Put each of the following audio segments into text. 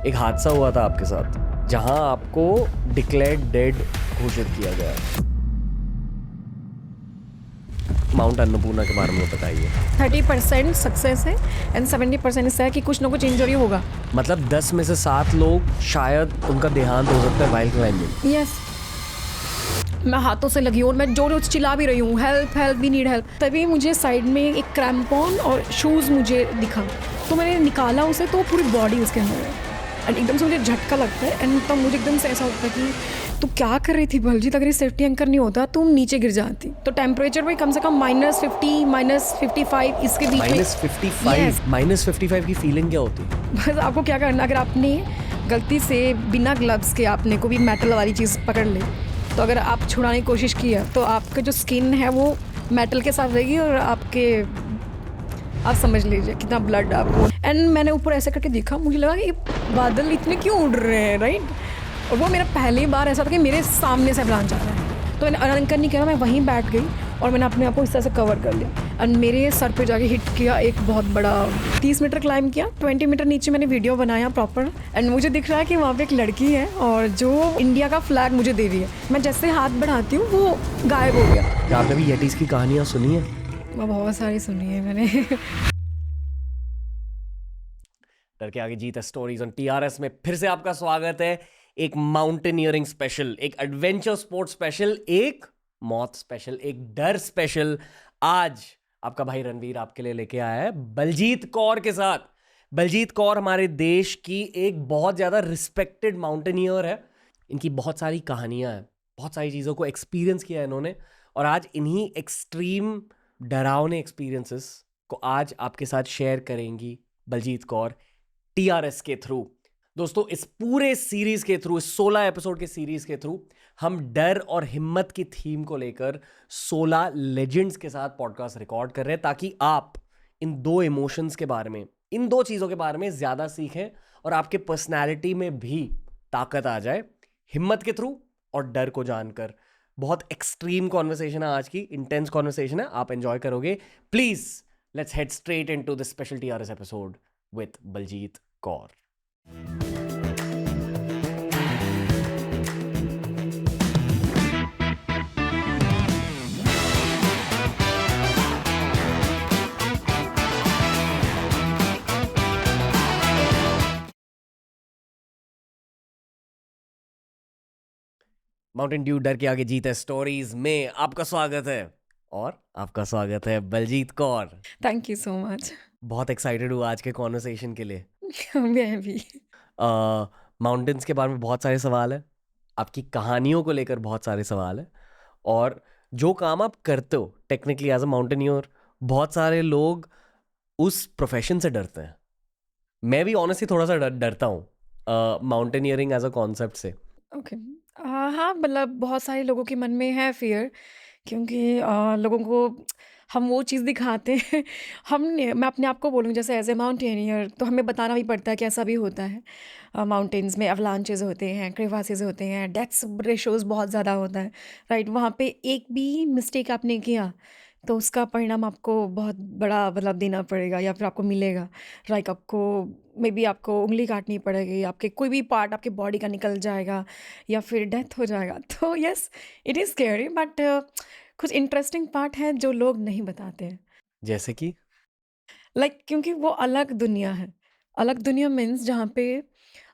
एक हादसा हुआ था आपके साथ जहां आपको डिक्लेयर्ड डेड घोषित किया गया। माउंट अन्नपूर्णा के बारे में बताइए। 30% सक्सेस है एंड 70% इससे है कि कुछ ना कुछ इंजरी होगा। मतलब 10 में से 7 लोग शायद उनका देहांत हो सकता है वाइल्ड क्लाइंबिंग। यस, मैं हाथों से लगी हूँ और मैं जोर से चिल्ला भी रही हूँ, help help, we need help. तभी मुझे साइड में एक क्रैम्पॉन और शूज़ मुझे दिखा, तो मैंने निकाला उसे, तो पूरी बॉडी उसके अंदर है एंड एकदम से मुझे झटका लगता है एंड तब मुझे एकदम से ऐसा होता है कि तू क्या कर रही थी बलजीत, अगर ये सेफ्टी एंकर नहीं होता तुम नीचे गिर जाती। तो टेम्परेचर भी कम से कम -50 -55 इसके बीच में। -55 -55 की फीलिंग क्या होती है? बस आपको क्या करना, अगर आपने गलती से बिना ग्लव्स के आपने कोई भी मेटल वाली चीज़ पकड़ ली, तो अगर आप छुड़ाने की कोशिश की है तो आपका जो स्किन है वो मेटल के साथ रहेगी और आप समझ लीजिए कितना ब्लड आपको। एंड मैंने ऊपर ऐसे करके देखा, मुझे लगा कि बादल इतने क्यों उड़ रहे हैं, राइट। और वो मेरा पहली बार ऐसा था कि मेरे सामने से प्लान जा रहा है, तो मैंने अनकर नहीं किया, मैं वहीं बैठ गई और मैंने अपने आप को इस तरह से कवर कर लिया एंड मेरे सर पे जाके हिट किया एक बहुत बड़ा। 30 मीटर क्लाइंब किया, 20 मीटर नीचे मैंने वीडियो बनाया प्रॉपर एंड मुझे दिख रहा है कि वहाँ पे एक लड़की है और जो इंडिया का फ्लैग मुझे दे रही है। मैं जैसे हाथ बढ़ाती हूँ वो गायब हो गया। आपने भी येटीज की कहानियां सुनी है? मैं बहुत सारी सुनी है मैंने। डर के आगे जीत है स्टोरीज ऑन टीआरएस में फिर से आपका स्वागत है। एक माउंटेनियरिंग स्पेशल, एक एडवेंचर स्पोर्ट्स स्पेशल, एक मौत स्पेशल, एक डर स्पेशल। आज आपका भाई रणवीर आपके लिए लेके आया है बलजीत कौर के साथ। बलजीत कौर हमारे देश की एक बहुत ज्यादा रिस्पेक्टेड माउंटेनियर है। इनकी बहुत सारी कहानियां हैं, बहुत सारी चीजों को एक्सपीरियंस किया है इन्होंने, और आज इन्हीं एक्सट्रीम डरावने एक्सपीरियंसेस को आज आपके साथ शेयर करेंगी बलजीत कौर टीआरएस के थ्रू। दोस्तों, इस पूरे सीरीज के थ्रू, इस 16 एपिसोड के सीरीज के थ्रू हम डर और हिम्मत की थीम को लेकर 16 लेजेंड्स के साथ पॉडकास्ट रिकॉर्ड कर रहे हैं, ताकि आप इन दो इमोशंस के बारे में, इन दो चीजों के बारे में ज्यादा सीखें और आपके पर्सनैलिटी में भी ताकत आ जाए, हिम्मत के थ्रू और डर को जानकर। बहुत एक्सट्रीम कॉन्वर्सेशन है आज की, इंटेंस कॉन्वर्सेशन है, आप एंजॉय करोगे। Please let's head straight into the special TRS episode with Baljit Kaur. Mountain Dew डर के आगे जीत है स्टोरीज में आपका स्वागत है, और आपका स्वागत है Baljeet Kaur. Thank you so much. बहुत एक्साइटेड हूँ आज के कॉन्वर्सेशन के लिए। मैं भी। माउंटेन्स के बारे में बहुत सारे सवाल है, आपकी कहानियों को लेकर बहुत सारे सवाल है, और जो काम आप करते हो टेक्निकली एज अ माउंटेनियर, बहुत सारे लोग उस प्रोफेशन से डरते हैं। मैं भी ऑनेस्टली थोड़ा सा डरता हूँ माउंटेनियरिंग एज अ कॉन्सेप्ट से। ओके। हाँ, मतलब बहुत सारे लोगों के मन में है फ़ियर, क्योंकि लोगों को हम वो चीज़ दिखाते हैं। हमने मैं अपने आप को बोलूँ, जैसे एज़ ए माउंटेनियर तो हमें बताना भी पड़ता है कि ऐसा भी होता है। माउंटेन्स में अवलांचेज़ होते हैं, क्रेवासेस होते हैं, डेथ्स रेशोज़ बहुत ज़्यादा होता है, राइट? वहाँ पे एक भी मिस्टेक आपने किया तो उसका परिणाम आपको बहुत बड़ा मतलब देना पड़ेगा या फिर आपको मिलेगा। लाइक आपको मे बी आपको उँगली काटनी पड़ेगी, आपके कोई भी पार्ट आपके बॉडी का निकल जाएगा या फिर डेथ हो जाएगा। तो yes, it is scary, but कुछ इंटरेस्टिंग पार्ट है जो लोग नहीं बताते हैं। जैसे कि लाइक क्योंकि वो अलग दुनिया है। अलग दुनिया मीन्स जहाँ पे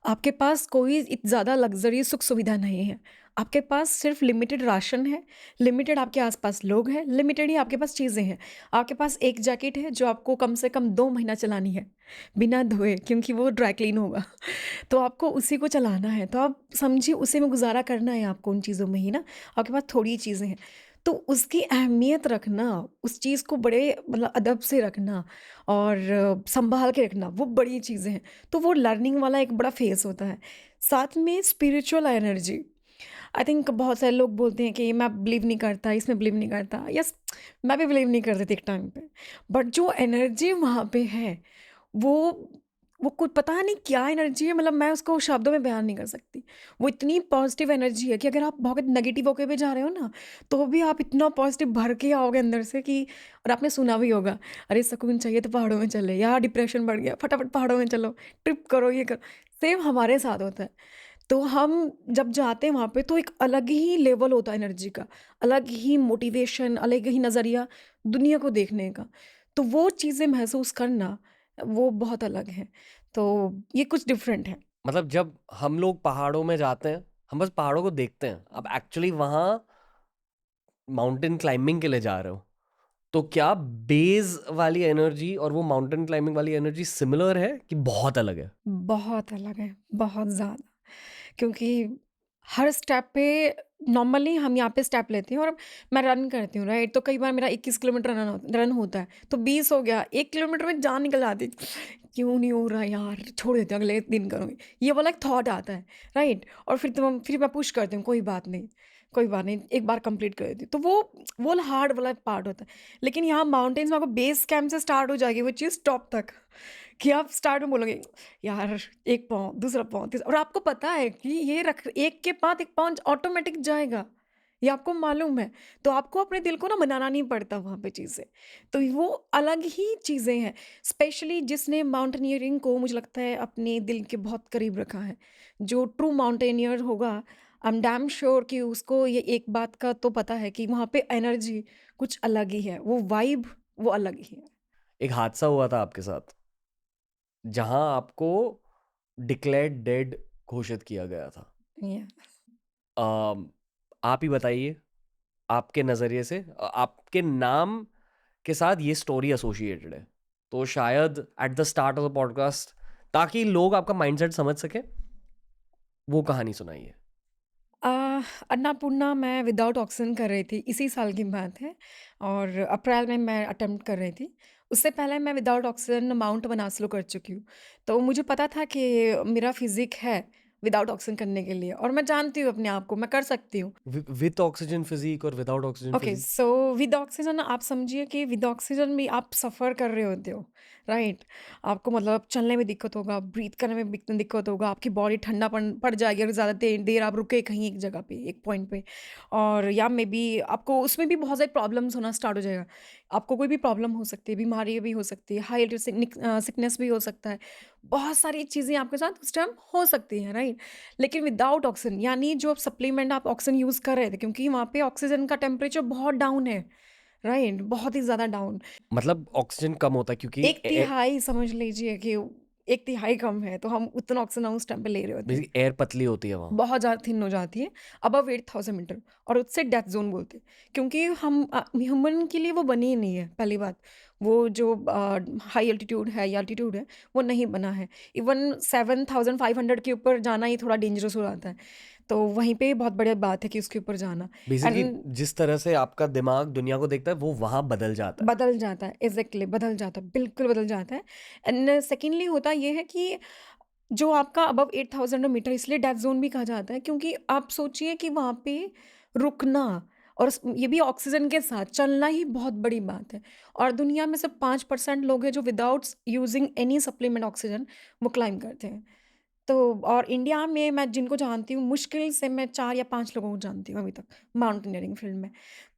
आपके पास कोई ज़्यादा लग्ज़री सुख सुविधा नहीं है। आपके पास सिर्फ़ लिमिटेड राशन है, लिमिटेड आपके आस-पास लोग हैं, लिमिटेड ही आपके पास चीज़ें हैं। आपके पास एक जैकेट है जो आपको कम से कम 2 महीना चलानी है, बिना धोए, क्योंकि वो ड्राई क्लीन होगा। तो आपको उसी को चलाना है, तो आप समझिए उसी में गुज़ारा करना है आपको, उन चीज़ों में ही ना। आपके पास थोड़ी चीज़ें हैं, तो उसकी अहमियत रखना, उस चीज़ को बड़े मतलब अदब से रखना और सँभाल के रखना, वो बड़ी चीज़ें हैं। तो वो लर्निंग वाला एक बड़ा फ़ेज़ होता है। साथ में स्पिरिचुअल एनर्जी, आई थिंक बहुत सारे लोग बोलते हैं कि मैं बिलीव नहीं करता, इसमें बिलीव नहीं करता। यस, मैं भी बिलीव नहीं करती थी एक टाइम पे। बट जो एनर्जी वहाँ पे है, वो वो कुछ पता नहीं क्या एनर्जी है, मतलब मैं उसको शब्दों में बयान नहीं कर सकती। वो इतनी पॉज़िटिव एनर्जी है कि अगर आप बहुत नेगेटिव होके भी जा रहे हो ना, तो भी आप इतना पॉज़िटिव भर के आओगे अंदर से कि, और आपने सुना भी होगा, अरे सुकून चाहिए तो पहाड़ों में चले, या डिप्रेशन बढ़ गया, फटाफट पहाड़ों में चलो, ट्रिप करो, ये करो। सेम हमारे साथ होता है। तो हम जब जाते हैं वहाँ पे तो एक अलग ही लेवल होता है एनर्जी का, अलग ही मोटिवेशन, अलग ही नज़रिया दुनिया को देखने का। तो वो चीज़ें महसूस करना, वो बहुत अलग है। तो ये कुछ डिफरेंट है। मतलब जब हम लोग पहाड़ों में जाते हैं, हम बस पहाड़ों को देखते हैं, अब एक्चुअली वहां माउंटेन क्लाइंबिंग के लिए जा रहे हो, तो क्या बेस वाली एनर्जी और वो माउंटेन क्लाइंबिंग वाली एनर्जी सिमिलर है कि बहुत अलग है? बहुत अलग है, बहुत ज़्यादा। क्योंकि हर स्टेप पे नॉर्मली हम यहाँ पे स्टेप लेते हैं और मैं रन करती हूँ, राइट? तो कई बार मेरा 21 किलोमीटर रन होता है, तो 20 हो गया, 1 किलोमीटर में जान निकल जाती है, क्यों नहीं हो रहा यार, छोड़ देती हूँ, अगले दिन करूँगी। ये वाला एक थॉट आता है, राइट? और फिर मैं पुश करती हूँ, कोई बात नहीं, कोई बात नहीं, एक बार कंप्लीट कर देती हूँ। तो वो हार्ड वाला पार्ट होता है। लेकिन यहाँ माउंटेन्स में आपको बेस कैंप से स्टार्ट हो जाएगी वो चीज़ टॉप तक, कि आप स्टार्ट में बोलोगे यार 1 पाँव, दूसरा पाँव, तीसरा, और आपको पता है कि ये रख एक के बाद एक पाँव ऑटोमेटिक जाएगा, ये आपको मालूम है। तो आपको अपने दिल को ना मनाना नहीं पड़ता वहाँ पे चीज़ें। तो वो अलग ही चीज़ें हैं। स्पेशली जिसने माउंटेनियरिंग को मुझे लगता है अपने दिल के बहुत करीब रखा है। जो ट्रू माउंटेनियर होगा, आई एम डैम श्योर कि उसको ये एक बात का तो पता है कि वहाँ पे एनर्जी कुछ अलग ही है। वो वाइब वो अलग ही है। एक हादसा हुआ था आपके साथ जहां आपको डिक्लेयर्ड डेड घोषित किया गया था। या अम, आप ही बताइए, आपके नज़रिए से आपके नाम के साथ ये स्टोरी एसोसिएटेड है, तो शायद at the start of the podcast, ताकि लोग आपका माइंडसेट समझ सके, वो कहानी सुनाइए। अन्नपूर्णा मैं विदाउट ऑक्सीजन कर रही थी, इसी साल की बात है, और अप्रैल में मैं अटेम्प्ट कर रही थी। उससे पहले मैं विदाउट ऑक्सीजन माउंट मनासलो कर चुकी हूँ। तो मुझे पता था कि मेरा फिज़िक है विदाउट ऑक्सीजन करने के लिए, और मैं जानती हूँ अपने आप को, मैं कर सकती हूँ। विद ऑक्सीजन फिजिक और without oxygen okay, physique? So with oxygen आप समझिए कि विद ऑक्सीजन भी आप सफ़र कर रहे होते हो, राइट? आपको मतलब चलने में दिक्कत होगा, ब्रीथ करने में दिक्कत होगा, आपकी बॉडी ठंडा पड़ जाएगी अगर ज़्यादा देर देर आप रुके कहीं एक जगह पे, एक पॉइंट पे। और या मे बी आपको उसमें भी बहुत सारी प्रॉब्लम्स होना स्टार्ट हो जाएगा। आपको कोई भी प्रॉब्लम हो सकती है, बीमारी भी हो सकती है, हाई सिकनेस भी हो सकता है। बहुत सारी चीज़ें आपके साथ उस टाइम हो सकती हैं, राइट? लेकिन विदाउट ऑक्सीजन, यानी जो सप्लीमेंट आप ऑक्सीजन यूज़ कर रहे थे, क्योंकि वहाँ पे ऑक्सीजन का टेम्परेचर बहुत डाउन है, राइट? बहुत ही ज़्यादा डाउन। मतलब ऑक्सीजन कम होता है क्योंकि 1/3 समझ लीजिए कि 1/3 कम है, तो हम उतना ऑक्सीजन उस टाइम पे ले रहे होते हैं। बेसिक एयर पतली होती है वहाँ। बहुत ज़्यादा थिन हो जाती है, अबव 8000 मीटर, और उससे डेथ ज़ोन बोलते हैं। क्योंकि हम ह्यूमन के लिए वो बनी ही नहीं है, पहली बात। वो जो हाई एल्टीट्यूड है या एल्टीट्यूड है, वो नहीं बना है। इवन 7500 के ऊपर जाना ही थोड़ा डेंजरस हो जाता है। तो वहीं पे बहुत बड़ी बात है कि उसके ऊपर जाना। बेसिकली एंड जिस तरह से आपका दिमाग दुनिया को देखता है वो वहाँ बदल जाता है। बदल जाता है, एग्ज़ैक्टली बदल जाता है, बिल्कुल बदल जाता है। एंड सेकेंडली होता ये है कि जो आपका अबव 8000 मीटर, इसलिए डेथ ज़ोन भी कहा जाता है, क्योंकि आप सोचिए कि वहाँ पे रुकना, और ये भी ऑक्सीजन के साथ चलना ही बहुत बड़ी बात है। और दुनिया में सिर्फ 5% लोग हैं जो without using any supplement oxygen वो क्लाइंब करते हैं। तो और इंडिया में मैं जिनको जानती हूँ, मुश्किल से मैं 4 या 5 लोगों को जानती हूँ अभी तक माउंटेनियरिंग फील्ड में।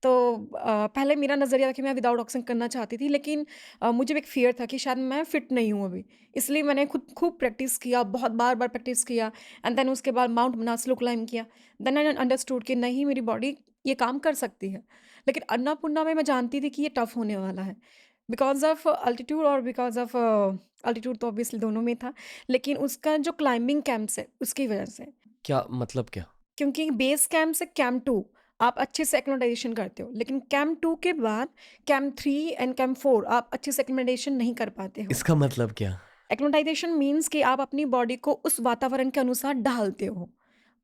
तो पहले मेरा नज़रिया था कि मैं विदाउट ऑक्सीजन करना चाहती थी, लेकिन मुझे भी एक फ़ियर था कि शायद मैं फिट नहीं हूँ अभी। इसलिए मैंने खुद खूब प्रैक्टिस किया, बहुत बार-बार प्रैक्टिस किया, एंड देन उसके बाद माउंट मनासलो क्लाइंब किया। देन आई अंडरस्टूड कि नहीं, मेरी बॉडी ये काम कर सकती है। लेकिन अन्नपूर्णा में मैं जानती थी कि ये टफ़ होने वाला है। बिकॉज़ ऑफ अल्टीट्यूड और बिकॉज़ ऑफ अल्टीट्यूड तो ऑब्वियसली दोनों में था। लेकिन उसका जो क्लाइंबिंग कैंप्स है, उसकी वजह से। क्या मतलब क्या? क्योंकि बेस कैंप से कैंप 2 आप अच्छे से एक्लिमेटाइज़ेशन करते हो, लेकिन कैंप 2 के बाद कैंप 3 एंड कैंप 4 आप अच्छे से एक्लिमेटाइज़ेशन नहीं कर पाते हो। इसका मतलब क्या? एक्लिमेटाइज़ेशन मीन्स कि आप अपनी बॉडी को उस वातावरण के अनुसार ढालते हो।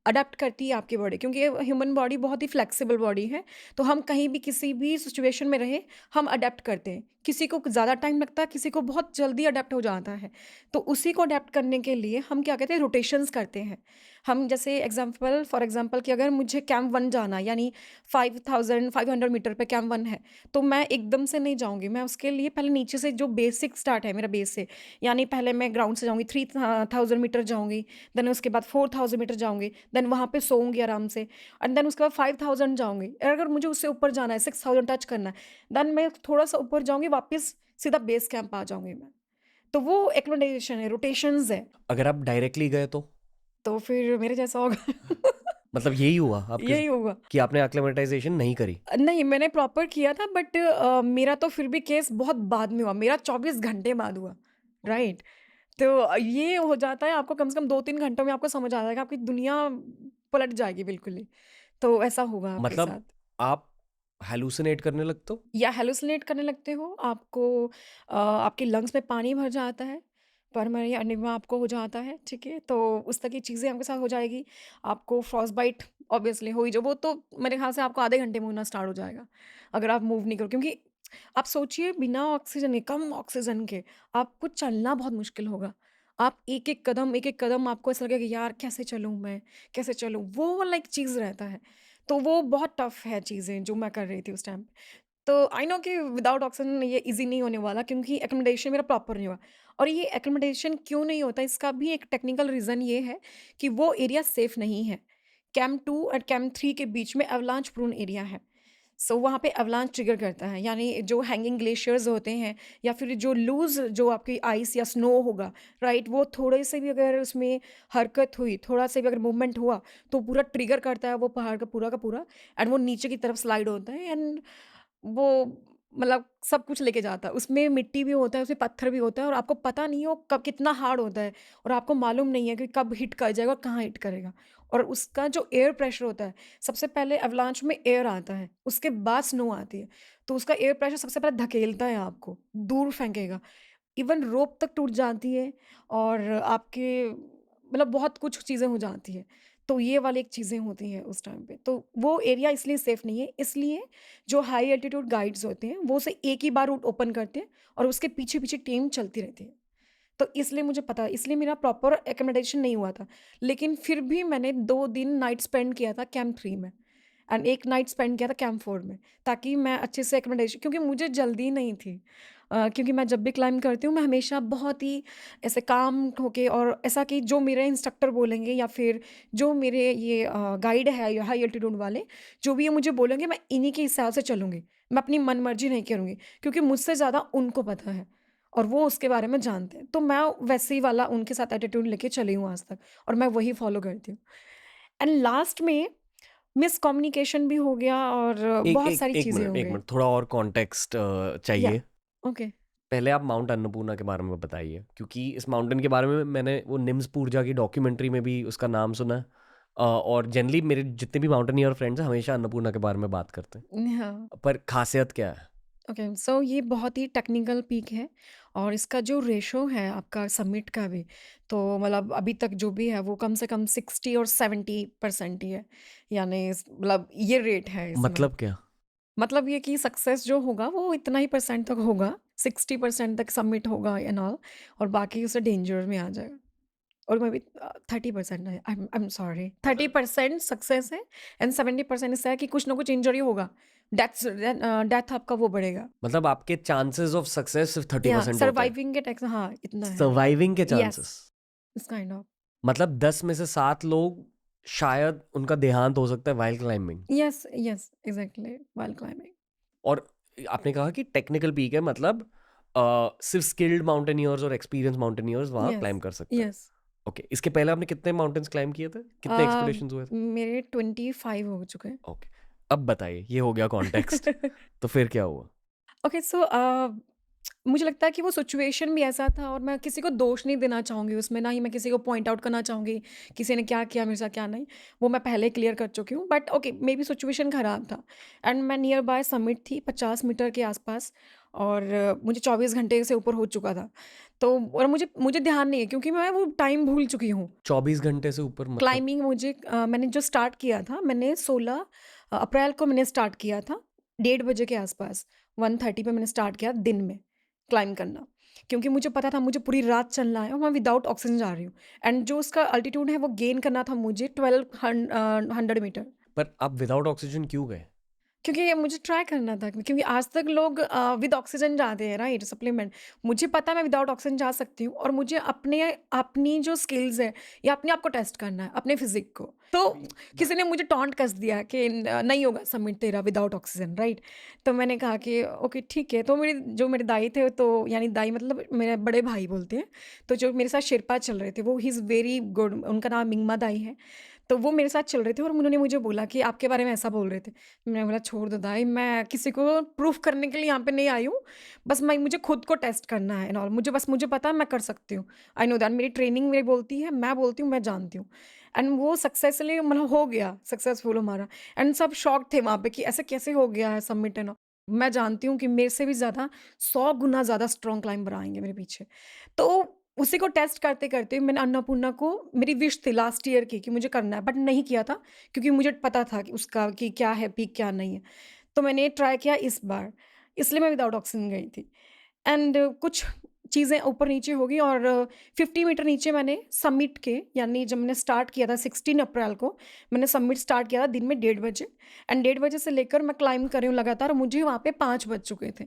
अडैप्ट करती है आपकी बॉडी, क्योंकि ह्यूमन बॉडी बहुत ही फ्लेक्सिबल बॉडी है। तो हम कहीं भी किसी भी सिचुएशन में रहे, हम अडैप्ट करते हैं। किसी को ज़्यादा टाइम लगता है, किसी को बहुत जल्दी अडैप्ट हो जाता है। तो उसी को अडैप्ट करने के लिए हम क्या कहते हैं, रोटेशंस करते हैं। हम जैसे एग्जांपल फॉर एग्जांपल कि अगर मुझे कैंप 1 जाना, यानी 5500 मीटर पे कैंप 1 है, तो मैं एकदम से नहीं जाऊँगी। मैं उसके लिए पहले नीचे से जो बेसिक स्टार्ट है मेरा बेस से, यानी पहले मैं ग्राउंड से जाऊँगी, 3000 मीटर जाऊँगी, देन उसके बाद 4000 मीटर जाऊँगी, देन वहाँ पे सोऊँगी आराम से, एंड देन उसके बाद 5000 जाऊँगी। अगर मुझे उससे ऊपर जाना है, 6000 टच करना है, देन मैं थोड़ा-सा ऊपर जाऊँगी, वापस सीधा बेस कैंप आ जाऊँगी मैं। तो वो एक्लिमेटाइजेशन है, रोटेशंस है। अगर आप डायरेक्टली गए तो फिर मेरे जैसा होगा। मतलब यही हुआ आपके यही होगा। कि आपने एक्लेमेटाइजेशन नहीं करी? नहीं, मैंने प्रॉपर किया था, बट मेरा तो फिर भी केस बहुत बाद में हुआ, मेरा 24 घंटे बाद हुआ, राइट? तो ये हो जाता है, आपको कम से कम 2-3 घंटों में आपको समझ आ जाएगा, आपकी दुनिया पलट जाएगी बिल्कुल ही। तो ऐसा होगा आपके मतलब साथ। आप हैलुसिनेट करने लगते हो? या हेलुसिनेट करने लगते हो, आपको आपके लंग्स में पानी भर जाता है, परमानेंट अनिमा आपको हो जाता है, ठीक है? तो उस तरह की चीज़ें आपके साथ हो जाएगी। आपको फ्रॉस्ट बाइट ऑब्वियसली हो ही, जो वो तो मेरे ख़्याल से आपको आधे घंटे में होना स्टार्ट हो जाएगा, अगर आप मूव नहीं करो। क्योंकि आप सोचिए, बिना ऑक्सीजन के, कम ऑक्सीजन के आपको चलना बहुत मुश्किल होगा। आप एक-एक कदम आपको ऐसा लगेगा कि यार कैसे चलूँ मैं, कैसे चलूँ? वो वाला एक चीज़ रहता है। तो वो बहुत टफ़ है चीज़ें जो मैं कर रही थी उस टाइम पे। तो आई नो कि विदाउट ऑक्सीजन ये ईज़ी नहीं होने वाला, क्योंकि एक्कोमोडेशन मेरा प्रॉपर नहीं हुआ। और ये एक्कोमोडेशन क्यों नहीं होता, इसका भी एक टेक्निकल रीज़न ये है कि वो एरिया सेफ़ नहीं है। कैंप 2 और कैंप 3 के बीच में अवलांच प्रोन एरिया है। सो वहाँ पे अवलांच ट्रिगर करता है, यानी जो हैंगिंग ग्लेशियर्स होते हैं, या फिर जो लूज़ जो आपकी आइस या स्नो होगा, राइट? वो थोड़े से भी अगर उसमें हरकत हुई, थोड़ा सा भी अगर मूवमेंट हुआ, तो पूरा ट्रिगर करता है वो पहाड़ का पूरा, एंड वो नीचे की तरफ स्लाइड होता है, एंड वो मतलब सब कुछ लेके जाता है। उसमें मिट्टी भी होता है, उसमें पत्थर भी होता है, और आपको पता नहीं है वो कब कितना हार्ड होता है, और आपको मालूम नहीं है कि कब हिट कर जाएगा और कहाँ हिट करेगा। और उसका जो एयर प्रेशर होता है, सबसे पहले अवलांच में एयर आता है, उसके बाद स्नो आती है। तो उसका एयर प्रेशर सबसे पहले धकेलता है आपको, दूर फेंकेगा। इवन रोप तक टूट जाती है, और आपके मतलब बहुत कुछ चीज़ें हो जाती हैं। तो ये वाली एक चीज़ें होती हैं उस टाइम पे। तो वो एरिया इसलिए सेफ़ नहीं है, इसलिए जो हाई एल्टीट्यूड गाइड्स होते हैं, वो उसे एक ही बार रूट ओपन करते हैं, और उसके पीछे-पीछे टीम चलती रहती है। तो इसलिए मुझे पता है, इसलिए मेरा प्रॉपर एक्कोमोडेशन नहीं हुआ था। लेकिन फिर भी मैंने 2 दिन नाइट स्पेंड किया था कैंप 3 में, एंड 1 नाइट स्पेंड किया था कैंप 4 में, ताकि मैं अच्छे से एक्कोमोडेशन, क्योंकि मुझे जल्दी नहीं थी। क्योंकि मैं जब भी क्लाइंब करती हूँ, मैं हमेशा बहुत ही ऐसे काम होके, और ऐसा कि जो मेरे इंस्ट्रक्टर बोलेंगे, या फिर जो मेरे ये गाइड है हाई एल्टीट्यूड वाले, जो भी ये मुझे बोलेंगे, मैं इन्हीं के हिसाब से चलूँगी। मैं अपनी मनमर्जी नहीं करूँगी, क्योंकि मुझसे ज़्यादा उनको पता है, और वो उसके बारे में जानते हैं। तो मैं वैसे ही वाला उनके साथ एटीट्यूड लेके चली हूँ आज तक, और मैं वही फ़ॉलो करती हूँ। एंड लास्ट में मिसकम्युनिकेशन भी हो गया, और एक बहुत एक सारी एक चीज़ें मिनट हो एक गई। मिनट थोड़ा और कॉन्टेक्स्ट या चाहिए। ओके। पहले आप माउंट अन्नपूर्णा के बारे में बताइए, क्योंकि इस माउंटेन के बारे में मैंने वो निम्स पूर्जा की डॉक्यूमेंट्री में भी उसका नाम सुना है। और जनरली मेरे जितने भी माउंटेनियर फ्रेंड्स हैं हमेशा अन्नपूर्णा के बारे में बात करते हाँ। हैं, पर खासियत क्या है? ओके, सो ये बहुत ही टेक्निकल पीक है, और इसका जो रेशो है आपका समिट का भी, तो मतलब अभी तक जो भी है वो कम से कम 60 और 70% ही है, यानी मतलब ये रेट है इसमें। मतलब क्या? मतलब ये कि सक्सेस जो होगा वो इतना ही परसेंट तक होगा, 60% तक सबमिट होगा एंड ऑल, और बाकी उसे डेंजर में आ जाएगा। और मे बी 30% है, आई एम सॉरी, 30% सक्सेस है, एंड 70% इससे है कि कुछ ना कुछ इंजरी होगा, डेथ आपका वो बढ़ेगा। मतलब आपके चांसेस ऑफ सक्सेस सिर्फ 30% होते हैं? सर्वाइविंग के टैक्स, हाँ, इतना है। सर्वाइविंग के यस, चांसेस? इस काइंड ऑफ। मतलब 10 में से 7 लोग शायद उनका देहांत हो सकता है while climbing. Yes, yes, exactly, while climbing. और आपने कहा कि टेक्निकल पीक है, मतलब सिर्फ स्किल्ड माउंटेनियर्स और एक्सपीरियंस माउंटेनियर्स वहाँ यस, क्लाइंब कर सकते हैं। यस। ओके, इसके पहले आपने कितने माउंटेन्स क्लाइंब किए थे? कितने एक्सपीडिशंस हुए थे? मेरे 25 हो चुके ओके, अब बताइए, ये हो गया कॉन्टेक्स्ट। हैं। तो फिर क्या हुआ? ओके, सो मुझे लगता है कि वो सिचुएशन भी ऐसा था, और मैं किसी को दोष नहीं देना चाहूँगी उसमें, ना ही मैं किसी को पॉइंट आउट करना चाहूँगी किसी ने क्या किया मेरे साथ क्या नहीं, वो मैं पहले क्लियर कर चुकी हूँ। But okay, may be situation ख़राब था, एंड मैं नियर बाय समिट थी 50 मीटर के आसपास, और मुझे 24 घंटे से ऊपर हो चुका था। तो और मुझे मुझे ध्यान नहीं है, क्योंकि मैं वो टाइम भूल चुकी हूँ। 24 घंटे से ऊपर मतलब? क्लाइंबिंग मुझे मैंने जो स्टार्ट किया था, मैंने 16 अप्रैल को मैंने स्टार्ट किया था, 1:30 बजे के आसपास, 1:30 पे मैंने स्टार्ट किया दिन में क्लाइंब करना, क्योंकि मुझे पता था मुझे पूरी रात चलना है, और मैं विदाउट ऑक्सीजन जा रही हूँ, एंड जो उसका अल्टीट्यूड है वो गेन करना था मुझे 1200 मीटर। पर आप विदाउट ऑक्सीजन क्यों गए? क्योंकि ये मुझे ट्राई करना था, क्योंकि आज तक लोग विद ऑक्सीजन जाते हैं, राइट, सप्लीमेंट। मुझे पता है मैं विदाउट ऑक्सीजन जा सकती हूँ, और मुझे अपने अपनी जो स्किल्स है या अपने आप को टेस्ट करना है, अपने फिजिक को। तो किसी ने मुझे टॉन्ट कस दिया कि नहीं होगा सबमिट तेरा विदाउट ऑक्सीजन, राइट। तो मैंने कहा कि ओके ठीक है। तो मेरे दाई थे, तो यानी दाई मतलब मेरे बड़े भाई बोलते हैं, तो जो मेरे साथ शेरपा चल रहे थे वो ही इज़ वेरी गुड, उनका नाम मिंगमा दाई है। तो वो मेरे साथ चल रहे थे और उन्होंने मुझे बोला कि आपके बारे में ऐसा बोल रहे थे। मैंने बोला छोड़ दो दाई, मैं किसी को प्रूफ करने के लिए यहाँ पे नहीं आई हूँ। बस मुझे खुद को टेस्ट करना है एंड ऑल। मुझे पता है मैं कर सकती हूँ। आई नो दैट, मेरी ट्रेनिंग मेरी बोलती है, मैं बोलती हूँ, मैं जानती हूँ। एंड वो सक्सेसफुली मतलब हो गया, सक्सेसफुल हमारा। एंड सब शॉक थे वहाँ पे कि ऐसे कैसे हो गया है सबमिट एंड ऑल। मैं जानती हूँ कि मेरे से भी ज़्यादा 100 गुना ज़्यादा स्ट्रॉन्ग क्लाइंबर आएँगे मेरे पीछे। तो उसी को टेस्ट करते-करते मैंने अन्नपूर्णा को, मेरी विश थी लास्ट ईयर की कि मुझे करना है, बट नहीं किया था, क्योंकि मुझे पता था कि उसका कि क्या है पीक क्या नहीं है। तो मैंने ट्राई किया इस बार, इसलिए मैं विदाउट ऑक्सीजन गई थी। एंड कुछ चीज़ें ऊपर-नीचे हो गई, और 50 मीटर नीचे मैंने सबमिट के, यानी जब मैंने स्टार्ट किया था 16 अप्रैल को, मैंने सबमिट स्टार्ट किया था दिन में 1:30 बजे। एंड 1:30 बजे से लेकर मैं क्लाइंब कर रही हूँ लगातार, और मुझे वहाँ पे 5 बज चुके थे।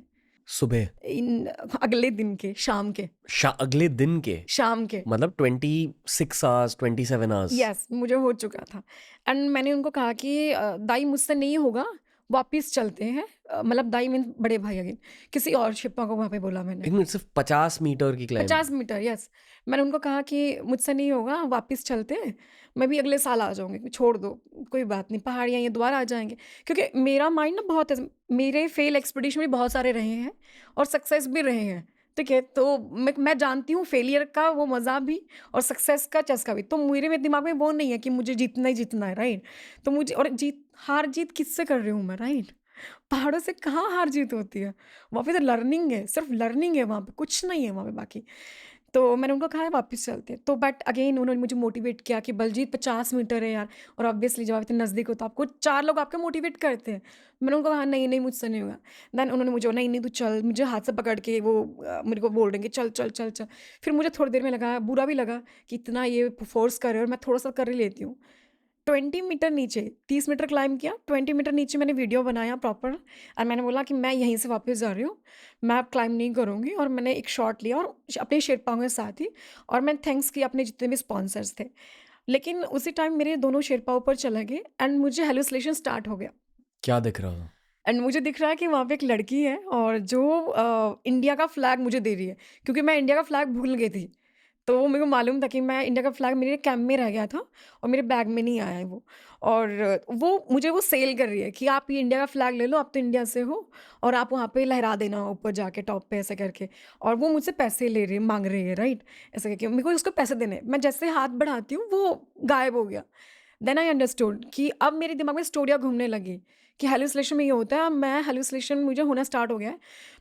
सुबह? इन अगले दिन के, शाम के, अगले दिन के? शाम के। मतलब 26 आवर्स, 27 आवर्स? यस, मुझे हो चुका था। एंड मैंने उनको कहा कि दाई मुझसे नहीं होगा, वापिस चलते हैं। मतलब दाई मीन्स बड़े भाई अगेन, किसी और शिप्पा को वहाँ पे बोला मैंने। 1 मिनट, सिर्फ 50 मीटर की क्लाइंब? 50 metre, yes. मैंने उनको कहा कि मुझसे नहीं होगा, वापिस चलते हैं, मैं भी अगले साल आ जाऊँगी, छोड़ दो, कोई बात नहीं, पहाड़ियाँ ये दोबारा आ जाएँगे। क्योंकि मेरा माइंड ना बहुत है, मेरे फेल एक्सपीडिशन भी बहुत सारे रहे हैं और सक्सेस भी रहे हैं, ठीक है? तो मैं जानती हूँ फेलियर का वो मज़ा भी और सक्सेस का चस्का भी। तो मेरे दिमाग में वो नहीं है कि मुझे जीतना ही जीतना है, राइट? तो मुझे, और हार-जीत किससे कर रही हूँ मैं, राइट? पहाड़ों से कहाँ हार-जीत होती है? वहाँ पे तो लर्निंग है, सिर्फ़ लर्निंग है वहाँ पे, कुछ नहीं है वहाँ पे बाकी। तो मैंने उनको कहा है वापस चलते हैं। तो बट अगेन उन्होंने मुझे मोटिवेट किया कि बलजीत 50 मीटर है यार, और ऑब्वियसली जब आप इतने नज़दीक हो तो आपको 4 लोग आपको मोटिवेट करते हैं। मैंने उनको कहा नहीं, नहीं मुझसे नहीं होगा। देन उन्होंने मुझे नहीं, नहीं तू चल, मुझे हाथ से पकड़ के वो मेरे को बोल रहे हैं कि चल, चल, चल, चल। फिर मुझे थोड़ी देर में लगा, बुरा भी लगा कि इतना ये फ़ोर्स कर रहे हैं और मैं थोड़ा-सा कर ही लेती हूँ। 20 मीटर नीचे, 30 मीटर क्लाइंब किया, 20 मीटर नीचे मैंने वीडियो बनाया प्रॉपर, और मैंने बोला कि मैं यहीं से वापस जा रही हूँ, मैं अब क्लाइंब नहीं करूँगी, और मैंने एक शॉट लिया और अपने शेरपाओं के साथ ही, और मैंने थैंक्स किया अपने जितने भी स्पॉन्सर्स थे। लेकिन उसी टाइम मेरे दोनों शेरपा ऊपर चले गए एंड मुझे हैलुसिनेशन स्टार्ट हो गया। क्या दिख रहा था? एंड मुझे दिख रहा है कि वहाँ पे एक लड़की है और जो इंडिया का फ्लैग मुझे दे रही है, क्योंकि मैं इंडिया का फ्लैग भूल गई थी। तो वो मेरे को मालूम था कि मैं इंडिया का फ्लैग मेरे कैम्प में रह गया था और मेरे बैग में नहीं आया है वो। और वो मुझे वो सेल कर रही है कि आप ये इंडिया का फ्लैग ले लो, आप तो इंडिया से हो, और आप वहाँ पे लहरा देना ऊपर जाके टॉप पे ऐसे करके। और वो मुझसे पैसे ले रही है, माँग रही है, राइट? ऐसे करके मेरे को उसको पैसे देने हैं। मैं जैसे हाथ बढ़ाती हूँ वो गायब हो गया। देन आई अंडरस्टूड कि अब मेरे दिमाग में स्टोरियाँ घूमने लगी कि हैलुसिनेशन में ये होता है। अब मैं हैलुसिनेशन मुझे होना स्टार्ट हो गया है।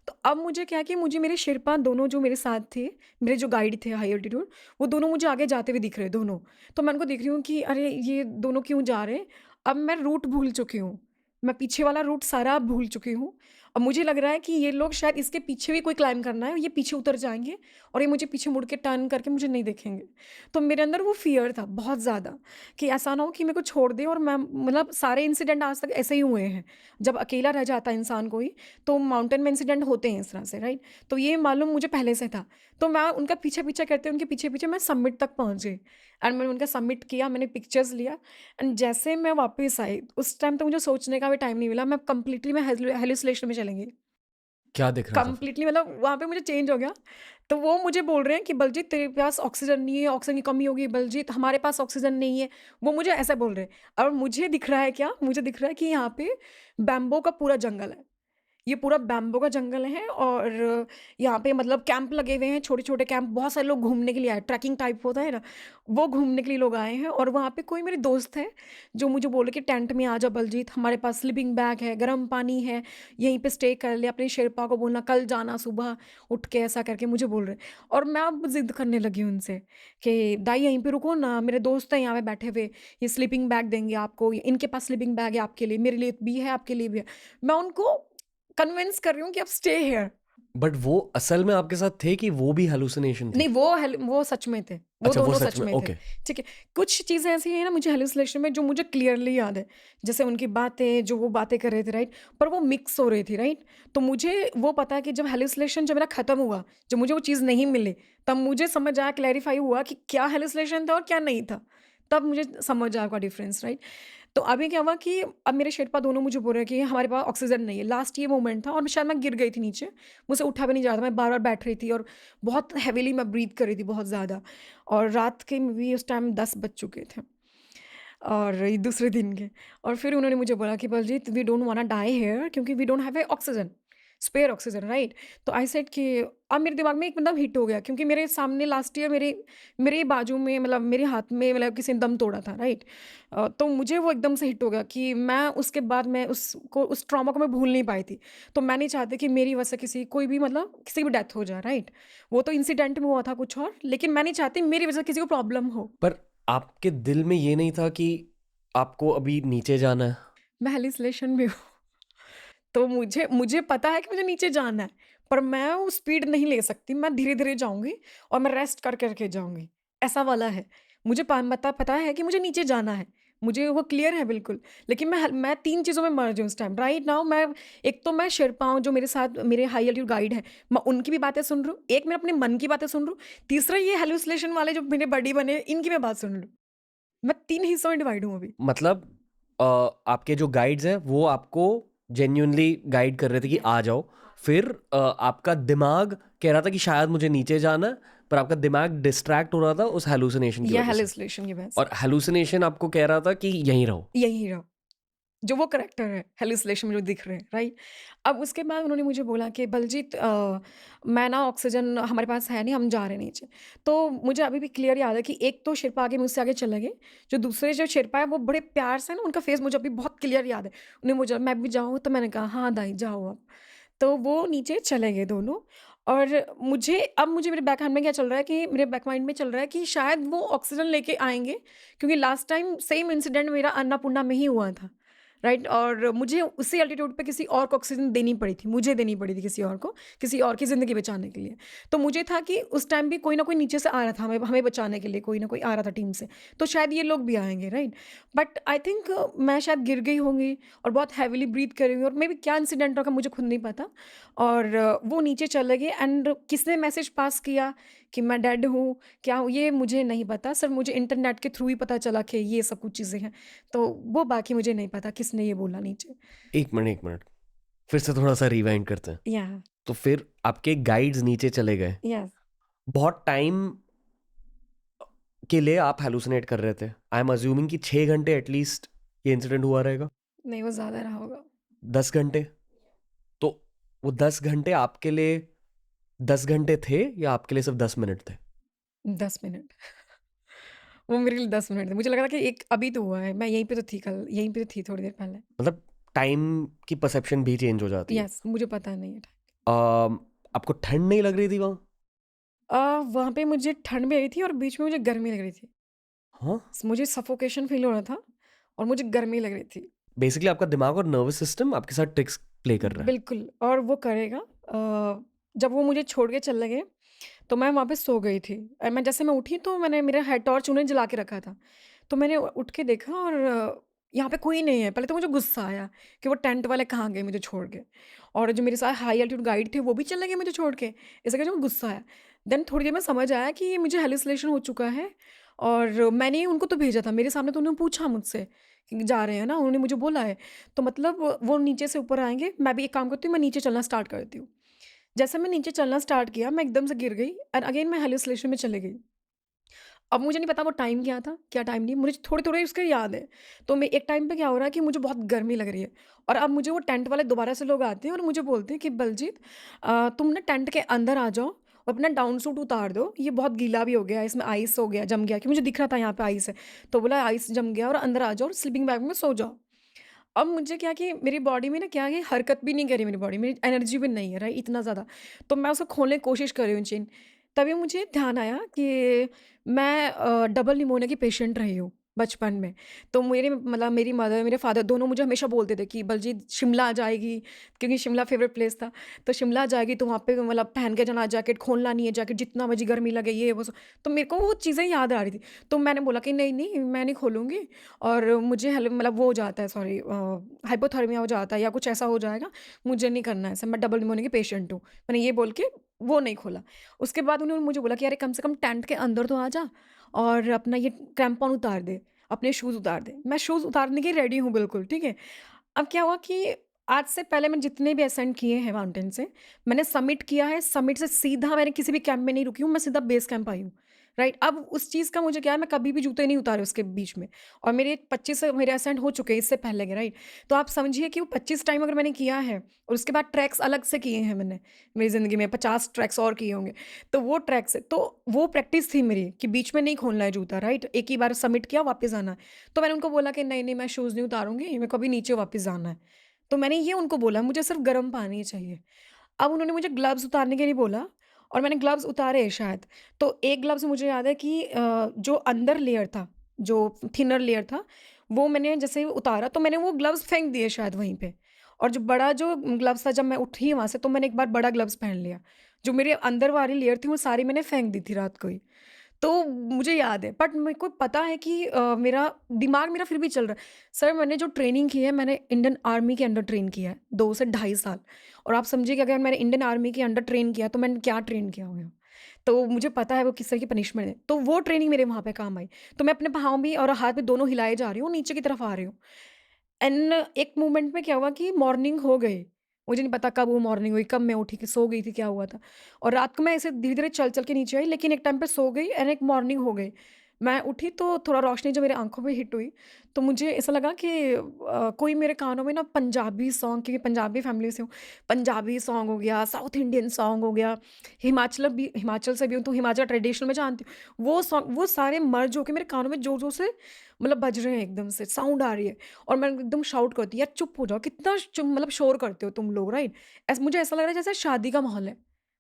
तो अब मुझे क्या है कि मुझे मेरे शेरपा दोनों जो मेरे साथ थे, मेरे जो गाइड थे हाई एल्टीट्यूड, वो दोनों मुझे आगे जाते हुए दिख रहे हैं दोनों। तो मैं उनको देख रही हूँ कि अरे ये दोनों क्यों जा रहे हैं? अब मैं रूट भूल चुकी हूँ। मैं पीछे वाला रूट सारा भूल चुकी हूँ। अब मुझे लग रहा है कि ये लोग शायद इसके पीछे भी कोई क्लाइंब करना है और ये पीछे उतर जाएँगे और ये मुझे पीछे मुड़ के टर्न करके मुझे नहीं देखेंगे। तो मेरे अंदर वो फ़ियर था बहुत ज़्यादा कि ऐसा ना हो कि मेरे को छोड़ दें, और मैं मतलब सारे इंसिडेंट आज तक ऐसे ही हुए हैं। जब अकेला रह जाता है इंसान कोई, तो माउंटेन में इंसिडेंट होते हैं इस तरह से, राइट? तो ये मालूम मुझे पहले से था। तो मैं उनका पीछे-पीछे करते उनके पीछे-पीछे मैं समिट तक पहुँच गई एंड मैंने उनका सबमिट किया, मैंने पिक्चर्स लिया एंड जैसे मैं वापस आई, उस टाइम तो मुझे सोचने का भी टाइम नहीं मिला। मैं कंप्लीटली मैं हैलुसिनेशन में चली गई। क्या दिख रहा था फिर? कंप्लीटली मतलब वहाँ पे मुझे चेंज हो गया। तो वो मुझे बोल रहे हैं कि बलजीत तेरे पास ऑक्सीजन नहीं है, ऑक्सीजन की कमी होगी, बलजीत हमारे पास ऑक्सीजन नहीं है। वो मुझे ऐसा बोल रहे हैं और मुझे दिख रहा है क्या? मुझे दिख रहा है कि यहाँ पे बैम्बू का पूरा जंगल है। ये पूरा बैम्बू का जंगल है और यहाँ पे मतलब कैंप लगे हुए हैं, छोटे-छोटे कैंप, बहुत सारे लोग घूमने के लिए आए, ट्रैकिंग टाइप होता है ना, वो घूमने के लिए लोग आए हैं। और वहाँ पे कोई मेरे दोस्त हैं, जो मुझे बोले कि टेंट में आ जा बलजीत, हमारे पास स्लीपिंग बैग है, गर्म पानी है, यहीं पे स्टे कर ले, अपने शेरपा को बोलना कल जाना सुबह उठ के, ऐसा करके मुझे बोल रहे हैं। और मैं अब ज़िद करने लगी उनसे कि दाई यहीं पे रुको ना, मेरे दोस्त हैं यहाँ पे बैठे हुए, ये स्लीपिंग बैग देंगे आपको, इनके पास स्लीपिंग बैग है आपके लिए, मेरे लिए भी है, आपके लिए भी है। मैं उनको कन्विंस कर रही हूँ कि अब स्टे हियर। बट वो असल में आपके साथ थे कि वो भी हेलुसिनेशन थे? नहीं, वो सच में थे, वो अच्छा, वो दोनों सच सच में, में थे। ओके। ठीक है, कुछ चीज़ें ऐसी हैं ना मुझे हेलुसिनेशन में जो मुझे क्लियरली याद है, जैसे उनकी बातें, जो वो बातें कर रहे थे, राइट? पर वो मिक्स हो रही थी, राइट? तो मुझे वो पता है कि जब हेलुसिनेशन जब मेरा खत्म हुआ, जब मुझे वो चीज़ नहीं मिली, तब मुझे समझ आया, क्लैरिफाई हुआ कि क्या हेलुसिनेशन था और क्या नहीं था। तब मुझे समझ आया का डिफरेंस, राइट? तो अभी क्या हुआ कि अब मेरे शेर्पा दोनों मुझे बोल रहे हैं कि हमारे पास ऑक्सीजन नहीं है। लास्ट ये मोमेंट था और शायद मैं गिर गई थी नीचे, मुझसे उठा भी नहीं जा रहा था, मैं बार-बार बैठ रही थी और बहुत हेवीली मैं ब्रीथ कर रही थी, बहुत ज़्यादा। और रात के भी उस टाइम 10 बज चुके थे और ये दूसरे दिन के। और फिर उन्होंने मुझे बोला कि Baljeet, we don't want to die here क्योंकि we don't have a oxygen, spare oxygen, right? तो आई सेड कि अब मेरे दिमाग में एक मतलब हिट हो गया क्योंकि मेरे सामने लास्ट ईयर मेरे मेरे बाजू में मतलब मेरे हाथ में मतलब किसी ने दम तोड़ा था, राइट? तो मुझे वो एकदम से हिट हो गया कि मैं उसके बाद मैं उसको उस ट्रॉमा को मैं भूल नहीं पाई थी। तो मैं नहीं चाहती कि मेरी वजह से किसी कोई भी मतलब किसी की भी डेथ हो जाए, राइट? वो तो इंसिडेंट में हुआ था कुछ और, लेकिन मैं नहीं चाहती मेरी वजह से किसी को प्रॉब्लम हो। पर आपके दिल में ये नहीं था कि आपको अभी नीचे जाना है? मैं हैलुसिनेशन में हूँ। तो मुझे मुझे पता है कि मुझे नीचे जाना है, पर मैं वो स्पीड नहीं ले सकती, मैं धीरे-धीरे जाऊँगी और मैं रेस्ट कर के जाऊँगी, ऐसा वाला है। मुझे पता है कि मुझे नीचे जाना है, मुझे वो क्लियर है बिल्कुल, लेकिन मैं 3 चीज़ों में मर्ज हूँ इस टाइम। राइट नाउ मैं एक तो मैं शेर्पा हूँ जो मेरे साथ मेरे हाई एल्टीट्यूड गाइड हैं, मैं उनकी भी बातें सुन रही हूँ, एक मैं अपने मन की बातें सुन रही हूँ, तीसरा ये हैलुसिनेशन वाले जो मेरे बडी बने हैं, इनकी मैं बात सुन रही हूँ। मैं 3 हिस्सों में डिवाइड हूँ अभी। मतलब अ, आपके जो गाइड्स हैं वो आपको जेन्युइनली गाइड कर रहे थे कि आ जाओ, फिर आपका दिमाग कह रहा था कि शायद मुझे नीचे जाना है, पर आपका दिमाग डिस्ट्रैक्ट हो रहा था उस हेलुसिनेशन की या वजह से, हैलुसिनेशन की वजह से। और हेलुसिनेशन आपको कह रहा था कि यहीं रहो। यही रहा। जो वो करैक्टर है हेलुसिनेशन में जो दिख रहे हैं, राइट? अब उसके बाद उन्होंने मुझे बोला कि बलजीत, मैं ना ऑक्सीजन हमारे पास है नहीं, हम जा रहे हैं नीचे। तो मुझे अभी भी क्लियर याद है कि एक तो शेरपा आगे मुझसे आगे चले गए, जो दूसरे जो शेरपा है वो बड़े प्यार से ना, उनका फेस मुझे अभी बहुत क्लियर याद है। उन्हें मुझे मैं भी जाऊँ? तो मैंने कहा हाँ दाई जाओ अब। तो वो नीचे चले गए दोनों और मुझे मेरे बैक हैंड में क्या चल रहा है कि मेरे बैक माइंड में चल रहा है कि शायद वो ऑक्सीजन लेके आएँगे, क्योंकि लास्ट टाइम सेम इंसिडेंट मेरा अन्नपूर्णा में ही हुआ था, राइट? और मुझे उसी एल्टीट्यूड पे किसी और को ऑक्सीजन देनी पड़ी थी, मुझे देनी पड़ी थी किसी और को, किसी और की ज़िंदगी बचाने के लिए। तो मुझे था कि उस टाइम भी कोई ना कोई नीचे से आ रहा था हमें हमें बचाने के लिए, कोई ना कोई आ रहा था टीम से, तो शायद ये लोग भी आएँगे, राइट? बट आई थिंक मैं शायद गिर गई होंगी और बहुत हेवीली ब्रीथ कर रही हूँ और मेबी क्या इंसिडेंट रहा मुझे खुद नहीं पता। और वो नीचे चले गए एंड किसने मैसेज पास किया कि मैं डेड हूँ, क्या हूँ, ये मुझे नहीं पता। सिर्फ़ मुझे इंटरनेट के थ्रू ही पता चला कि ये सब कुछ चीज़ें हैं। तो वो बाकी मुझे नहीं पता किसने ये बोला नीचे। एक मिनट, फिर से थोड़ा सा रिवाइंड करते हैं। या तो फिर आपके गाइड्स नीचे चले गए, यस। बहुत टाइम के लिए आप हेलुसिनेट कर रहे थे। आई एम अज्यूमिंग कि 6 घंटे एटलीस्ट ये इंसिडेंट हुआ रहेगा। नहीं, वो ज़्यादा रहा होगा। 10 घंटे, तो वो 10 घंटे आपके लिए 10 घंटे थे या आपके लिए सिर्फ 10 मिनट थे? 10 मिनट। वो मेरे लिए 10 मिनट थे। मुझे लगा था कि एक अभी तो हुआ है, मैं यहीं पे तो थी कल, यहीं पे तो थी थोड़ी देर पहले। मतलब टाइम की परसेप्शन भी चेंज हो जाती है। यस, मुझे पता नहीं है। आपको ठंड नहीं लग रही थी वहाँ? वहाँ पे मुझे ठंड भी आई थी और बीच में मुझे गर्मी लग रही थी। हाँ, मुझे सफोकेशन फ़ील हो रहा था और मुझे गर्मी लग रही थी। बेसिकली आपका दिमाग और नर्वस सिस्टम आपके साथ ट्रिक्स प्ले कर रहा है। बिल्कुल, और वो करेगा। जब वो मुझे छोड़ के चले गए, तो मैं वहाँ पे सो गई थी। जैसे मैं उठी तो मैंने मेरा हेड टॉर्च उन्होंने जला के रखा था। तो मैंने उठ के देखा और यहाँ पे कोई नहीं है। पहले तो मुझे गुस्सा आया कि वो टेंट वाले कहाँ गए मुझे छोड़ के, और जो मेरे साथ हाई एल्टीट्यूड गाइड थे वो भी चले गए मुझे छोड़ के। इस करके मुझे गुस्सा आया। देन थोड़ी देर में समझ आया कि ये मुझे हैलुसिनेशन हो चुका है और मैंने ही उनको तो भेजा था। मेरे सामने तो उन्होंने पूछा मुझसे कि जा रहे हैं ना? उन्होंने मुझे बोला है। तो मतलब वो नीचे से ऊपर आएँगे, मैं भी एक काम करती हूँ, मैं नीचे चलना स्टार्ट कर देती हूँ। जैसे मैं नीचे चलना स्टार्ट किया, मैं एकदम से गिर गई एंड अगेन मैं हैलुसिनेशन में चली गई। अब मुझे नहीं पता वो टाइम क्या था, क्या टाइम नहीं, मुझे थोड़े-थोड़े उसके याद है। तो मैं एक टाइम पे क्या हो रहा है कि मुझे बहुत गर्मी लग रही है और अब मुझे वो टेंट वाले दोबारा से लोग आते हैं और मुझे बोलते हैं कि बलजीत, तुम ना टेंट के अंदर आ जाओ और अपना डाउन सूट उतार दो, ये बहुत गीला भी हो गया है, इसमें आइस हो गया, जम गया, कि मुझे दिख रहा था यहाँ पे आइस है। तो बोला आइस जम गया और अंदर आ जाओ और स्लीपिंग बैग में सो जाओ। अब मुझे क्या कि मेरी बॉडी में ना क्या है, हरकत भी नहीं कर रही मेरी बॉडी, मेरी एनर्जी भी नहीं है, राइट, इतना ज़्यादा। तो मैं उसको खोलने की कोशिश कर रही हूँ चेन। तभी मुझे ध्यान आया कि मैं डबल निमोनिया की पेशेंट रही हूँ। बचपन में। तो मेरे मतलब मेरी मदर, मेरे फादर दोनों मुझे हमेशा बोलते थे कि बलजीत शिमला आ जाएगी, क्योंकि शिमला फ़ेवरेट प्लेस था। तो शिमला जाएगी तो वहाँ पे मतलब पहन के जाना, जैकेट खोलना नहीं है, जैकेट जितना मर्ज़ी गर्मी लगे ये वो सब। तो मेरे को वो चीज़ें याद आ रही थी। तो मैंने बोला कि नहीं, नहीं मैं नहीं खोलूँगी, और मुझे मतलब वो हो जाता है, सॉरी हाइपोथर्मिया हो जाता है या कुछ ऐसा हो जाएगा, मुझे नहीं करना है ऐसा, मैं डबल निमोनिया की पेशेंट हूँ। मैंने ये बोल के वो नहीं खोला। उसके बाद उन्होंने मुझे बोला कि अरे कम से कम टेंट के अंदर तो आ जा और अपना ये क्रैम्पन उतार दे, अपने शूज़ उतार दे। मैं शूज़ उतारने की रेडी हूँ बिल्कुल, ठीक है। अब क्या हुआ कि आज से पहले मैं जितने भी असेंड किए हैं माउंटेन से, मैंने समिट किया है, समिट से सीधा मैंने किसी भी कैंप में नहीं रुकी हूँ, मैं सीधा बेस कैंप आई हूँ, राइट? अब उस चीज़ का मुझे क्या है, मैं कभी भी जूते नहीं उतारे उसके बीच में, और मेरे 25 मेरे असेंड हो चुके हैं इससे पहले के, राइट? तो आप समझिए कि वो 25 टाइम अगर मैंने किया है और उसके बाद ट्रैक्स अलग से किए हैं मैंने, मेरी ज़िंदगी में 50 ट्रैक्स और किए होंगे। तो वो ट्रैक्स है, तो वो प्रैक्टिस थी मेरी कि बीच में नहीं खोलना है जूता, राइट? एक ही बार समिट किया, वापस आना है। तो मैंने उनको बोला कि नहीं, नहीं मैं शूज़ नहीं उतारूँगी, मेरे को अभी नीचे वापस जाना है। तो मैंने ये उनको बोला, मुझे सिर्फ़ गर्म पानी चाहिए। अब उन्होंने मुझे ग्लव्स उतारने के लिए बोला और मैंने ग्लव्स उतारे शायद। तो एक ग्लव्स मुझे याद है कि जो अंदर लेयर था, जो थिनर लेयर था, वो मैंने जैसे ही उतारा तो मैंने वो ग्लव्स फेंक दिए शायद वहीं पे। और जो ग्लव्स था, जब मैं उठी वहाँ से तो मैंने एक बार बड़ा ग्लव्स पहन लिया। जो मेरे अंदर वाली लेयर थी वो सारी मैंने फेंक दी थी रात को ही। तो मुझे याद है, बट मेरे को पता है कि मेरा दिमाग मेरा फिर भी चल रहा है। सर मैंने जो ट्रेनिंग की है, मैंने इंडियन आर्मी के अंडर ट्रेन किया है 2 से ढाई साल, और आप समझिए कि अगर मैंने इंडियन आर्मी के अंडर ट्रेन किया तो मैंने क्या ट्रेन किया होगा। तो मुझे पता है वो किस तरह की पनिशमेंट है। तो वो ट्रेनिंग मेरे वहाँ पे काम आई। तो मैं अपने पाँव भी और हाथ भी दोनों हिलाए जा रही हूँ, नीचे की तरफ आ रही हूँ। एंड एक मोमेंट में क्या हुआ कि मॉर्निंग हो गई। मुझे नहीं पता कब वो मॉर्निंग हुई, कब मैं उठी, कि सो गई थी, क्या हुआ था। और रात को मैं ऐसे धीरे-धीरे चल-चल के नीचे आई, लेकिन एक टाइम पे सो गई एंड एक मॉर्निंग हो गई। मैं उठी तो थोड़ा रोशनी जब मेरी आँखों पे हिट हुई, तो मुझे ऐसा लगा कि कोई मेरे कानों में ना पंजाबी सॉन्ग, क्योंकि पंजाबी फैमिली से हूँ, पंजाबी सॉन्ग हो गया, साउथ इंडियन सॉन्ग हो गया, हिमाचल से भी हूँ तो हिमाचल ट्रेडिशनल में जानती हूँ। वो सॉन्ग वो सारे मर्ज होके मेरे कानों में ज़ोर-ज़ोर से मतलब बज रहे हैं, एकदम से साउंड आ रही है। और मैं एकदम शाउट करती, यार चुप हो जाओ, कितना मतलब शोर करते हो तुम लोग, राइट? मुझे ऐसा लग रहा है जैसे शादी का माहौल है,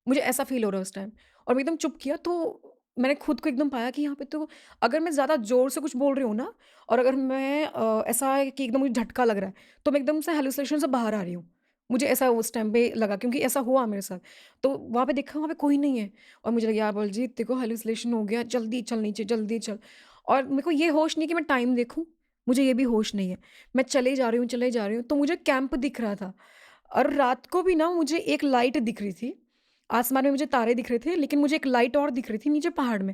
मुझे ऐसा फील हो रहा है उस टाइम। और मैं एकदम चुप किया, तो मैंने खुद को एकदम पाया कि यहाँ पे तो अगर मैं ज़्यादा जोर से कुछ बोल रही हूँ ना, और अगर मैं ऐसा है कि एकदम मुझे झटका लग रहा है, तो मैं एकदम से हेलुसिनेशन से बाहर आ रही हूँ। मुझे ऐसा उस टाइम पे लगा, क्योंकि ऐसा हुआ मेरे साथ। तो वहाँ पे देखा, वहाँ पे कोई नहीं है, और मुझे लगा यार बलजीत तेरे को हेलुसिनेशन हो गया, जल्दी चल नीचे, जल्दी चल। और मेरे को ये होश नहीं कि मैं टाइम देखूँ, मुझे ये भी होश नहीं है। मैं चले जा रही हूँ, चले जा रही हूँ, तो मुझे कैंप दिख रहा था, और रात को भी ना मुझे एक लाइट दिख रही थी। आसमान में मुझे तारे दिख रहे थे, लेकिन मुझे एक लाइट और दिख रही थी नीचे पहाड़ में।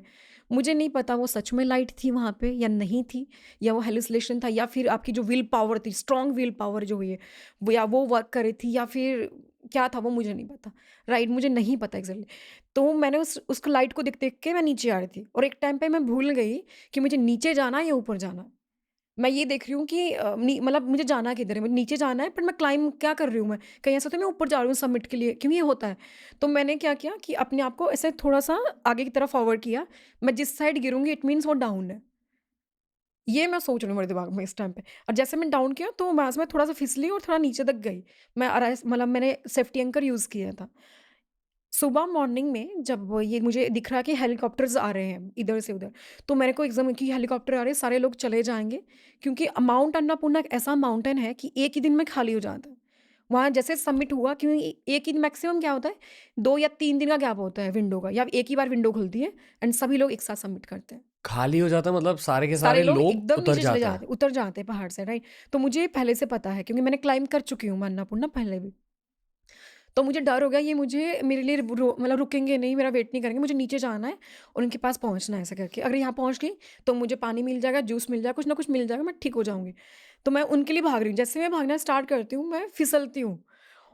मुझे नहीं पता वो सच में लाइट थी वहाँ पे या नहीं थी, या वो हैलुसिनेशन था, या फिर आपकी जो विल पावर थी, स्ट्रॉन्ग विल पावर जो हुई है, वो या वो वर्क कर रही थी, या फिर क्या था वो मुझे नहीं पता। राइट, मुझे नहीं पता एग्ज़ैक्टली। तो मैंने उस लाइट को देख-देख के मैं नीचे आ रही थी, और एक टाइम पे मैं भूल गई कि मुझे नीचे जाना है या ऊपर जाना है। मैं ये देख रही हूँ कि मतलब मुझे जाना किधर है? मुझे नीचे जाना है, पर मैं क्लाइंब क्या कर रही हूँ मैं? कहीं ऐसा तो मैं ऊपर जा रही हूँ समिट के लिए? क्यों ये होता है? तो मैंने क्या किया कि अपने आप को ऐसे थोड़ा-सा आगे की तरफ फॉरवर्ड किया। मैं जिस साइड गिरूँगी इट मीन्स वो डाउन है। ये मैं सोच रही हूँ मेरे दिमाग में इस टाइम पे। और जैसे मैं डाउन किया तो वहाँ से मैं थोड़ा-सा फिसली और थोड़ा नीचे तक गई। मैं मतलब मैंने सेफ्टी एंकर यूज़ किया था। सुबह मॉर्निंग में जब ये मुझे दिख रहा कि हेलीकॉप्टर्स आ रहे हैं इधर से उधर, तो मेरे को एकदम कि हेलीकॉप्टर आ रहे हैं, सारे लोग चले जाएँगे, क्योंकि माउंट अन्नपूर्णा एक ऐसा माउंटेन है कि एक ही दिन में खाली हो जाता है। वहाँ जैसे सबमिट हुआ, क्योंकि एक ही मैक्सिमम क्या होता है, 2 या 3 दिन का गैप होता है विंडो का, या एक ही बार विंडो खुलती है एंड सभी लोग एक साथ सबमिट करते हैं। खाली हो जाता है मतलब सारे के सारे सारे लोग लोग एकदम उतर नीचे चले जाते हैं। जाते हैं, उतर जाते हैं पहाड़ से, राइट? तो मुझे पहले से पता है, क्योंकि मैंने क्लाइंब कर चुकी हूँ मैं अन्नपूर्णा पहले भी। तो मुझे डर हो गया, ये मुझे मेरे लिए मतलब रुकेंगे नहीं, मेरा वेट नहीं करेंगे, मुझे नीचे जाना है और उनके पास पहुँचना है ऐसा करके। अगर यहाँ पहुँच गई तो मुझे पानी मिल जाएगा, जूस मिल जाएगा, कुछ ना कुछ मिल जाएगा, मैं ठीक हो जाऊँगी। तो मैं उनके लिए भाग रही हूँ। जैसे मैं भागना स्टार्ट करती हूँ, मैं फिसलती हूँ,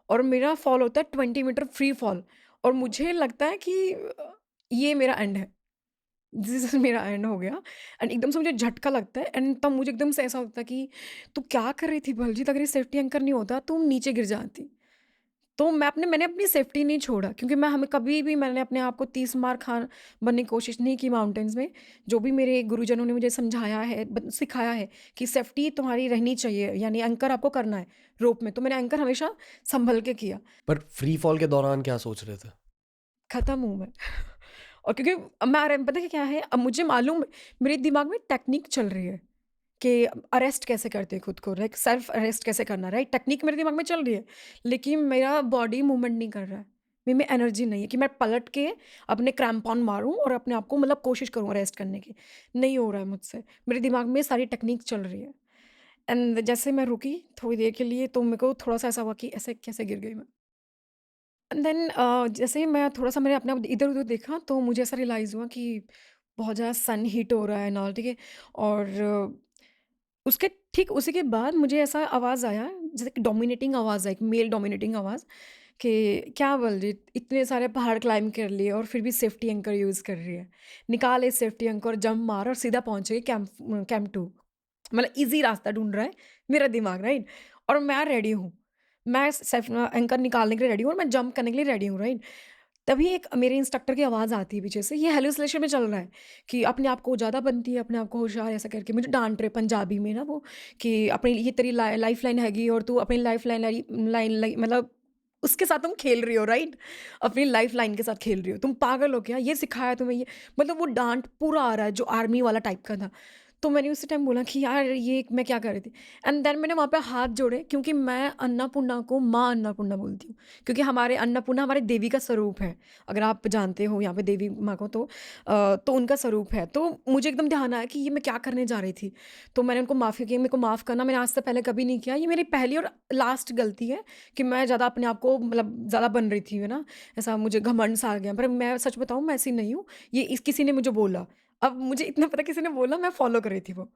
और मेरा फॉल होता है 20 मीटर फ्री फॉल, और मुझे लगता है कि ये मेरा एंड है। दिस इज़ मेरा एंड हो गया, एंड एकदम से मुझे झटका लगता है, एंड तब मुझे एकदम से ऐसा होता है कि तू क्या कर रही थी बलजीत? अगर ये सेफ्टी एंकर नहीं होता, तुम नीचे गिर जाती। तो मैंने अपनी सेफ्टी नहीं छोड़ा, क्योंकि मैं हमें कभी भी मैंने अपने आप को 30 मार खान बनने की कोशिश नहीं की माउंटेन्स में। जो भी मेरे गुरुजनों ने मुझे समझाया है, सिखाया है कि सेफ्टी तुम्हारी रहनी चाहिए, यानी एंकर आपको करना है रोप में, तो मैंने एंकर हमेशा संभल के किया। पर फ्री फॉल के दौरान क्या सोच रहे थे? खत्म हूँ मैं। और क्योंकि अब मैं पता है क्या है, अब मुझे मालूम, मेरे दिमाग में टेक्निक चल रही है, कि अरेस्ट कैसे करते हैं खुद को, लाइक सेल्फ अरेस्ट कैसे करना, राइट? टेक्निक मेरे दिमाग में चल रही है, लेकिन मेरा बॉडी मूवमेंट नहीं कर रहा है। मेरे में एनर्जी नहीं है कि मैं पलट के अपने क्रैम्पॉन मारूँ और अपने आप को मतलब कोशिश करूँ अरेस्ट करने की। नहीं हो रहा है मुझसे। मेरे दिमाग में सारी टेक्निक चल रही है। एंड जैसे मैं रुकी थोड़ी देर के लिए, तो मेरे को थोड़ा-सा ऐसा हुआ कि ऐसे कैसे गिर गई मैं। एंड देन जैसे ही मैं थोड़ा-सा मैंने अपने आप इधर-उधर देखा, तो मुझे ऐसा रियलाइज़ हुआ कि बहुत ज़्यादा सन हीट हो रहा है एंड ऑल, ठीक है? और उसके ठीक उसी के बाद मुझे ऐसा आवाज़ आया, जैसे कि डोमिनेटिंग आवाज़ है, एक मेल डोमिनेटिंग आवाज़, कि क्या बलजीत, इतने सारे पहाड़ क्लाइंब कर लिए और फिर भी सेफ्टी एंकर यूज़ कर रही है। निकाल ये सेफ्टी एंकर, जंप मार और सीधा पहुँच गई कैंप 2। मतलब ईज़ी रास्ता ढूँढ रहा है मेरा दिमाग, राइट? और मैं रेडी हूँ। मैं सेफ एंकर निकालने के लिए रेडी हूँ और मैं जंप करने के लिए रेडी हूँ, राइट? तभी एक मेरे इंस्ट्रक्टर की आवाज़ आती है पीछे से, ये हैलुसिनेशन में चल रहा है कि अपने आप को ज़्यादा बनती है, अपने आप को होशियार ऐसा करके मुझे डाँट रहे पंजाबी में ना वो, कि अपनी ये तेरी लाइफ़लाइन हैगी और तू अपनी लाइफ़लाइन मतलब उसके साथ तुम खेल रही हो, राइट? अपनी लाइफ़लाइन के साथ खेल रही हो। तुम पागल हो क्या? ये सिखाया तुम्हें ये? मतलब वो डाँट पूरा आ रहा है जो आर्मी वाला टाइप का था। तो मैंने उसी टाइम बोला कि यार ये मैं क्या कर रही थी? एंड देन मैंने वहाँ पे हाथ जोड़े, क्योंकि मैं अन्नपूर्णा को माँ अन्नपूर्णा बोलती हूँ। क्योंकि हमारे अन्नपूर्णा हमारे देवी का स्वरूप है। अगर आप जानते हो यहाँ पे देवी माँ को, तो उनका स्वरूप है। तो मुझे एकदम ध्यान आया कि ये मैं क्या करने जा रही थी। तो मैंने उनको माफ़ी की, मेरे को माफ़ करना, मैंने आज से पहले कभी नहीं किया। ये मेरी पहली और लास्ट गलती है कि मैं ज़्यादा अपने आप को मतलब ज़्यादा बन रही थी, है ना? ऐसा मुझे घमंड सा आ गया। पर मैं सच बताऊँ, मैं ऐसी नहीं हूँ। ये इस किसी ने मुझे बोला। अब मुझे इतना पता है, किसी ने बोला, मैं फ़ॉलो कर रही थी वो।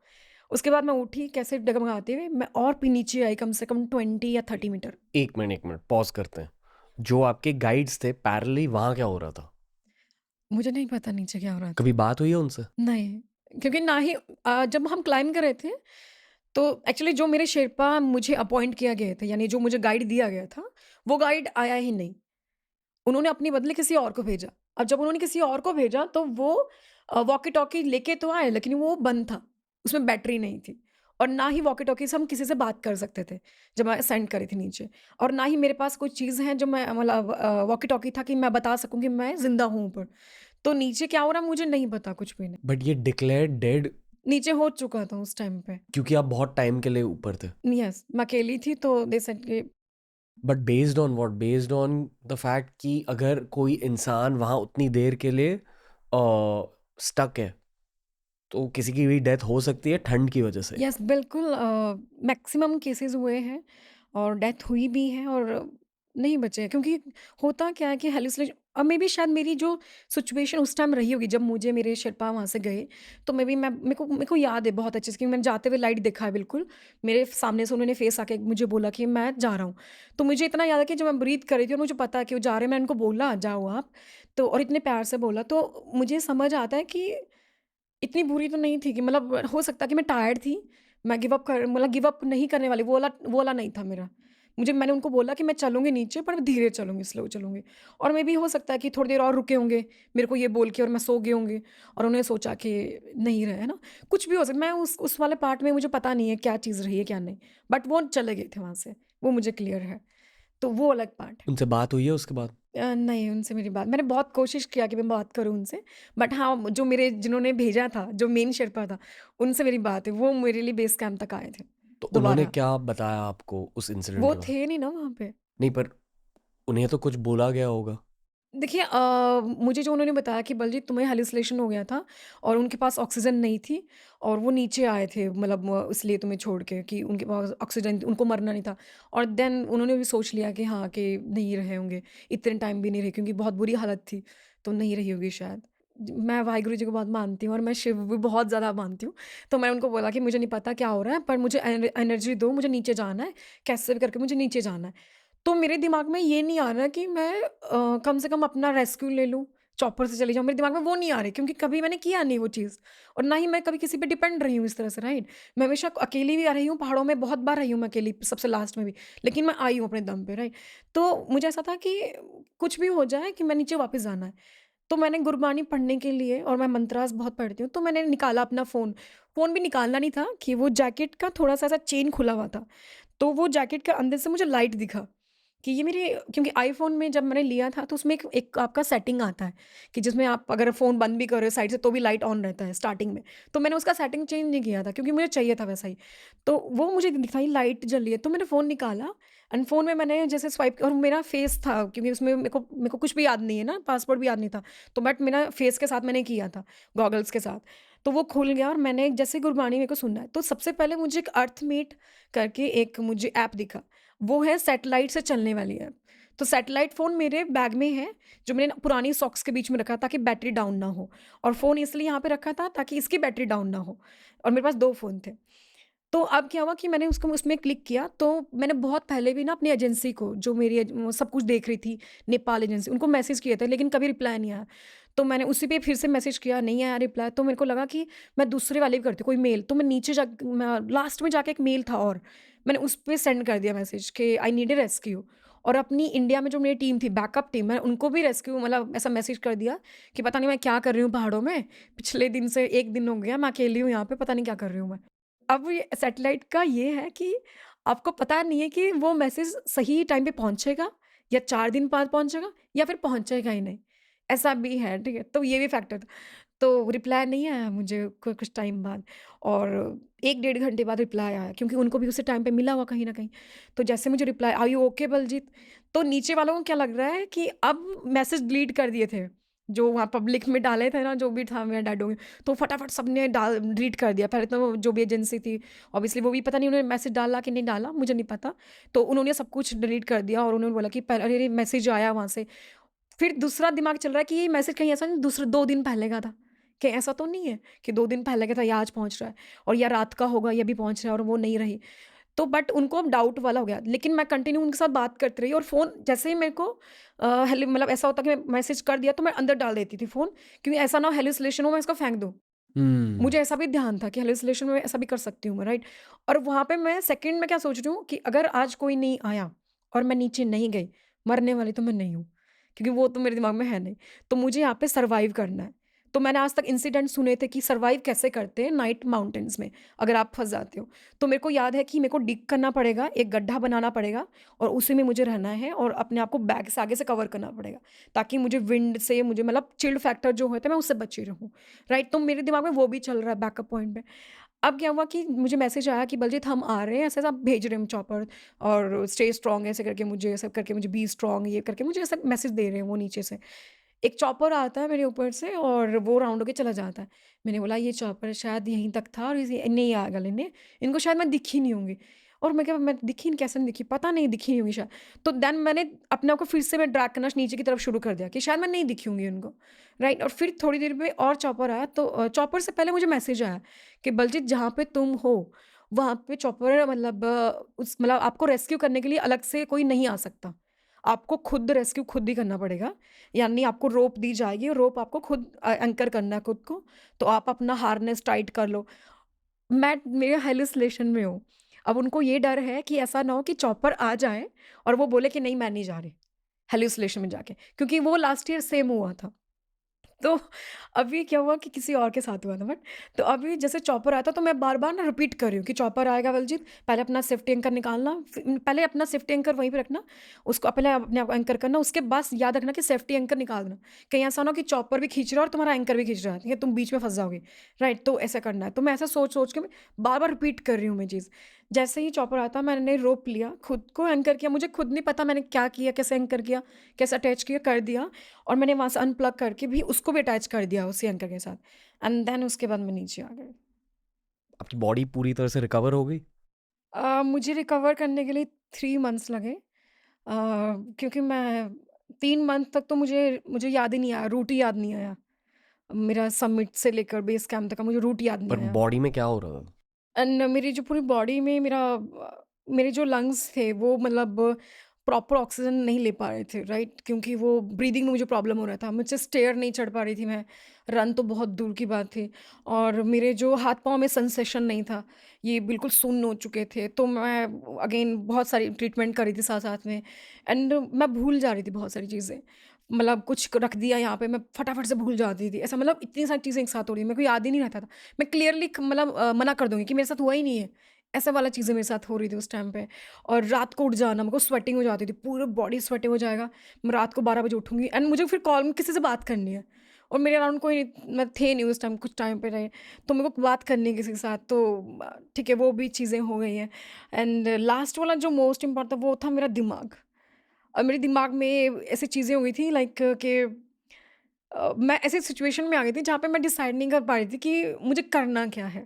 उसके बाद मैं उठी कैसे डगमगाते हुए, मैं और भी नीचे आई, कम से कम 20 या 30 मीटर। 1 मिनट पॉज करते हैं। जो आपके गाइड्स थे पैरेलली, वहाँ क्या हो रहा था? मुझे नहीं पता नीचे क्या हो रहा था। कभी बात हुई है उनसे? नहीं, क्योंकि ना ही जब हम क्लाइंब कर रहे थे, तो एक्चुअली जो मेरे शेर्पा मुझे अपॉइंट किया गए थे, यानी जो मुझे गाइड दिया गया था, वो गाइड आया ही नहीं। उन्होंने अपने बदले किसी और को भेजा। अब जब उन्होंने किसी और को भेजा, तो वो वॉकी-टॉकी लेके तो आए, लेकिन वो बंद था, उसमें बैटरी नहीं थी, और ना ही वॉकी-टॉकी से हम किसी से बात कर सकते थे, जब मैं सेंड करी थी नीचे, और ना ही मेरे पास कोई चीज़ है जो मैं मतलब वॉकी-टॉकी था कि मैं बता सकूँ कि मैं ज़िंदा हूँ ऊपर। तो नीचे क्या हो रहा है मुझे नहीं पता, कुछ भी नहीं। बट ये डिक्लेयर डेड नीचे हो चुका था उस टाइम पे। क्योंकि आप बहुत टाइम के लिए ऊपर थे। यस, मैं अकेली थी, तो दे सेड कि but based on what? Based on the fact कि अगर कोई इंसान वहाँ उतनी देर के लिए स्टक है, तो किसी की भी डेथ हो सकती है ठंड की वजह से। यस, बिल्कुल मैक्सिमम केसेज़ हुए हैं और डेथ हुई भी है और नहीं बचे हैं, क्योंकि होता क्या है कि हैलुसिनेशन, और मे बी शायद मेरी जो सिचुएशन उस टाइम रही होगी जब मुझे मेरे शेर्पा वहाँ से गए, तो मे बी मैं मेरे को याद है बहुत अच्छे से, क्योंकि मैंने जाते हुए लाइट देखा है बिल्कुल। मेरे सामने से उन्होंने फेस आके मुझे बोला कि मैं जा रहा हूँ। तो मुझे इतना याद है कि जब मैं ब्रीथ कर रही थी और मुझे पता है कि वो जा रहे हैं, मैंने उनको बोला जाओ आप, तो और इतने प्यार से बोला, तो मुझे समझ आता है कि इतनी बुरी तो नहीं थी, कि मतलब हो सकता है कि मैं टायर्ड थी, मैं गिव अप नहीं करने वाली, वो वाला नहीं था मेरा। मैंने उनको बोला कि मैं चलूँगी नीचे, पर धीरे चलूँगी, स्लो चलूँगी, और मेबी हो सकता है कि थोड़ी देर और रुके होंगे, मेरे को ये बोल के, और मैं सो गए होंगे, और उन्होंने सोचा कि नहीं रहे, है ना? कुछ भी हो सकता, मैं उस वाले पार्ट में मुझे पता नहीं है क्या चीज़ रही है, क्या नहीं, बट वो चले गए थे वहाँ से, वो मुझे क्लियर है। तो वो अलग पार्ट है। उनसे बात हुई है उसके बाद? नहीं, उनसे मेरी बात, मैंने बहुत कोशिश किया कि मैं बात करूँ उनसे, बट हाँ, जो मेरे जिन्होंने भेजा था, जो मेन शेर्पा था, उनसे मेरी बात है, वो मेरे लिए बेस कैंप तक आए थे, तो उन्होंने दोबारा। क्या बताया आपको उस इंसिडेंट वो के बाद? थे नहीं ना वहाँ पे। नहीं, पर उन्हें तो कुछ बोला गया होगा। देखिए मुझे जो उन्होंने बताया कि बलजीत तुम्हें हैलुसिनेशन हो गया था और उनके पास ऑक्सीजन नहीं थी, और वो नीचे आए थे, मतलब इसलिए तुम्हें छोड़ के, कि उनके पास ऑक्सीजन, उनको मरना नहीं था, और देन उन्होंने भी सोच लिया कि हाँ, कि नहीं रहे होंगे, इतने टाइम भी नहीं रहे, क्योंकि बहुत बुरी हालत थी, तो नहीं रही होगी शायद। मैं वाहिगुरु जी को बहुत मानती हूँ और मैं शिव भी बहुत ज़्यादा मानती हूँ। तो मैंने उनको बोला कि मुझे नहीं पता क्या हो रहा है, पर मुझे एनर्जी दो, मुझे नीचे जाना है, कैसे भी करके मुझे नीचे जाना है। तो मेरे दिमाग में ये नहीं आ रहा कि मैं कम से कम अपना रेस्क्यू ले लूँ, चॉपर से चली जाऊँ, मेरे दिमाग में वो नहीं आ रही, क्योंकि कभी मैंने किया नहीं वो चीज़, और ना ही मैं कभी किसी पे डिपेंड रही हूँ इस तरह से, राइट? मैं हमेशा अकेली भी रही हूँ, पहाड़ों में बहुत बार रही हूँ मैं अकेली, सबसे लास्ट में भी, लेकिन मैं आई हूँ अपने दम पे, राइट? तो मुझे ऐसा था कि कुछ भी हो जाए, कि मैं नीचे वापस जाना है। तो मैंने गुरबानी पढ़ने के लिए, और मैं मंत्रास बहुत पढ़ती हूँ, तो मैंने निकाला अपना फ़ोन। फ़ोन भी निकालना नहीं था, कि वो जैकेट का थोड़ा-सा ऐसा चेन खुला हुआ था, तो वो जैकेट के अंदर से मुझे लाइट दिखा, कि ये मेरे, क्योंकि आईफ़ोन में जब मैंने लिया था तो उसमें एक आपका सेटिंग आता है कि जिसमें आप अगर फ़ोन बंद भी कर रहे हो साइड से तो भी लाइट ऑन रहता है स्टार्टिंग में। तो मैंने उसका सेटिंग चेंज नहीं किया था क्योंकि मुझे चाहिए था वैसा ही। तो वो मुझे दिखाई लाइट जल रही है, तो मैंने फ़ोन निकाला एंड फ़ोन में मैंने जैसे स्वाइप, और मेरा फ़ेस था क्योंकि उसमें मेरे को कुछ भी याद नहीं है ना, पासवर्ड भी याद नहीं था। तो बट मेरा फ़ेस के साथ मैंने किया था, गॉगल्स के साथ। तो वो खुल गया और मैंने जैसे गुरबानी मेरे को सुनना है, तो सबसे पहले मुझे एक अर्थमेट करके एक मुझे ऐप दिखा। वो है सैटेलाइट से चलने वाली ऐप। तो सैटेलाइट फ़ोन मेरे बैग में है, जो मैंने पुरानी सॉक्स के बीच में रखा ताकि बैटरी डाउन ना हो, और फ़ोन इसलिए यहाँ पे रखा था ताकि इसकी बैटरी डाउन ना हो, और मेरे पास 2 फ़ोन थे। तो अब क्या हुआ कि मैंने उसको उसमें क्लिक किया, तो मैंने बहुत पहले भी ना अपनी एजेंसी को, जो मेरी वो सब कुछ देख रही थी, नेपाल एजेंसी, उनको मैसेज किए थे लेकिन कभी रिप्लाई नहीं आया। तो मैंने उसी पे फिर से मैसेज किया, नहीं आया रिप्लाई, तो मेरे को लगा कि मैं दूसरे वाले भी करती हूँ कोई मेल, तो मैं नीचे जा मैं लास्ट में जाके एक मेल था, और मैंने उस पे सेंड कर दिया मैसेज कि आई नीड अ रेस्क्यू। और अपनी इंडिया में जो मेरी टीम थी, बैकअप टीम, मैं उनको भी रेस्क्यू मतलब ऐसा मैसेज कर दिया कि पता नहीं मैं क्या कर रही हूँ पहाड़ों में, पिछले दिन से 1 दिन हो गया मैं अकेली हूँ यहाँ पे, पता नहीं क्या कर रही हूँ मैं। अब ये सैटेलाइट का ये है कि आपको पता नहीं है कि वो मैसेज सही टाइम पे पहुँचेगा या 4 दिन बाद पहुँचेगा या फिर पहुँचेगा ही नहीं, ऐसा भी है, ठीक है? तो ये भी फैक्टर था। तो रिप्लाई नहीं आया मुझे कुछ टाइम बाद, और 1 डेढ़ घंटे बाद रिप्लाई आया क्योंकि उनको भी उसी टाइम पे मिला हुआ कहीं न कहीं। तो जैसे मुझे reply, are you okay Baljeet? तो नीचे वालों को क्या लग रहा है कि अब मैसेज डिलीट कर दिए थे, जो वहाँ पब्लिक में डाले थे ना, जो भी था मेरे डैडो, तो फटाफट सबने डाल डिलीट कर दिया। पहले तो जो भी एजेंसी थी, ऑब्वियसली वो भी पता नहीं उन्होंने मैसेज डाला कि नहीं डाला, मुझे नहीं पता। तो उन्होंने सब कुछ डिलीट कर दिया और उन्होंने बोला कि अरे मैसेज आया वहाँ से। फिर दूसरा दिमाग चल रहा है कि ये मैसेज कहीं ऐसा नहीं दूसरे 2 दिन पहले का था, कहीं ऐसा तो नहीं है कि 2 दिन पहले का था या आज पहुँच रहा है, और या रात का होगा या अभी पहुँच रहा है और वो नहीं रही। तो बट उनको अब डाउट वाला हो गया, लेकिन मैं कंटिन्यू उनके साथ बात करती रही, और फ़ोन जैसे ही मेरे को हेलो मतलब ऐसा होता कि मैं मैसेज कर दिया तो मैं अंदर डाल देती थी फ़ोन, क्योंकि ऐसा ना हो हैलुसिनेशन हो मैं इसको फेंक दूँ। हुँ। मुझे ऐसा भी ध्यान था कि हैलुसिनेशन में ऐसा भी कर सकती हूँ मैं, राइट? और वहाँ पे मैं सेकंड में क्या सोच रही हूँ कि अगर आज कोई नहीं आया और मैं नीचे नहीं गई, मरने वाली तो मैं नहीं हूँ, क्योंकि वो तो मेरे दिमाग में है नहीं। तो मुझे यहाँ पे सर्वाइव करना है। तो मैंने आज तक इंसिडेंट सुने थे कि सर्वाइव कैसे करते हैं नाइट माउंटेन्स में, अगर आप फँस जाते हो। तो मेरे को याद है कि मेरे को डिग करना पड़ेगा, एक गड्ढा बनाना पड़ेगा और उसी में मुझे रहना है, और अपने आप को बैक से आगे से कवर करना पड़ेगा, ताकि मुझे विंड से मुझे मतलब चिल्ड फैक्टर जो होता है मैं उससे बची रहूँ। राइट? तो मेरे दिमाग में वो भी चल रहा है बैकअप पॉइंट पे। अब क्या हुआ कि मुझे मैसेज आया कि बलजीत हम आ रहे हैं, ऐसे-ऐसा भेज रहे हैं हम चॉपर, और स्टे स्ट्रांग ऐसे करके मुझे, ऐसा करके मुझे बी स्ट्रांग ये करके मुझे ऐसा मैसेज दे रहे हैं वो नीचे से। एक चॉपर आता है मेरे ऊपर से और वो राउंड होके चला जाता है। मैंने बोला ये चॉपर शायद यहीं तक था और इसे नहीं आएगा लेने, इनको शायद मैं दिखी नहीं होंगी। और मैं क्या, मैं दिखी नहीं, कैसे नहीं दिखी? पता नहीं, दिखी नहीं होंगी शायद। तो देन मैंने अपने आप को फिर से मैं ड्रैग करना नीचे की तरफ शुरू कर दिया कि शायद मैं नहीं दिखी होंगी उनको, राइट? और फिर थोड़ी देर में और चॉपर आया, तो चॉपर से पहले मुझे मैसेज आया कि बलजीत जहाँ पे तुम हो, वहाँ पे चॉपर मतलब उस मतलब आपको रेस्क्यू करने के लिए अलग से कोई नहीं आ सकता। आपको खुद रेस्क्यू खुद ही करना पड़ेगा। यानी आपको रोप दी जाएगी और रोप आपको खुद एंकर करना है खुद को, तो आप अपना हार्नेस टाइट कर लो। मैं मेरे हाइलुसिनेशन में हूँ। अब उनको ये डर है कि ऐसा ना हो कि चॉपर आ जाए और वो बोले कि नहीं मैं नहीं जा रही, हाइलुसिनेशन में जाके, क्योंकि वो लास्ट ईयर सेम हुआ था। तो अभी क्या हुआ कि किसी और के साथ हुआ था बट, तो अभी जैसे चॉपर आता तो मैं बार-बार ना रिपीट कर रही हूँ कि चॉपर आएगा बलजीत, पहले अपना सेफ्टी एंकर निकालना, पहले अपना सेफ्टी एंकर वहीं पे रखना, उसको पहले अपने आप को एंकर करना, उसके बाद याद रखना कि सेफ्टी एंकर निकाल देना। कहीं ऐसा ना हो कि चॉपर भी खींच रहा है और तुम्हारा एंकर भी खींच रहा है, ठीक है? तुम बीच में फँस जाओगे, राइट? तो ऐसा करना है। तो मैं ऐसा सोच-सोच के मैं बार-बार रिपीट कर रही हूँ मैं चीज़। जैसे ही चॉपर आता मैंने रोप लिया, खुद को एंकर किया, मुझे खुद नहीं पता मैंने क्या किया, कैसे एंकर किया, कैसे अटैच किया, कर दिया, और मैंने वहाँ से अनप्लग करके भी उसको भी अटैच कर दिया उसी एंकर के साथ, एंड देन उसके बाद मैं नीचे आ गई। आपकी बॉडी पूरी तरह से रिकवर हो गई? मुझे रिकवर करने के लिए 3 मंथ्स लगे, क्योंकि मैं 3 मंथ तक तो मुझे मुझे याद ही नहीं आया, रूट ही याद नहीं आया। मेरा समिट से लेकर बेस कैंप तक का मुझे रूट याद नहीं पर आया। बॉडी में क्या हो रहा था? एंड मेरी जो पूरी बॉडी में मेरे जो लंग्स थे वो मतलब प्रॉपर ऑक्सीजन नहीं ले पा रहे थे, राइट? क्योंकि वो ब्रीदिंग में मुझे प्रॉब्लम हो रहा था, मुझसे स्टेयर नहीं चढ़ पा रही थी मैं, रन तो बहुत दूर की बात थी, और मेरे जो हाथ पाँव में सेंसेशन नहीं था, ये बिल्कुल सुन्न हो चुके थे। तो मैं अगेन बहुत सारी ट्रीटमेंट करी थी साथ साथ में, एंड मैं भूल जा रही थी बहुत सारी चीज़ें, मतलब कुछ रख दिया यहाँ पे मैं फटाफट से भूल जाती थी, ऐसा मतलब इतनी सारी चीज़ें एक साथ हो रही है, मेरे को याद ही नहीं रहता था। मैं क्लियरली मना कर दूँगी कि मेरे साथ हुआ ही नहीं है। ऐसा वाला चीज़ें मेरे साथ हो रही थी उस टाइम पे। और रात को उठ जाना, मेरे को स्वेटिंग हो जाती थी, पूरा बॉडी स्वेटिंग हो जाएगा। मैं रात को 12 बजे उठूँगी एंड मुझे फिर कॉल में किसी से बात करनी है और मेरे अराउंड कोई मैं थे नहीं उस टाइम, कुछ टाइम पे रहे, तो मेरे को बात करनी है किसी के साथ। तो ठीक है, वो भी चीज़ें हो गई हैं। एंड लास्ट वाला जो मोस्ट इम्पोर्टेंट था वो था मेरा दिमाग। और मेरे दिमाग में ऐसी चीज़ें हो गई थी लाइक कि मैं ऐसी सिचुएशन में आ गई थी जहाँ पे मैं डिसाइड नहीं कर पा रही थी कि मुझे करना क्या है।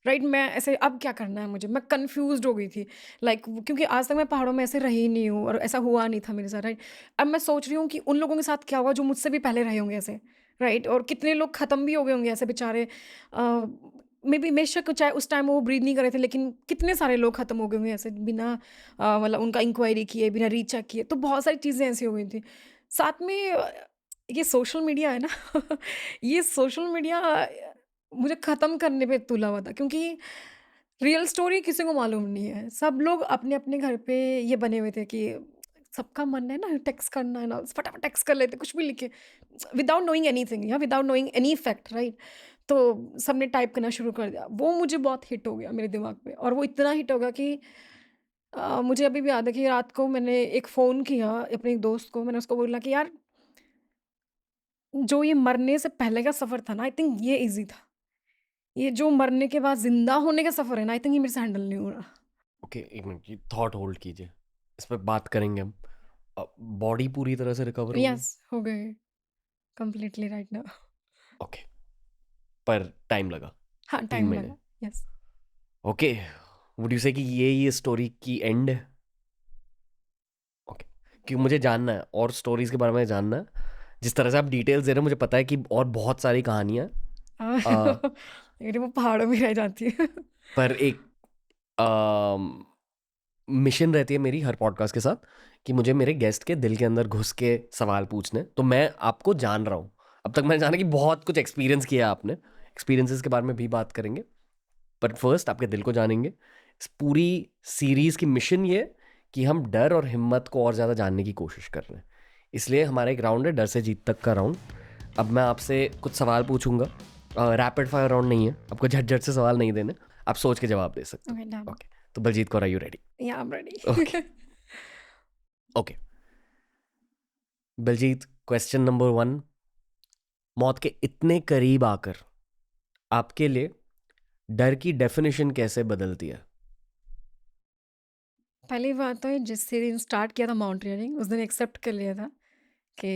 राइट, मैं ऐसे अब क्या करना है मुझे, मैं कंफ्यूज्ड हो गई थी लाइक, क्योंकि आज तक मैं पहाड़ों में ऐसे रही नहीं हूँ और ऐसा हुआ नहीं था मेरे साथ। राइट, अब मैं सोच रही हूँ कि उन लोगों के साथ क्या हुआ जो मुझसे भी पहले रहे होंगे ऐसे। राइट, और कितने लोग ख़त्म भी हो गए होंगे ऐसे बेचारे। मे बी बेशक चाहे उस टाइम वो ब्रीद नहीं कर रहे थे, लेकिन कितने सारे लोग ख़त्म हो गए होंगे ऐसे बिना मतलब उनका इंक्वायरी किए, बिना रीचेक किए। तो बहुत सारी चीज़ें ऐसी हो गई थी। साथ में ये सोशल मीडिया है ना ये सोशल मीडिया मुझे ख़त्म करने पे तुला हुआ था, क्योंकि रियल स्टोरी किसी को मालूम नहीं है। सब लोग अपने-अपने घर पे ये बने हुए थे कि सबका मन है ना टेक्स्ट करना है ना, फटाफट टेक्स्ट कर लेते कुछ भी लिखे विदाउट नोइंग एनीथिंग या without knowing any fact. Right, तो सबने टाइप करना शुरू कर दिया। वो मुझे बहुत हिट हो गया मेरे दिमाग पे, और वो इतना हिट हो गया कि मुझे अभी भी याद है कि रात को मैंने एक फ़ोन किया अपने एक दोस्त को। मैंने उसको बोला कि यार, जो ये मरने से पहले का सफ़र था ना, आई थिंक ये ईज़ी था। ये जो मरने के बाद ज़िंदा होने का सफ़र है ना, आई थिंक ये मेरे से हैंडल नहीं हो रहा। ओके, एक मिनट, ये थॉट होल्ड कीजिए, इस पर बात करेंगे हम। बॉडी पूरी तरह से रिकवर हो गई? यस, हो गए कंप्लीटली राइट नाउ। ओके, पर टाइम लगा। हाँ, 3 टाइम महीने। लगा। यस। ओके, वुड यू से कि ये स्टोरी की एंड है? ओके, क्यों, मुझे जानना है और स्टोरीज़ के बारे में जानना है। जिस तरह से आप डिटेल्स दे रहे हैं मुझे पता है कि और बहुत सारी कहानियाँ हैं। अ, लेकिन वो पहाड़ों में रह जाती है। पर एक मिशन रहती है मेरी हर पॉडकास्ट के साथ कि मुझे मेरे गेस्ट के दिल के अंदर घुस के सवाल पूछने। तो मैं आपको जान रहा हूँ, अब तक मैंने जाना कि बहुत कुछ एक्सपीरियंस किया है आपने, एक्सपीरियंसेस के बारे में भी बात करेंगे। पर फर्स्ट आपके दिल को जानेंगे। इस पूरी सीरीज़ की मिशन ये है कि हम डर और हिम्मत को और ज़्यादा जानने की कोशिश कर रहे हैं। इसलिए हमारा एक राउंड है डर से जीत तक का राउंड। अब मैं आपसे कुछ सवाल पूछूंगा, रैपिड फायर राउंड नहीं है, आपको झट झट से सवाल नहीं देने, आप सोच के जवाब दे सकते ओके, डन। हो। ओके, तो Baljeet Kaur, are you ready? Yeah I am ready. Okay. Okay Baljeet, question number 1, मौत के इतने करीब आकर आपके लिए डर की डेफिनेशन कैसे बदलती है? पहली बात तो जिस दिन स्टार्ट किया था माउंटेनियरिंग, उस दिन एक्सेप्ट कर लिया था कि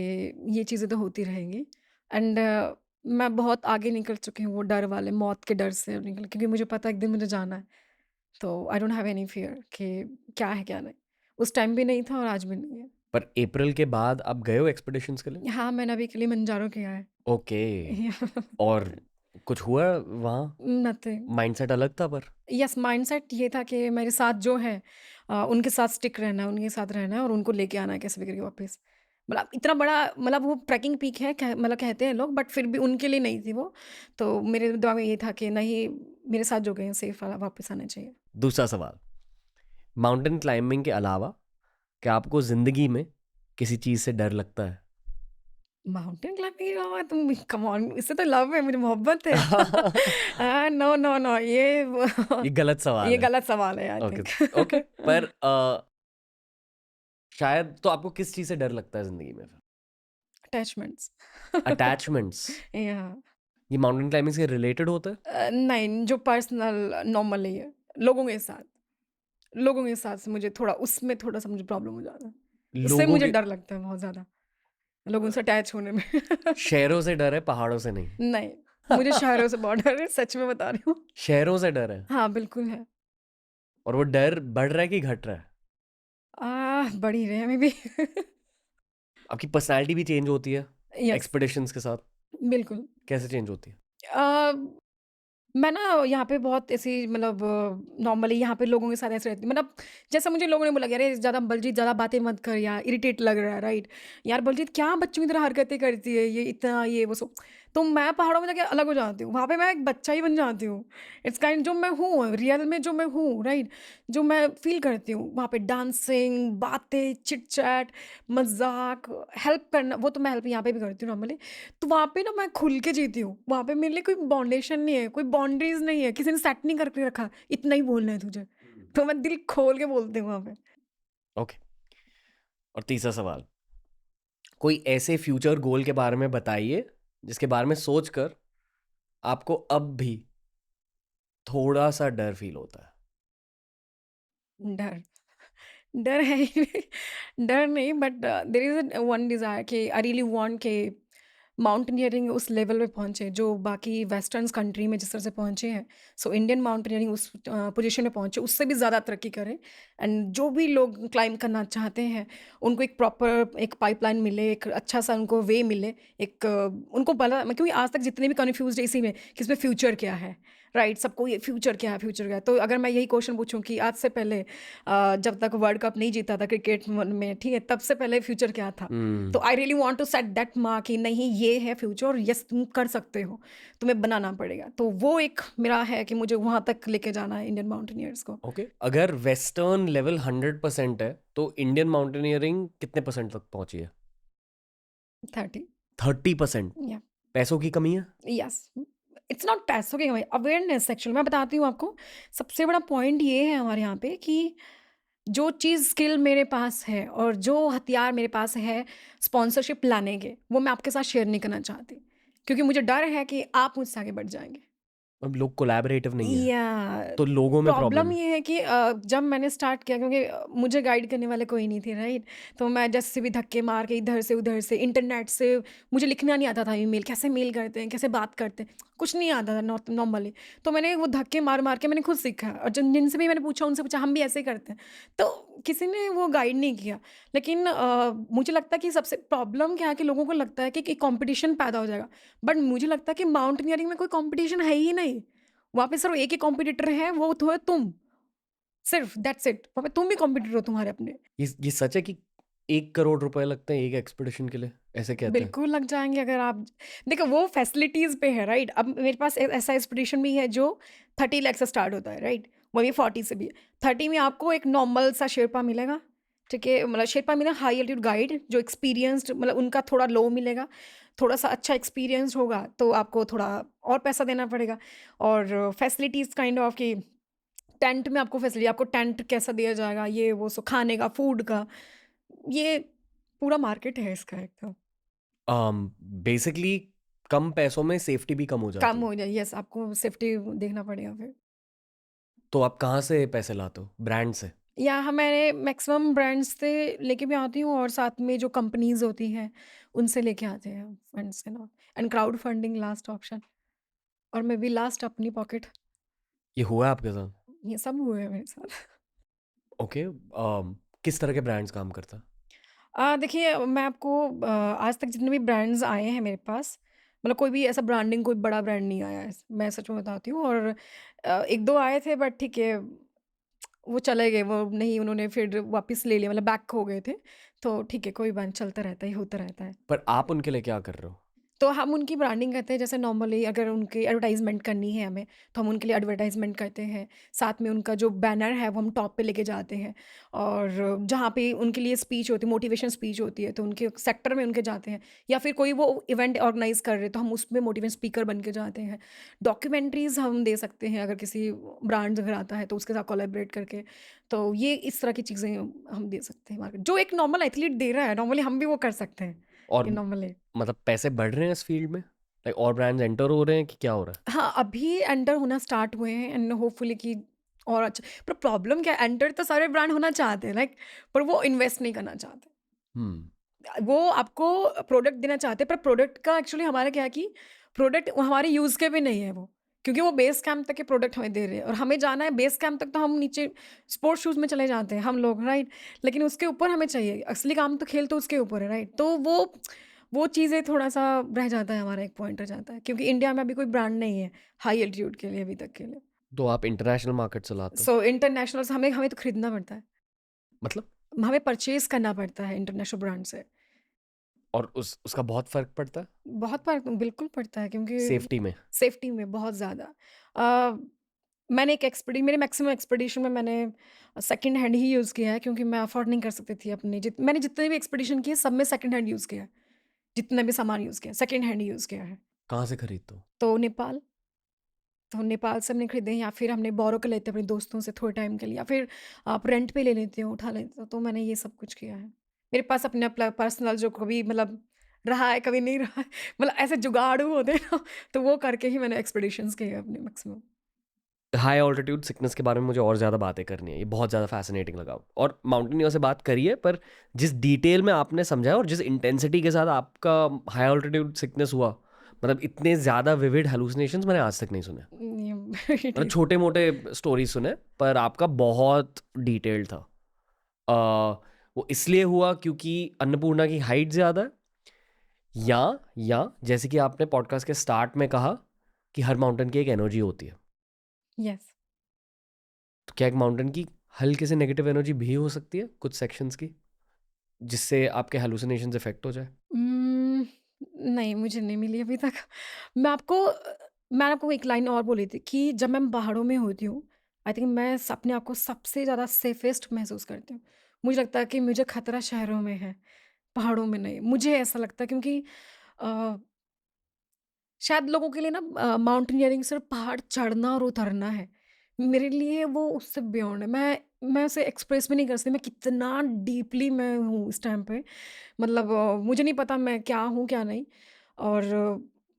ये चीज़ें तो होती रहेंगी। एंड मैं बहुत आगे निकल चुकी हूँ वो डर वाले, मौत के डर से निकल, क्योंकि मुझे पता है एक दिन मुझे जाना है। तो I don't have any fear कि क्या है क्या नहीं। उस टाइम भी नहीं था और आज भी नहीं है। पर अप्रैल के बाद आप गए हो एक्सपीडिशंस के लिए? हाँ, मैंने अभी किलिमंजारो किया है। ओके, और कुछ हुआ वहाँ? नथिंग। माइंडसेट अलग था पर? यस, माइंडसेट ये था कि मेरे साथ जो है उनके साथ स्टिक रहना है, उनके साथ रहना है और उनको लेके आना है कैसे भी करके वापस। मतलब इतना बड़ा, मतलब वो ट्रैकिंग पीक है, मतलब कहते हैं लोग, बट फिर भी उनके लिए नहीं थी वो। तो मेरे दिमाग में ये था कि नहीं, मेरे साथ जो गए हैं सेफ वापस आना चाहिए। दूसरा सवाल, माउंटेन क्लाइंबिंग के अलावा क्या आपको जिंदगी में किसी चीज से डर लगता है? माउंटेन क्लाइंबिंग, तुम कम ऑन, इससे तो लव है, मुझे मोहब्बत है। नो नो नो, ये गलत सवाल ये है। गलत सवाल है आई ओके थिंक। ओके, पर शायद तो आपको किस चीज से डर लगता है जिंदगी में? अटैचमेंट्स। अटैचमेंट्स? या ये माउंटेन क्लाइंबिंग से रिलेटेड होता है? नहीं, जो पर्सनल नॉर्मली है, लोगों के साथ, लोगों के साथ से मुझे थोड़ा, उसमें थोड़ा-सा मुझे प्रॉब्लम हो जाता है। उससे लोगों मुझे के डर लगता है बहुत ज़्यादा, लोगों से अटैच होने में। शहरों से डर है, पहाड़ों से नहीं? नहीं, मुझे शहरों से बहुत डर है, सच में बता रही हूँ। शहरों से डर है? हाँ, बिल्कुल है। और वो डर बढ़ रहा है कि घट रहा है? बढ़ ही रहे हैं मे बी। आपकी पर्सनालिटी भी चेंज होती है यस, एक्सपीडिशंस के साथ? बिल्कुल। कैसे चेंज होती है? अ, मैं ना यहाँ पे बहुत ऐसी, मतलब नॉर्मली यहाँ पे लोगों के साथ ऐसे रहती हूँ, मतलब जैसा मुझे लोगों ने बोला कि अरे ज़्यादा बलजीत, ज़्यादा बातें मत कर यार, इरिटेट लग रहा है। राइट, यार बलजीत क्या बच्चों की तरह हरकतें करती है ये, इतना ये वो सब। तो मैं पहाड़ों में जाके अलग हो जाती हूँ, वहाँ पे मैं एक बच्चा ही बन जाती हूँ। इट्स काइंड जो मैं हूँ, रियल में जो मैं हूँ, राइट? जो मैं फ़ील करती हूँ, वहाँ पे डांसिंग, बातें, चिट-चैट, मज़ाक, हेल्प करना, वो तो मैं हेल्प यहाँ पे भी करती हूँ नॉर्मली। तो वहाँ पे ना मैं खुल के जीती हूँ, वहाँ पे मेरे लिए कोई बाउंडेशन नहीं है, कोई बाउंड्रीज़ नहीं है, किसी ने सेट नहीं करके रखा, इतना ही बोलना है तुझे। तो मैं दिल खोल के बोलती हूँ वहाँ पे। ओके। और तीसरा सवाल, कोई ऐसे फ्यूचर गोल के बारे में बताइए जिसके बारे में सोचकर आपको अब भी थोड़ा सा डर फील होता डर, डर है ही नहीं, डर नहीं, but there is one desire कि आई रियली वांट कि माउंटेनियरिंग उस लेवल पे पहुँचे जो बाकी वेस्टर्न्स कंट्री में जिस तरह से पहुँचे हैं। सो इंडियन माउंटेनियरिंग उस पोजीशन में पहुँचे, उससे भी ज़्यादा तरक्की करें। एंड जो भी लोग क्लाइंब करना चाहते हैं, उनको एक प्रॉपर एक पाइपलाइन मिले, एक अच्छा-सा उनको वे मिले, एक उनको भला, क्योंकि आज तक जितने भी कन्फ्यूज़्ड है इसी में कि इसमें फ्यूचर क्या है, राइट? सबको ये फ्यूचर क्या है, फ्यूचर क्या है? तो अगर मैं यही क्वेश्चन पूछूँ कि आज से पहले जब तक वर्ल्ड कप नहीं जीता था क्रिकेट में, ठीक है? तब से पहले फ्यूचर क्या था? है। तो I really want to set that mark कि नहीं, ये है फ्यूचर और यस तुम कर सकते हो, तुम्हें बनाना पड़ेगा। तो वो एक मेरा है कि मुझे वहाँ तक लेके जाना है इंडियन माउंटेनियर्स को। ओके, अगर वेस्टर्न लेवल 100% है तो इंडियन माउंटेनियरिंग कितने परसेंट तक पहुंची है? 30। 30%? या पैसों की कमी है? यस, इट्स नॉट पैसों की कमाई, अवेयरनेस। एक्चुअली मैं बताती हूँ आपको, सबसे बड़ा पॉइंट ये है हमारे यहाँ पे कि जो चीज़ स्किल मेरे पास है और जो हथियार मेरे पास है स्पॉन्सरशिप लाने के, वो मैं आपके साथ शेयर नहीं करना चाहती, क्योंकि मुझे डर है कि आप मुझसे आगे बढ़ जाएंगे। अब लोग कोलैबोरेटिव नहीं है या तो लोगों में प्रॉब्लम प्रॉब्लम। ये है कि जब मैंने स्टार्ट किया, क्योंकि मुझे गाइड करने वाले कोई नहीं थे, राइट? तो मैं जैसे भी धक्के मार के इधर से उधर से इंटरनेट से, मुझे लिखना नहीं आता था ईमेल, कैसे मेल करते हैं, कैसे बात करते हैं, कुछ नहीं आता था नॉर्मली। तो मैंने वो धक्के मार मार के मैंने खुद सीखा, और जिनसे भी मैंने पूछा उनसे पूछा, हम भी ऐसे ही करते हैं। तो किसी ने वो गाइड नहीं किया। लेकिन मुझे लगता है कि सबसे प्रॉब्लम क्या है कि लोगों को लगता है कि कंपटीशन पैदा हो जाएगा, बट मुझे लगता है कि माउंटेनियरिंग में कोई कंपटीशन है ही नहीं। वहाँ पे सिर्फ एक ही कॉम्पिटिटर है, वो तो है तुम। सिर्फ दैट्स इट। वहाँ पे तुम भी कॉम्पिटिटर हो तुम्हारे अपने। ये सच है कि 1 करोड़ रुपए लगते हैं एक एक्सपीडिशन के लिए, ऐसे कहते हैं? बिल्कुल लग जाएँगे अगर आप, देखो वो फैसिलिटीज़ पे है, राइट? अब मेरे पास ऐसा एक्सपीडिशन भी है जो 30 लाख से स्टार्ट होता है, राइट? वो भी 40 से भी है। 30 में आपको एक नॉर्मल सा शेर्पा मिलेगा, ठीक है? मतलब Sherpa mean high altitude guide जो एक्सपीरियंस्ड, मतलब उनका थोड़ा लो मिलेगा। थोड़ा-सा अच्छा एक्सपीरियंस्ड होगा तो आपको थोड़ा और पैसा देना पड़ेगा। और फैसिलिटीज़ काइंड ऑफ कि टेंट में आपको फैसिलिटी, आपको टेंट कैसा दिया जाएगा, ये वो सो खाने का, फूड का, ये पूरा मार्केट है इसका एक तो। बेसिकली कम पैसों में सेफ्टी भी कम हो कम जाती है। हो जाए, यस, आपको सेफ्टी देखना पड़ेगा फिर। तो आप कहाँ से पैसे लाते हो, ब्रांड से? या हाँ, मैं मैक्सिमम ब्रांड्स से लेके भी आती हूँ और साथ में जो कंपनीज़ होती हैं, उनसे लेके आते हैं funds and all, and crowd funding last option, और मे बी लास्ट अपनी पॉकेट। ये हुआ है आपके साथ? ये सब हुए हैं मेरे साथ। ओके। किस तरह के ब्रांड्स काम करता है? देखिए मैं आपको आज तक जितने भी ब्रांड्स आए हैं मेरे पास, मतलब कोई भी ऐसा ब्रांडिंग, कोई बड़ा ब्रांड नहीं आया है, मैं सच में बताती हूँ। और 1-2 आए थे, बट ठीक है, वो चले गए, वो नहीं, उन्होंने फिर वापस ले लिया, मतलब बैक हो गए थे। तो ठीक है, कोई बात नहीं, चलता रहता है, होता रहता है। पर आप उनके लिए क्या कर रहे हो? तो हम उनकी ब्रांडिंग करते हैं, जैसे नॉर्मली अगर उनकी एडवर्टाइज़मेंट करनी है हमें, तो हम उनके लिए एडवर्टाइज़मेंट करते हैं। साथ में उनका जो बैनर है, वो हम टॉप पे लेके जाते हैं। और जहाँ पे उनके लिए स्पीच होती है, मोटिवेशन स्पीच होती है, तो उनके सेक्टर में उनके जाते हैं। या फिर कोई वो इवेंट ऑर्गेनाइज़ कर रहे हैं, तो हम उसमें मोटिवेशन स्पीकर बन के जाते हैं। डॉक्यूमेंट्रीज़ हम दे सकते हैं, अगर किसी ब्रांड अगर आता है, तो उसके साथ कोलैबोरेट करके। तो ये इस तरह की चीज़ें हम दे सकते हैं मार्केट, जो एक नॉर्मल एथलीट दे रहा है, नॉर्मली हम भी वो कर सकते हैं। और ये नॉर्मल है। मतलब पैसे बढ़ रहे हैं इस फील्ड में? लाइक और ब्रांड्स एंटर हो रहे हैं कि क्या हो रहा है? हाँ, अभी एंटर होना स्टार्ट हुए हैं, एंड होपफुली कि और अच्छा। पर प्रॉब्लम क्या है, एंटर तो सारे ब्रांड होना चाहते हैं, लाइक, पर वो इन्वेस्ट नहीं करना चाहते। हम्म। वो आपको प्रोडक्ट देना चाहते हैं, पर प्रोडक्ट का एक्चुअली हमारा क्या है कि प्रोडक्ट हमारे यूज़ के भी नहीं है वो, क्योंकि वो बेस कैंप तक के प्रोडक्ट हमें दे रहे हैं, और हमें जाना है बेस कैंप तक, तो हम नीचे स्पोर्ट्स शूज़ में चले जाते हैं हम लोग, राइट? लेकिन उसके ऊपर हमें चाहिए, असली काम तो खेल तो उसके ऊपर है, राइट? तो वो चीज़ें थोड़ा-सा रह जाता है, हमारा एक पॉइंट रह जाता है, क्योंकि इंडिया में अभी कोई ब्रांड नहीं है हाई एल्टीट्यूड के लिए अभी तक के लिए। तो आप इंटरनेशनल मार्केट चलाते हो? सो इंटरनेशनल से हमें हमें तो खरीदना पड़ता है, मतलब? हमें परचेज़ करना पड़ता है इंटरनेशनल ब्रांड से। और उसका बहुत फर्क पड़ता है बहुत बिल्कुल पड़ता है, क्योंकि सेफ्टी में। सेफ्टी में बहुत ज़्यादा। अ, मैंने एक मेरे मैक्सिमम एक्सपीडिशन में मैंने सेकंड हैंड ही यूज़ किया है, क्योंकि मैं अफोर्ड नहीं कर सकती थी अपने मैंने जितने भी एक्सपीडिशन किए सब में सेकंड हैंड यूज़ किया है। जितना भी सामान यूज़ किया सेकंड हैंड यूज़ किया है। कहाँ से खरीदते हो? तो नेपाल से हमने खरीदे, या फिर हमने बोरो कर लेते हैं अपने दोस्तों से थोड़े टाइम के लिए, या फिर आप रेंट पे ले लेते हो, उठा लेते हो। तो मैंने ये सब कुछ किया है। मेरे पास अपना पर्सनल जो कभी मतलब रहा है, कभी नहीं रहा है, मतलब ऐसे जुगाड़ू होते हैं ना, तो वो करके ही मैंने एक्सपीडिशंस किए हैं अपने मैक्सिमम। हाई ऑल्टीट्यूड सिकनेस के बारे में मुझे और ज़्यादा बातें करनी है, ये बहुत ज़्यादा फैसिनेटिंग लगा। और माउंटेनियर से बात करिए, पर जिस डिटेल में आपने समझाया और जिस इंटेंसिटी के साथ आपका हाई ऑल्टीट्यूड सिकनेस हुआ, मतलब इतने ज़्यादा विविड हेलुसिनेशंस मैंने आज तक नहीं सुने। मतलब छोटे मोटे स्टोरीज सुने, पर आपका बहुत डिटेल्ड था। वो इसलिए हुआ क्योंकि अन्नपूर्णा की हाइट ज़्यादा है, या जैसे कि आपने पॉडकास्ट के स्टार्ट में कहा कि हर माउंटेन की एक एनर्जी होती है, यस। तो क्या एक माउंटेन की हल्के से नेगेटिव एनर्जी भी हो सकती है कुछ सेक्शंस की, जिससे आपके हेलुसिनेशंस इफेक्ट हो जाए? नहीं, मुझे नहीं मिली अभी तक। मैं आपको एक लाइन और बोली थी कि जब मैं पहाड़ों में होती हूँ, आई थिंक मैं अपने आप को सबसे ज़्यादा सेफेस्ट महसूस करती हूँ। मुझे लगता है कि मुझे खतरा शहरों में है, पहाड़ों में नहीं। मुझे ऐसा लगता है, क्योंकि अ, शायद लोगों के लिए ना माउंटेनियरिंग सिर्फ पहाड़ चढ़ना और उतरना है। मेरे लिए वो उससे बियॉन्ड है। मैं उसे एक्सप्रेस भी नहीं कर सकती मैं कितना डीपली मैं हूँ इस टाइम पे। मतलब मुझे नहीं पता मैं क्या हूँ, क्या नहीं। और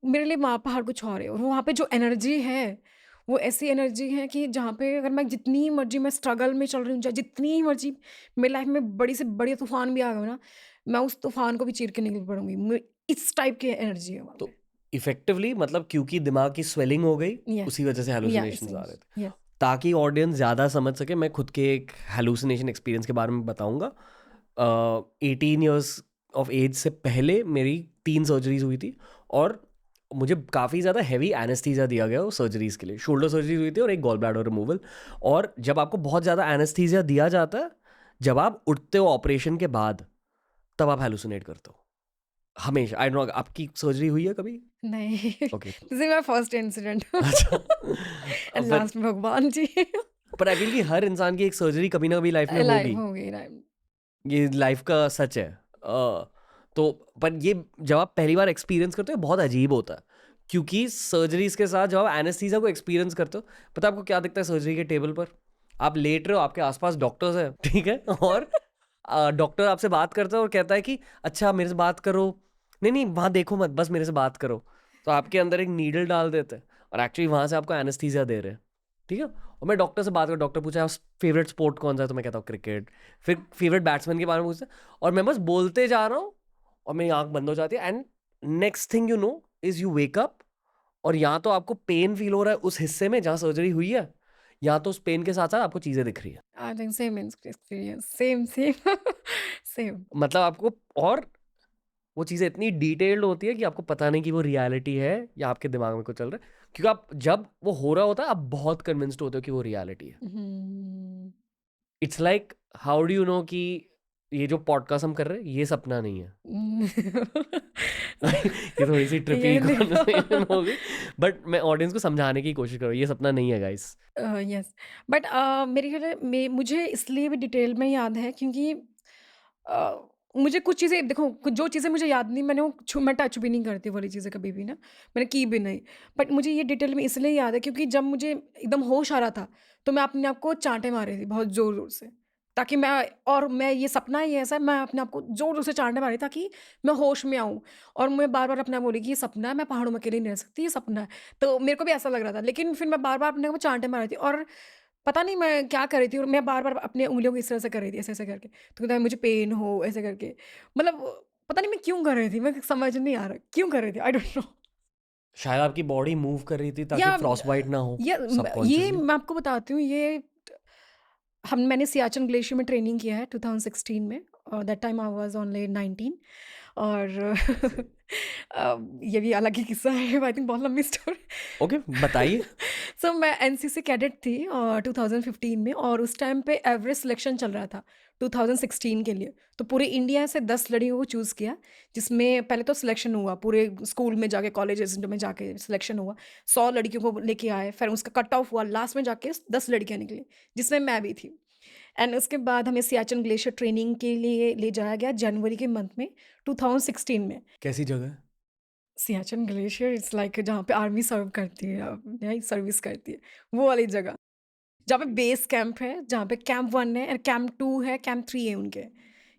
मेरे लिए वहाँ पहाड़ कुछ और है, और वहाँ पे जो एनर्जी है, वो ऐसी एनर्जी है कि जहाँ पे अगर मैं जितनी मर्ज़ी मैं स्ट्रगल में चल रही हूँ, चाहे जितनी मर्ज़ी मेरी लाइफ़ में बड़ी से बड़ी तूफ़ान भी आ गए हो ना, मैं उस तूफ़ान को भी चीर के निकल पड़ूँगी। इस टाइप की एनर्जी है वहाँ तो पे। इफेक्टिवली मतलब क्योंकि दिमाग की स्वेलिंग हो गई, यस, उसी वजह से या हेलुसिनेशंस ऐसे आ ही। रहे थे। यस। ताकि ऑडियंस ज़्यादा समझ सके, मैं खुद के एक हेलुसिनेशन एक्सपीरियंस के बारे में बताऊंगा। 18 ईयर्स ऑफ एज से पहले मेरी 3 सर्जरीज हुई थी, और मुझे काफ़ी ज़्यादा हैवी एनेस्थीसिया दिया गया वो सर्जरीज के लिए। शोल्डर सर्जरी हुई थी और एक गॉल ब्लैडर रिमूवल। और जब आपको बहुत ज़्यादा एनेस्थीसिया दिया जाता है, जब आप उठते हो ऑपरेशन के बाद, तब आप हेलुसिनेट करते हो हमेशा। आई डोंट नो आपकी सर्जरी हुई है कभी? नहीं, okay. This is my first incident. अच्छा। एंड पर लास्ट भगवान जी। आई फील कि हर इंसान की एक सर्जरी कभी ना कभी लाइफ में लाइव होगी। हो गई लाइव। ये लाइफ का सच है। तो पर ये जब आप पहली बार एक्सपीरियंस करते हो बहुत अजीब होता है, क्योंकि सर्जरीज के साथ जब आप एनेस्थीसिया को एक्सपीरियंस करते हो, पता है आपको क्या दिखता है सर्जरी के टेबल पर? आप लेट रहे हो, आपके आसपास डॉक्टर्स हैं, ठीक है, और डॉक्टर आपसे बात करता है और कहता है कि अच्छा मेरे से बात करो, नहीं नहीं वहाँ देखो मत, बस मेरे से बात करो। तो आपके अंदर एक नीडल डाल देते हैं और एक्चुअली वहाँ से आपको एनेस्थीसिया दे रहे हैं, ठीक है। और मैं डॉक्टर से बात कर, डॉक्टर पूछा फेवरेट स्पोर्ट कौन सा है, तो मैं कहता हूँ क्रिकेट। फिर फेवरेट बैट्समैन के बारे में पूछते हैं, और मैं बस बोलते जा रहा हूँ और मेरी आंख बंद हो जाती है। And next thing you know is you wake up, और यहाँ तो आपको पेन फील हो रहा है उस हिस्से में जहाँ सर्जरी हुई है, यहाँ तो उस पेन के साथ साथ आपको चीज़ें दिख रही है। I think same experience, same same same. मतलब आपको, और वो चीज़ें इतनी डिटेल्ड होती है कि आपको पता नहीं कि वो रियलिटी है या आपके दिमाग में कुछ चल रहा है, क्योंकि आप जब वो हो रहा होता है आप बहुत कन्विंस्ड होते हो कि वो रियलिटी है। It's like how do you know कि ये जो पॉडकास्ट हम कर रहे हैं ये सपना नहीं है। ये थोड़ी सी ट्रिपी ये देखो। कॉन्वर्सेशन हो गई, बट मैं ऑडियंस को समझाने की कोशिश कर रहा हूँ ये सपना नहीं है गाइस। यस, बट मेरे ख्याल में मुझे इसलिए भी डिटेल में याद है, क्योंकि मुझे कुछ चीज़ें देखो, जो चीज़ें मुझे याद नहीं, मैं टच भी नहीं करती वो वाली चीज़ें कभी भी ना, मैंने की भी नहीं। बट मुझे ये डिटेल में इसलिए याद है क्योंकि जब मुझे एकदम होश आ रहा था, तो मैं अपने आप को चांटे मार रही थी बहुत ज़ोर ज़ोर से, ताकि मैं ये सपना ही ऐसा है, मैं अपने आप को ज़ोर ज़ोर से चांटे मारी ताकि मैं होश में आऊँ। और मैं बार बार अपने आप बोली कि ये सपना है, मैं पहाड़ों में अकेले नहीं रह सकती, ये सपना है। तो मेरे को भी ऐसा लग रहा था, लेकिन फिर मैं बार बार अपने आप को चांटे मार रही थी, और पता नहीं मैं क्या कर रही थी, और मैं बार-बार अपनी उँगलियों को इस तरह से कर रही थी, ऐसे-ऐसे करके। तो कहता है मुझे पेन हो, ऐसे करके। मतलब पता नहीं मैं क्यों कर रही थी, मैं समझ नहीं आ रहा, क्यों कर रही थी? I don't know. शायद आपकी बॉडी मूव कर रही थी ताकि या फ्रॉस्ट बाइट ना हो या ये सबकॉन्शियसली। मैं आपको बताती हूँ, ये मैंने सियाचिन ग्लेशियर में ट्रेनिंग किया है 2016 में, और that time I was only 19। और ये भी अलग ही किस्सा है, आई थिंक बहुत लंबी स्टोरी। ओके, बताइए। सो मैं एनसीसी कैडेट थी 2015 में, और उस टाइम पे एवरेस्ट सिलेक्शन चल रहा था 2016 के लिए। तो पूरे इंडिया से 10 लड़कियों को चूज़ किया, जिसमें पहले तो सिलेक्शन हुआ, पूरे स्कूल में जाके, कॉलेजेस में जाके सिलेक्शन हुआ। 100 लड़कियों को लेके आए, फिर उसका कट ऑफ हुआ, लास्ट में जाके 10 लड़कियां निकली, जिसमें मैं भी थी। एंड उसके बाद हमें सियाचिन ग्लेशियर ट्रेनिंग के लिए ले जाया गया जनवरी के मंथ में 2016 में। कैसी जगह? सियाचिन ग्लेशियर इट्स लाइक जहाँ पे आर्मी सर्व करती है, नहीं सर्विस करती है, वो वाली जगह, जहाँ पे बेस कैंप है, जहाँ पे कैंप 1 है, कैंप 2 है, कैंप 3 है उनके,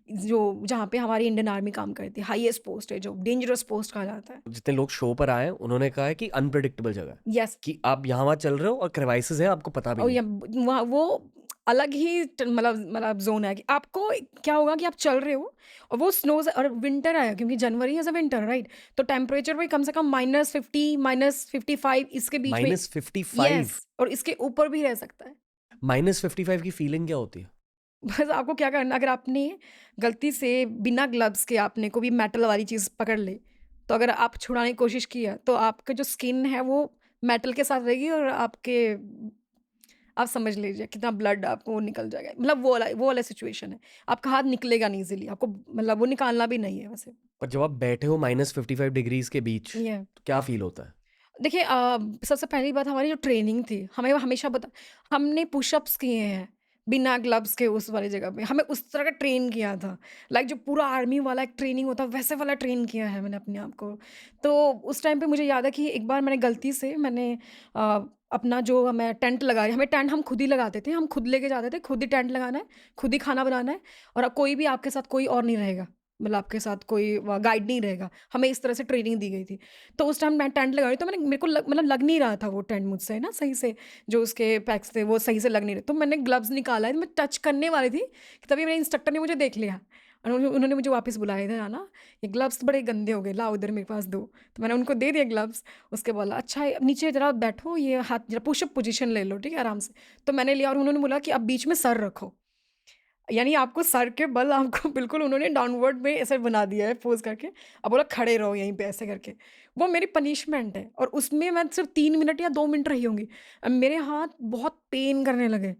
जो जहाँ पे हमारी इंडियन आर्मी काम करती है, हाईएस्ट पोस्ट है, जो डेंजरस पोस्ट कहा जाता है। जितने लोग शो पर आए उन्होंने कहा है कि अनप्रेडिक्टेबल जगह है, यस। कि आप यहाँ वहाँ चल रहे हो और क्रिवाइसिस है, आपको पता भी और नहीं। या वहाँ वो अलग ही मतलब ज़ोन है कि आपको क्या होगा कि आप चल रहे हो, और वो स्नोज़ और विंटर आया, क्योंकि जनवरी इज़ अ विंटर, राइट? तो टेम्परेचर भी कम से कम -50, -55 इसके बीच में। -55? यस, और इसके ऊपर भी रह सकता है। -55 की फीलिंग क्या होती है? बस आपको क्या करना, अगर आपने गलती से बिना ग्लव्स के आपने कोई भी मेटल वाली चीज़ पकड़ ली, तो अगर आप छुड़ाने की कोशिश की है, तो आपका जो स्किन है वो मेटल के साथ रहेगी, और आपके, आप समझ लीजिए कितना ब्लड आपको निकल जाएगा। मतलब वो वाला सिचुएशन है। आपका हाथ निकलेगा नहीं ईज़िली, आपको मतलब वो निकालना भी नहीं है वैसे। पर जब आप बैठे हो -55 डिग्रीज के बीच, ये तो क्या फील होता है? देखिए, सबसे पहली बात, हमारी जो ट्रेनिंग थी, हमें वो हमेशा हमने पुशअप्स किए हैं, बिना ग्लव्स के उस वाली जगह पे। हमें उस तरह का ट्रेन किया था। लाइक जो पूरा आर्मी वाला एक ट्रेनिंग होता है, वैसे वाला ट्रेन किया है मैंने अपने आप को। तो उस टाइम पे मुझे याद है कि एक बार मैंने गलती से अ, अपना जो मैं टेंट लगाया, हमें टेंट हम खुद ही लगाते थे, हम खुद लेके जाते थे, खुद ही टेंट लगाना है, खुद ही खाना बनाना है, और कोई भी आपके साथ कोई और नहीं रहेगा। मतलब आपके साथ कोई गाइड नहीं रहेगा। हमें इस तरह से ट्रेनिंग दी गई थी। तो उस टाइम मैं टेंट लगा रही, तो मेरे को मतलब लग नहीं रहा था वो टेंट मुझसे ना सही से, जो उसके पैक्स थे वो सही से लग नहीं रहे। तो मैंने ग्लव्स निकाला है, मैं टच करने वाली थी कि तभी मेरे इंस्ट्रक्टर ने मुझे देख लिया, और उन्होंने मुझे वापस बुलाया, इधर आना, ये ग्लव्स बड़े गंदे हो गए, लाओ इधर मेरे पास दो। तो मैंने उनको दे दिया ग्लव्स। उसके बोला, अच्छा नीचे जरा बैठो, ये हाथ जरा पुशअप पोजीशन ले लो, ठीक है, आराम से। तो मैंने लिया, और उन्होंने बोला कि अब बीच में सर रखो, यानी आपको सर के बल आपको बिल्कुल उन्होंने डाउनवर्ड में ऐसे बना दिया है पोज़ करके। अब बोला खड़े रहो यहीं पे ऐसे करके। वो मेरी पनिशमेंट है, और उसमें मैं सिर्फ़ 3 मिनट या 2 मिनट रही होंगी। मेरे हाथ बहुत पेन करने लगे,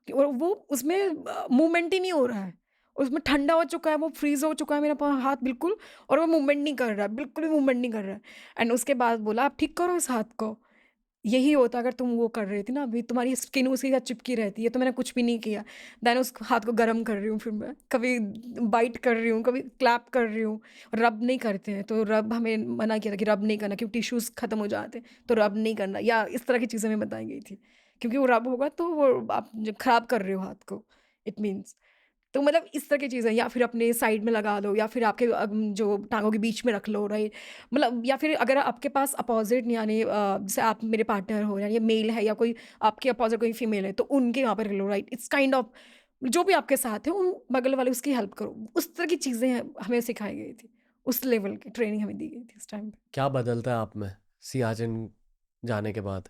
और वो उसमें मूवमेंट ही नहीं हो रहा है। उसमें ठंडा हो चुका है, वो फ्रीज़ हो चुका है मेरा हाथ बिल्कुल, और वो मूवमेंट नहीं कर रहा है, बिल्कुल भी मूवमेंट नहीं कर रहा है। एंड उसके बाद बोला, आप ठीक करो इस हाथ को। यही होता अगर तुम वो कर रही थी ना, अभी तुम्हारी स्किन उसी के साथ चिपकी रहती है, तो मैंने कुछ भी नहीं किया। देन उस हाथ को गरम कर रही हूँ, फिर मैं कभी बाइट कर रही हूँ, कभी क्लैप कर रही हूँ। रब नहीं करते हैं, तो रब हमें मना किया था कि रब नहीं करना, क्योंकि टिश्यूज़ खत्म हो जाते हैं, तो रब नहीं करना, या इस तरह की चीज़ें हमें बताई गई थी। क्योंकि वो रब होगा तो वो आप जो खराब कर रहे हो हाथ को, इट मीन्स। तो मतलब इस तरह की चीज़ें, या फिर अपने साइड में लगा दो, या फिर आपके जो टाँगों के बीच में रख लो, राइट? मतलब, या फिर अगर आपके पास अपोज़िट, यानी जैसे आप मेरे पार्टनर हो, यानी ये मेल है, या कोई आपके अपोज़िट कोई फीमेल है, तो उनके वहाँ पे रख लो, राइट? इट्स काइंड ऑफ जो भी आपके साथ है, उन बगल वाले उसकी हेल्प करो। उस तरह की चीज़ें हमें सिखाई गई थी। उस लेवल की ट्रेनिंग हमें दी गई थी उस टाइम पे। क्या बदलता है आप में सियाचिन जाने के बाद?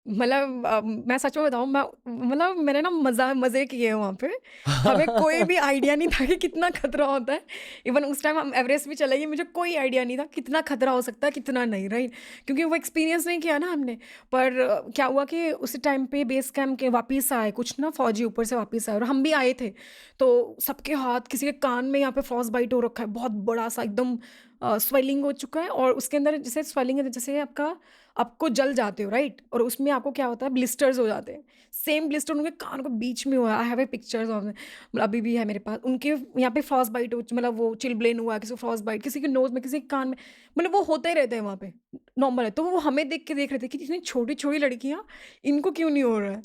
मतलब मैं सच में बताऊँ, मतलब मैंने ना मज़े किए हैं वहाँ पे। हमें कोई भी आइडिया नहीं था कि कितना खतरा होता है। इवन उस टाइम हम एवरेस्ट भी चले गए, मुझे कोई आइडिया नहीं था कितना खतरा हो सकता है, कितना नहीं, राइट? क्योंकि वो एक्सपीरियंस नहीं किया ना हमने। पर क्या हुआ कि उसी टाइम पे बेस कैंप के वापस आए कुछ ना फौजी, ऊपर से वापस आए, और हम भी आए थे। तो सबके हाथ, किसी के कान में यहाँ पे फ्रॉस्ट बाइट हो रखा है, बहुत बड़ा-सा एकदम स्वेलिंग हो चुका है, और उसके अंदर जैसे स्वेलिंग है, जैसे आपको जल जाते हो, राइट? और उसमें आपको क्या होता है, ब्लिस्टर्स हो जाते हैं। सेम ब्लिस्टर उनके कान के बीच में हुआ है। I have a pictures of, मतलब अभी भी है मेरे पास। उनके यहाँ पे फ्रॉस्ट बाइट हो, मतलब वो चिलब्लेन हुआ है, किसी को फ्रॉस्ट बाइट, किसी के नोज़ में, किसी के कान में, मतलब वो होते ही रहते हैं वहाँ पे, नॉर्मल है। तो वो हमें देख रहे थे कि इतनी छोटी-छोटी लड़कियाँ, इनको क्यों नहीं हो रहा है?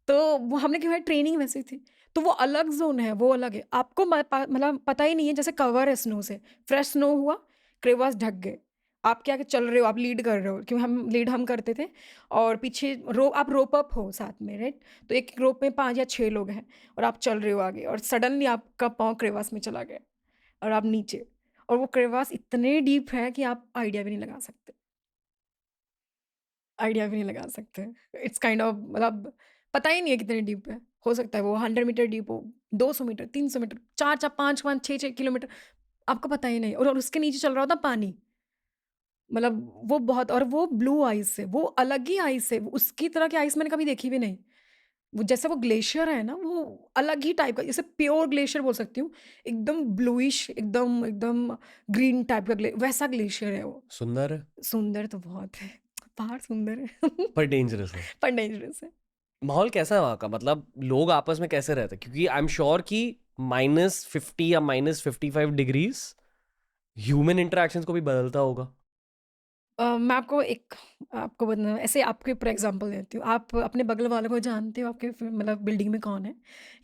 तो वो हमने कहा ट्रेनिंग वैसी थी। तो वो अलग ज़ोन है, वो अलग है। आपको मतलब पता ही नहीं है, जैसे कवर है स्नो से, फ्रेश स्नो हुआ, क्रेवास ढक गए। आप क्या चल रहे हो, आप लीड कर रहे हो, क्योंकि हम करते थे, और पीछे आप रोप अप हो साथ में, राइट? तो एक रोप में 5 या 6 लोग हैं, और आप चल रहे हो आगे, और सडनली आपका पाँव क्रेवास में चला गया, और आप नीचे, और वो क्रेवास इतने डीप है कि आप आइडिया भी नहीं लगा सकते। आइडिया भी नहीं लगा सकते। इट्स काइंड ऑफ, मतलब पता ही नहीं है कितनी डीप है। हो सकता है वो 100 मीटर डीप हो, 200 मीटर, 300 मीटर, 4-4, 5-5, 6-6 किलोमीटर, आपको पता ही नहीं, और उसके नीचे चल रहा होता पानी। मतलब वो बहुत, और वो ब्लू आइस है, वो अलग ही आइस है, उसकी तरह की आइस मैंने कभी देखी भी नहीं। वो जैसे वो ग्लेशियर है ना, वो अलग ही टाइप का, जैसे प्योर ग्लेशियर बोल सकती हूँ, एकदम ब्लूइश, एकदम एकदम ग्रीन टाइप का वैसा ग्लेशियर है वो। सुंदर है सुंदर तो बहुत है, पहाड़ सुंदर है पर डेंजरस है। पर डेंजरस है। माहौल कैसा है वहाँ का, मतलब लोग आपस में कैसे रहते हैं, क्योंकि आई एम श्योर कि -50 या -55 डिग्रीज ह्यूमन इंटरेक्शंस को भी बदलता होगा। मैं आपको ऐसे आपके फॉर एग्जांपल देती हूँ। आप अपने बगल वालों को जानते हो, आपके मतलब बिल्डिंग में कौन है,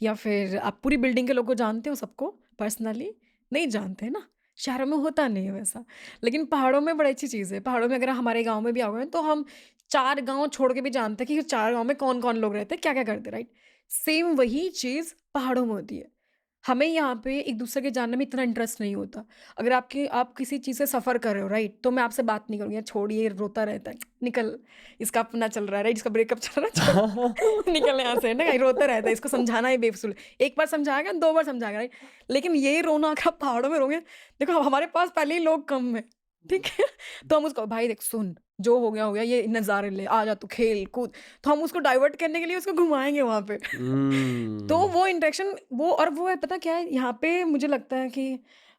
या फिर आप पूरी बिल्डिंग के लोगों को जानते हो सबको पर्सनली? नहीं जानते ना, शहरों में होता नहीं है वैसा। लेकिन पहाड़ों में बड़ी अच्छी चीज़ है। पहाड़ों में अगर हमारे गांव में भी आओगे तो हम 4 गांव छोड़ के भी जानते हैं कि 4 गांव में कौन कौन लोग रहते हैं, क्या क्या करते हैं, राइट? सेम वही चीज़ पहाड़ों में होती है। हमें यहाँ पे एक दूसरे के जानने में इतना इंटरेस्ट नहीं होता। अगर आप किसी चीज़ से सफ़र कर रहे हो, राइट? तो मैं आपसे बात नहीं करूँगी, यार छोड़िए, रोता रहता है, निकल, इसका अपना चल रहा है, राइट? इसका ब्रेकअप चल रहा है, छोड़ निकल यहाँ से, ना रोता रहता है, इसको समझाना ही बेफिज़ूल है। 1 बार समझाएगा, 2 बार समझाएगा, राइट? लेकिन ये रोना अगर आप पहाड़ों में रोगे, देखो हमारे पास पहले ही लोग कम हैं, ठीक है? तो हम उसको, भाई देख सुन, जो हो गया, ये नज़ारे ले, आ जा तू खेल कूद, तो हम उसको डाइवर्ट करने के लिए उसको घुमाएँगे वहाँ पे। तो हम्म। वो इंटरेक्शन, वो और वो है, पता क्या है, यहाँ पे मुझे लगता है कि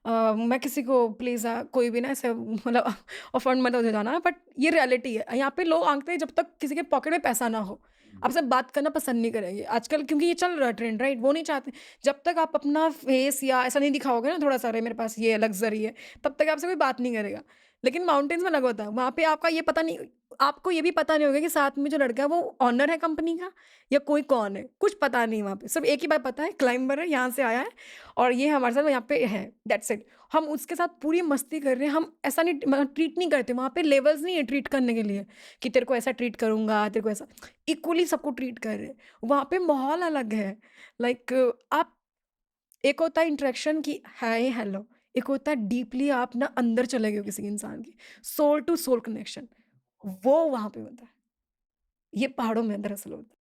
मैं किसी को प्लीज़, कोई भी ना ऐसे मतलब ऑफेंड मत हो जाना, बट ये रियलिटी है। यहाँ पे लोग आंकते हैं जब तक किसी के पॉकेट में पैसा ना हो, आपसे बात करना पसंद नहीं करेंगे आजकल, क्योंकि ये चल रहा है ट्रेंड, राइट? वो नहीं चाहते, जब तक आप अपना फेस या ऐसा नहीं दिखाओगे ना थोड़ा सा, अरे मेरे पास ये लग्जरी है, तब तक आपसे कोई बात नहीं करेगा। लेकिन माउंटेन्स में अलग होता है, वहाँ पे आपका ये पता नहीं, आपको ये भी पता नहीं होगा कि साथ में जो लड़का है वो ऑनर है कंपनी का या कोई कौन है, कुछ पता नहीं वहाँ पे। सिर्फ़ एक ही बात पता है, क्लाइंबर है, यहाँ से आया है और ये हमारे साथ यहाँ पे है, दैट्स इट। हम उसके साथ पूरी मस्ती कर रहे हैं, हम ऐसा नहीं मतलब ट्रीट नहीं करते, वहाँ पे लेवल्स नहीं है ट्रीट करने के लिए कि तेरे को ऐसा ट्रीट करूँगा, तेरे को ऐसा, इक्वली सबको ट्रीट कर रहे हैं। वहाँ पे माहौल अलग है, लाइक आप, एक होता है इंटरेक्शन की हाय हेलो, एक होता है डीपली आप ना अंदर चले गए हो किसी इंसान की, सोल टू सोल कनेक्शन, वो वहाँ पे होता है। ये पहाड़ों में दरअसल होता है।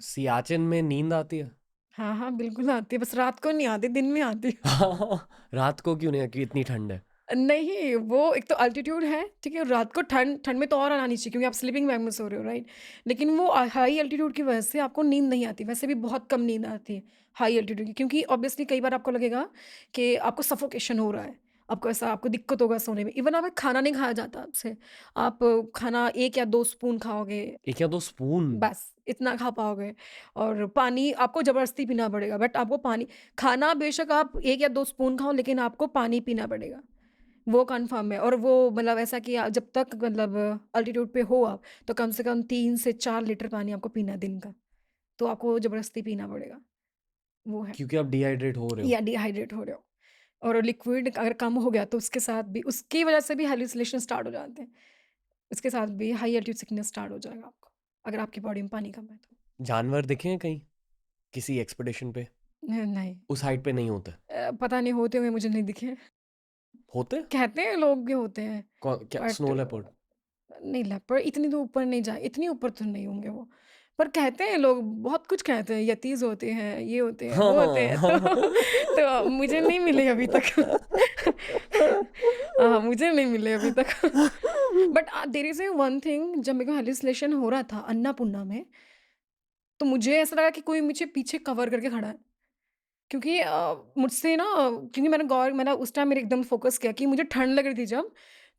सियाचिन में नींद आती है? हाँ, हाँ, बिल्कुल आती है, बस रात को नहीं आती, दिन में आती है। रात को क्यों नहीं, क्योंकि इतनी ठंड है? नहीं, वो एक तो अल्टीट्यूड है, ठीक है? रात को ठंड ठंड में तो और आनी चाहिए क्योंकि आप स्लीपिंग बैग में सो रहे हो, राइट? लेकिन वो हाई अल्टीट्यूड की वजह से आपको नींद नहीं आती, वैसे भी बहुत कम नींद आती है हाई अल्टीट्यूड की, क्योंकि ऑब्वियसली कई बार आपको लगेगा कि आपको सफोकेशन हो रहा है, आपको ऐसा, आपको दिक्कत होगा सोने में। इवन आप खाना नहीं खाया जाता आपसे, आप खाना 1 या 2 स्पून खाओगे, 1 या 2 स्पून? बस इतना खा पाओगे, और पानी आपको ज़बरदस्ती पीना पड़ेगा, बट आपको पानी, खाना बेशक आप 1 या 2 स्पून खाओ, लेकिन आपको पानी पीना पड़ेगा, वो कन्फर्म है। और वो मतलब ऐसा कि जब तक मतलब अल्टीट्यूड पे हो आप, तो कम से कम 3 से 4 लीटर पानी आपको पीना है दिन का, तो आपको ज़बरदस्ती पीना पड़ेगा, वो है। क्योंकि आप डिहाइड्रेट हो रहे हो। या डिहाइड्रेट हो रहे हो, और लिक्विड अगर कम हो गया तो उसके साथ भी, उसकी वजह से भी हाल्यूसिनेशन स्टार्ट हो जाते हैं, उसके साथ भी हाई एल्टीट्यूड सिकनेस स्टार्ट हो जाएगा आपको, अगर आपकी बॉडी में पानी कम है तो। जानवर दिखे हैं कहीं किसी एक्सपेडिशन पे? नहीं, उस हाइट पे नहीं होते? पता नहीं, होते हुए मुझे नहीं दिखे, होते? कहते हैं लोग के होते हैं, क्या बट स्नो लेपर्ड? नहीं, लेपर्ड इतनी तो ऊपर नहीं जाए, इतनी ऊपर तो नहीं होंगे वो। पर कहते हैं लोग, बहुत कुछ कहते हैं, यतीज़ होते हैं, ये होते हैं, वो होते हैं, तो हाँ। तो मुझे नहीं मिले अभी तक। मुझे नहीं मिले अभी तक। But there is one thing, जब मेरे को हैलुसिनेशन हो रहा था अन्नपूर्णा में, तो मुझे ऐसा लगा कि कोई मुझे पीछे कवर करके खड़ा है। क्योंकि मुझसे ना, क्योंकि मैंने उस टाइम मेरे एकदम फ़ोकस किया कि मुझे ठंड लग रही थी जब,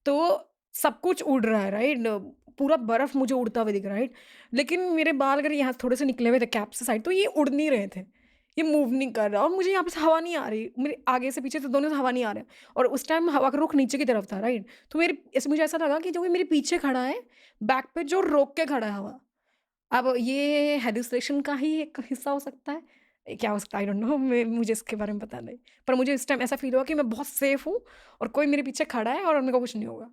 तो सब कुछ उड़ रहा है, राइट? पूरा बर्फ़ मुझे उड़ता हुआ दिख रहा है, राइट? लेकिन मेरे बाल अगर यहाँ थोड़े से निकले हुए थे कैप से साइड, तो ये उड़ नहीं रहे थे। ये मूव नहीं कर रहा, और मुझे यहाँ पे से हवा नहीं आ रही। मेरे आगे से पीछे से दोनों से हवा नहीं आ रहा है, और उस टाइम हवा का रुख नीचे की तरफ था, राइट? तो मुझे ऐसा लगा कि जो कोई मेरे पीछे खड़ा है, बैक पे जो रोक के खड़ा है हवा। अब ये हैलुसिनेशन का ही एक हिस्सा हो सकता है। क्या हो सकता है, आई डोंट नो, मुझे इसके बारे में पता नहीं। पर मुझे इस टाइम ऐसा फ़ील हुआ कि मैं बहुत सेफ़ हूँ और कोई मेरे पीछे खड़ा है और मेरे को कुछ नहीं होगा।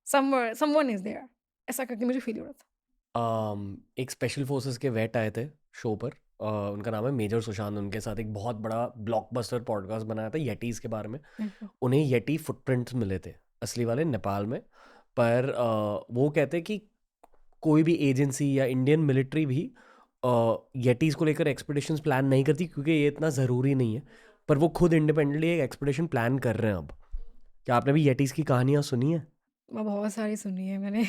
समवन इज़ देयर, ऐसा करके मुझे फ़ील हो रहा था। एक स्पेशल फोर्सेस के वेट आए थे शो पर। उनका नाम है मेजर सुशांत। उनके साथ एक बहुत बड़ा ब्लॉकबस्टर पॉडकास्ट बनाया था येटीज़ के बारे में। हुँ, हुँ। उन्हें येटी फुटप्रिंट्स मिले थे, असली वाले नेपाल में। पर वो कहते हैं कि कोई भी एजेंसी या इंडियन मिलिट्री भी येटीज़ को लेकर एक्सपेडिशंस प्लान नहीं करती, क्योंकि ये इतना ज़रूरी नहीं है। पर वो खुद इंडिपेंडेंटली एक एक्सपेडिशन प्लान कर रहे हैं अब। क्या आपने भी येटीज की कहानियां सुनी है बहुत सारी सुनी है मैंने।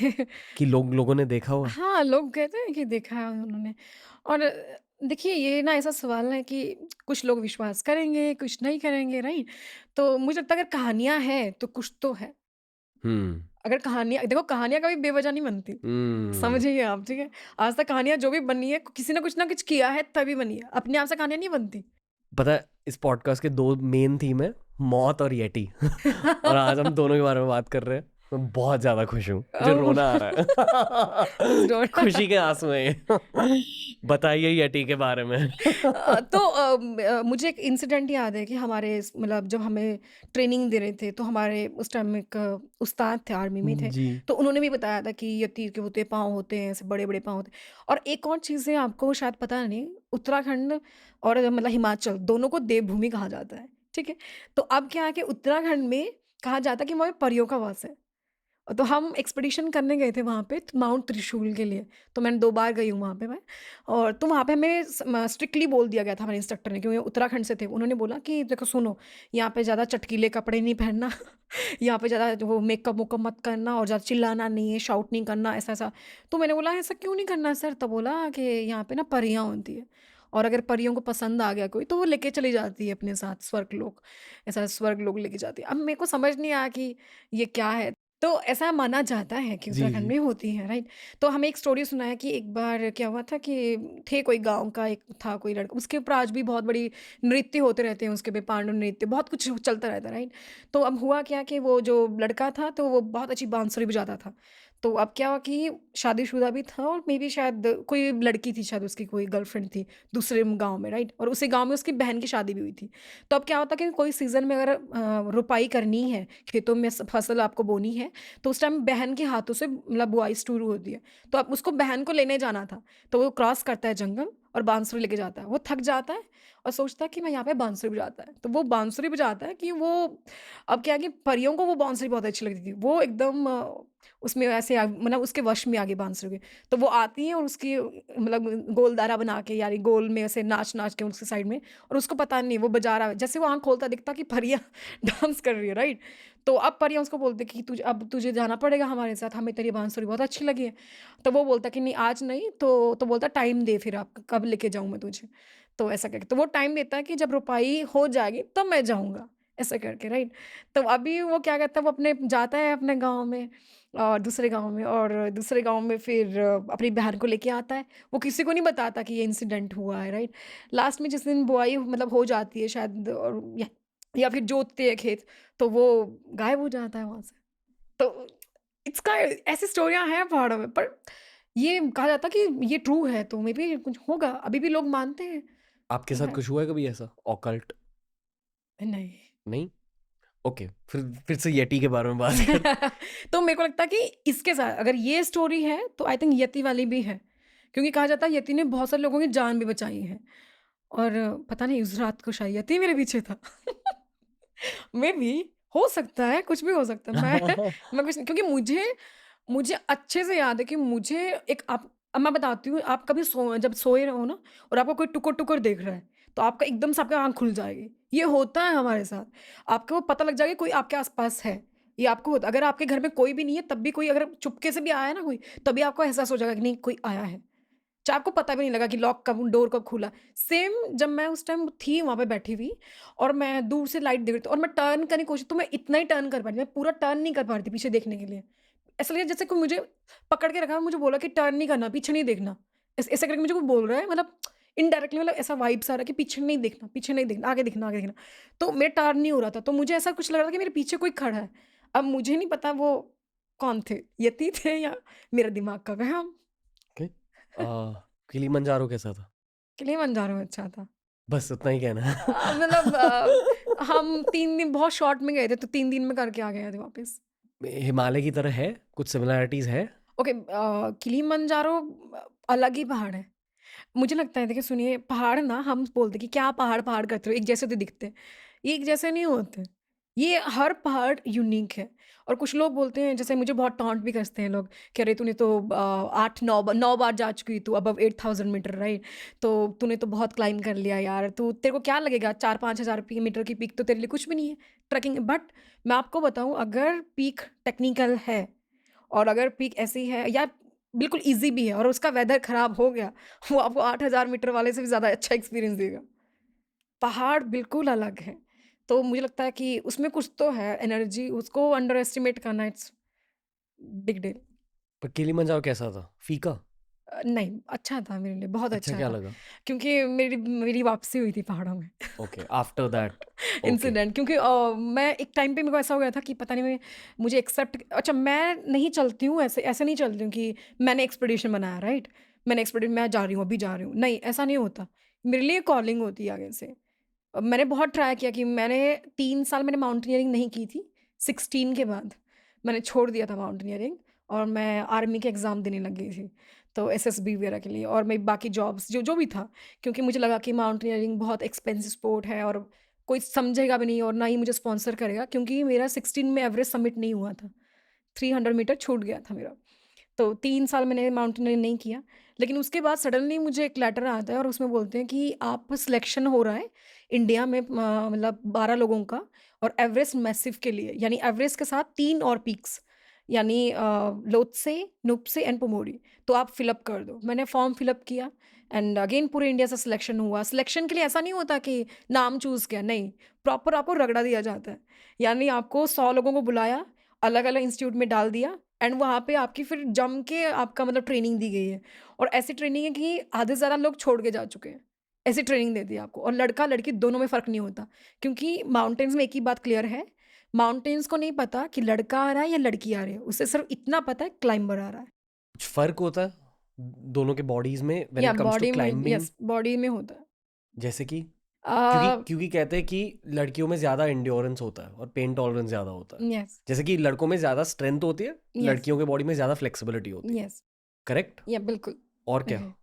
कि लोगों ने देखा हुआ है? हाँ, लोग कहते हैं कि देखा है उन्होंने। और देखिए ये ना ऐसा सवाल है कि कुछ लोग विश्वास करेंगे, कुछ नहीं करेंगे, राइट? तो मुझे लगता है अगर कहानियाँ हैं, तो कुछ तो है। हम्म। अगर कहानियाँ देखो कहानियाँ कभी बेवजह नहीं बनती, हम्म। समझिए आप, ठीक है? आज तक कहानियाँ जो भी बनी है, किसी ने कुछ ना कुछ किया है तभी बनी है। अपने आप से कहानियाँ नहीं बनती। पता है इस पॉडकास्ट के दो मेन थीम है, मौत और येटी। और आज हम दोनों के बारे में बात कर रहे हैं। मैं बहुत ज्यादा खुश हूँ, मुझे ओह! रोना आ रहा प्लीज़ है। डोंट। खुशी के आंसू हैं ये। बताइए येटी के बारे में। मुझे एक इंसिडेंट याद है कि हमारे मतलब जब हमें ट्रेनिंग दे रहे थे तो हमारे उस टाइम एक उस्ताद थे, आर्मी में थे। जी। तो उन्होंने भी बताया था कि ये तीर के होते पाँव होते हैं, ऐसे बड़े बड़े पाँव होते हैं। और एक और चीज़ है आपको शायद पता नहीं, उत्तराखंड और मतलब हिमाचल दोनों को देवभूमि कहा जाता है, ठीक है? तो अब क्या है कि उत्तराखंड में कहा जाता है कि वहाँ पे परियों का वास है। तो हम एक्सपीडिशन करने गए थे वहाँ पे माउंट त्रिशूल के लिए। तो मैंने 2 बार गई हूँ वहाँ पे मैं। और तो वहाँ पे हमें स्ट्रिक्टली बोल दिया गया था हमारे इंस्ट्रक्टर ने, क्योंकि उत्तराखंड से थे। उन्होंने बोला कि देखो सुनो, यहाँ पे ज़्यादा चटकीले कपड़े नहीं पहनना, यहाँ पे ज़्यादा वो मेकअप-वेकअप मत करना और ज़्यादा चिल्लाना नहीं है, शाउट नहीं करना, ऐसा-ऐसा। तो मैंने बोला ऐसा क्यों नहीं करना सर? तो बोला कि यहाँ पे ना परियाँ होती हैं और अगर परियों को पसंद आ गया कोई तो वो लेके चली जाती है अपने साथ स्वर्गलोक। ऐसा स्वर्गलोक लेके जाती है। अब मेरे को समझ नहीं आया कि ये क्या है? तो ऐसा माना जाता है कि जी उत्तराखंड जी। में होती हैं, राइट? तो हमें एक स्टोरी सुना है कि एक बार क्या हुआ था कि थे कोई गाँव का एक था कोई लड़का, उसके ऊपर आज भी बहुत बड़ी नृत्य होते रहते हैं, उसके पे पांडव नृत्य, बहुत कुछ चलता रहता है, राइट? तो अब हुआ क्या कि वो जो लड़का था तो वो बहुत अच्छी बांसुरी बजाता था। तो अब क्या हुआ कि शादीशुदा भी था और मेबी शायद कोई लड़की थी, शायद उसकी कोई गर्लफ्रेंड थी दूसरे गाँव में, राइट? और उसी गाँव में उसकी बहन की शादी भी हुई थी। तो अब क्या होता है कि कोई सीज़न में अगर रुपाई करनी है, खेतों में फसल आपको बोनी है, तो उस टाइम बहन के हाथों से मतलब बुआई शुरू होती है। तो अब उसको बहन को लेने जाना था, तो वो क्रॉस करता है जंगल और बांसुरी लेके जाता है। वो थक जाता है और सोचता है कि मैं यहाँ पे बांसुरी बजाता है। तो वो बांसुरी बजाता है कि वो अब क्या है कि परियों को वो बांसुरी बहुत अच्छी लगती थी। वो एकदम उसमें ऐसे मतलब उसके वश में आ गई बांसुरी के। तो वो आती हैं और उसकी मतलब गोलदारा बना के यानी गोल में ऐसे नाच-नाच के उसके साइड में, और उसको पता नहीं वो बजा रहा है। जैसे वो आँख खोलता है दिखता कि परियाँ डांस कर रही है, राइट? तो अब परियाँ उसको बोलती कि तुझे जाना पड़ेगा हमारे साथ, हमें तेरी बांसुरी बहुत अच्छी लगी है। तो वो बोलता कि नहीं आज नहीं, तो बोलता टाइम दे फिर आप कब लेके जाऊँ मैं तुझे? तो ऐसा करके तो वो टाइम देता है कि जब रुपाई हो जाएगी तब मैं जाऊँगा, ऐसा करके, राइट? तो अभी वो क्या करता है, वो अपने जाता है अपने गाँव में और दूसरे गाँव में, और दूसरे गाँव में फिर अपनी बहन को लेके आता है। वो किसी को नहीं बताता कि ये इंसिडेंट हुआ है, राइट? लास्ट में जिस दिन बुआई मतलब हो जाती है शायद, और या फिर जोतते हैं खेत, तो वो गायब हो जाता है वहाँ से। तो इसका ऐसी स्टोरियाँ हैं पहाड़ों में, पर ये कहा जाता है कि ये ट्रू है, तो मेबी कुछ होगा, अभी भी लोग मानते हैं, आपके तो साथ है। कुछ हुआ है कभी ऐसा ऑकल्ट? नहीं। नहीं। ओके, फिर से येटी के बारे में बात कर। तो मेरे को लगता है कि इसके साथ अगर ये स्टोरी है, तो आई थिंक यति वाली भी है। क्योंकि कहा जाता है यति ने बहुत सारे लोगों की जान भी बचाई है। और पता नहीं उस रात को शायद यति मेरे पीछे था। मेबी हो सकता है, कुछ भी हो सकता है। मैं कुछ नहीं, क्योंकि मुझे मुझे अच्छे से याद है कि मुझे एक आप अब मैं बताती हूँ, आप कभी जब सोए रहो ना और आपको कोई टुकर-टुकर देख रहा है, तो आपका एकदम से आपकी आँख खुल जाएगी। ये होता है हमारे साथ। आपको पता लग जाएगा कोई आपके आस-पास है। ये आपको होता अगर आपके घर में कोई भी नहीं है, तब भी कोई अगर चुपके से भी आया है ना कोई, तभी आपको एहसास हो जाएगा कि नहीं कोई आया है। चाहे आपको पता भी नहीं लगा कि लॉक कब डोर कब खुला। सेम जब मैं उस टाइम थी वहाँ पे बैठी हुई और मैं दूर से लाइट देख रही थी और मैं टर्न करने की कोशिश, तो मैं इतना ही टर्न कर पा रही थी, मैं पूरा टर्न नहीं कर पा रही थी पीछे देखने के लिए। ऐसा लगा जैसे कोई मुझे पकड़ के रखा है और मुझे बोला कि टर्न नहीं करना, पीछे नहीं देखना। ऐसे करके मुझे कोई बोल रहा है, मतलब इनडायरेक्टली, मतलब ऐसा वाइब्स आ रहा है कि पीछे नहीं देखना, आगे देखना। तो मेरा टर्न नहीं हो रहा था, तो मुझे ऐसा कुछ लग रहा था कि मेरे पीछे कोई खड़ा है। अब मुझे नहीं पता वो कौन थे, यति थे या मेरा दिमाग का वहम। ओके। किलिमंजारो कैसा था? किलिमंजारो अच्छा था। बस उतना ही कहना है। मतलब हम 3 दिन बहुत शॉर्ट में गए थे, तो 3 दिन में करके आ गए थे वापस। हिमालय की तरह है, कुछ सिमिलैरिटीज है? ओके, किलिमंजारो अलग ही पहाड़ है। मुझे लगता है देखिए सुनिए, पहाड़ ना हम बोलते हैं कि क्या पहाड़-पहाड़ करते हो, एक जैसे तो दिखते हैं। ये एक जैसे नहीं होते। ये हर पहाड़ यूनिक है। और कुछ लोग बोलते हैं, जैसे मुझे बहुत टॉन्ट भी करते हैं लोग कि अरे तूने तो 8 9 बार जा चुकी तू अबव 8000 मीटर, राइट? तो तूने तो बहुत क्लाइंब कर लिया यार, तो तेरे को क्या लगेगा 4 5 हज़ार मीटर की पीक तो तेरे लिए कुछ भी नहीं है ट्रैकिंग। बट मैं आपको बताऊं, अगर पीक टेक्निकल है और अगर पीक ऐसी है या बिल्कुल ईजी भी है और उसका वेदर खराब हो गया, वो आपको 8000 मीटर वाले से भी ज़्यादा अच्छा एक्सपीरियंस देगा। पहाड़ बिल्कुल अलग है। तो मुझे लगता है कि उसमें कुछ तो है एनर्जी, उसको अंडर एस्टिमेट करना इट्स बिग डील। पर किलिमंजारो कैसा था? फीका? नहीं, अच्छा था मेरे लिए, बहुत अच्छा अच्छा क्या था। लगा? क्योंकि मेरी मेरी वापसी हुई थी पहाड़ों में। Okay, after that. Okay. Incident, क्योंकि मैं एक टाइम पे मेरे को ऐसा हो गया था कि पता नहीं मुझे एक्सेप्ट, अच्छा मैं नहीं चलती हूँ ऐसे ऐसे नहीं चलती हूँ कि मैंने एक्सपीडिशन बनाया, राइट? मैंने एक्सपीडिशन, मैं जा रही हूँ, अभी जा रही हूँ। नहीं, ऐसा नहीं होता। मेरे लिए कॉलिंग होती है आगे से। मैंने बहुत ट्राई किया कि मैंने 3 साल मैंने माउंटेनियरिंग नहीं की थी। 16 के बाद मैंने छोड़ दिया था माउंटेनियरिंग और मैं आर्मी के एग्ज़ाम देने लग गई थी। तो एसएसबी वगैरह के लिए और मैं बाकी जॉब्स जो जो भी था, क्योंकि मुझे लगा कि माउंटेनियरिंग बहुत एक्सपेंसिव स्पोर्ट है और कोई समझेगा भी नहीं और ना ही मुझे स्पॉन्सर करेगा, क्योंकि मेरा 16 में एवरेज सबमिट नहीं हुआ था। 300 मीटर छूट गया था मेरा। तो 3 साल मैंने माउंटेनियरिंग नहीं किया। लेकिन उसके बाद सडनली मुझे एक लेटर आता है और उसमें बोलते हैं कि आप सिलेक्शन हो रहा है इंडिया में, मतलब 12 लोगों का, और एवरेस्ट मैसिव के लिए, यानी एवरेस्ट के साथ 3 और पीक्स, यानी लोत्से, नुप्से एंड पोमोरी। तो आप फिलअप कर दो। मैंने फॉर्म फिलअप किया एंड अगेन पूरे इंडिया से सिलेक्शन हुआ। सिलेक्शन के लिए ऐसा नहीं होता कि नाम चूज़ किया, नहीं, प्रॉपर आपको रगड़ा दिया जाता है। यानी आपको 100 लोगों को बुलाया, अलग-अलग इंस्टीट्यूट में डाल दिया एंड वहाँ पे आपकी फिर जम के आपका मतलब ट्रेनिंग दी गई है। और ऐसी ट्रेनिंग है कि आधे से ज़्यादा लोग छोड़ के जा चुके हैं। ऐसी ट्रेनिंग दे दी आपको, और लड़का-लड़की दोनों में फ़र्क नहीं होता। क्योंकि माउंटेन्स में एक ही बात क्लियर है, माउंटेन्स को नहीं पता कि लड़का आ रहा है या लड़की आ रही है। उसे सिर्फ़ इतना पता है क्लाइंबर आ रहा है। कुछ फ़र्क होता है दोनों के बॉडीज़ में व्हेन या इट कम्स टू बॉडी में, क्लाइंबिंग? यस, बॉडी में होता है। जैसे कि? क्योंकि अ, क्योंकि कहते हैं कि लड़कियों में ज़्यादा एंड्योरेंस होता है और पेन टॉलरेंस ज़्यादा होता है। यस, जैसे कि लड़कों में ज़्यादा स्ट्रेंथ होती है, यस, लड़कियों के बॉडी में ज़्यादा फ्लेक्सिबिलिटी होती है। Yes, correct? या बिल्कुल। और क्या? राइट।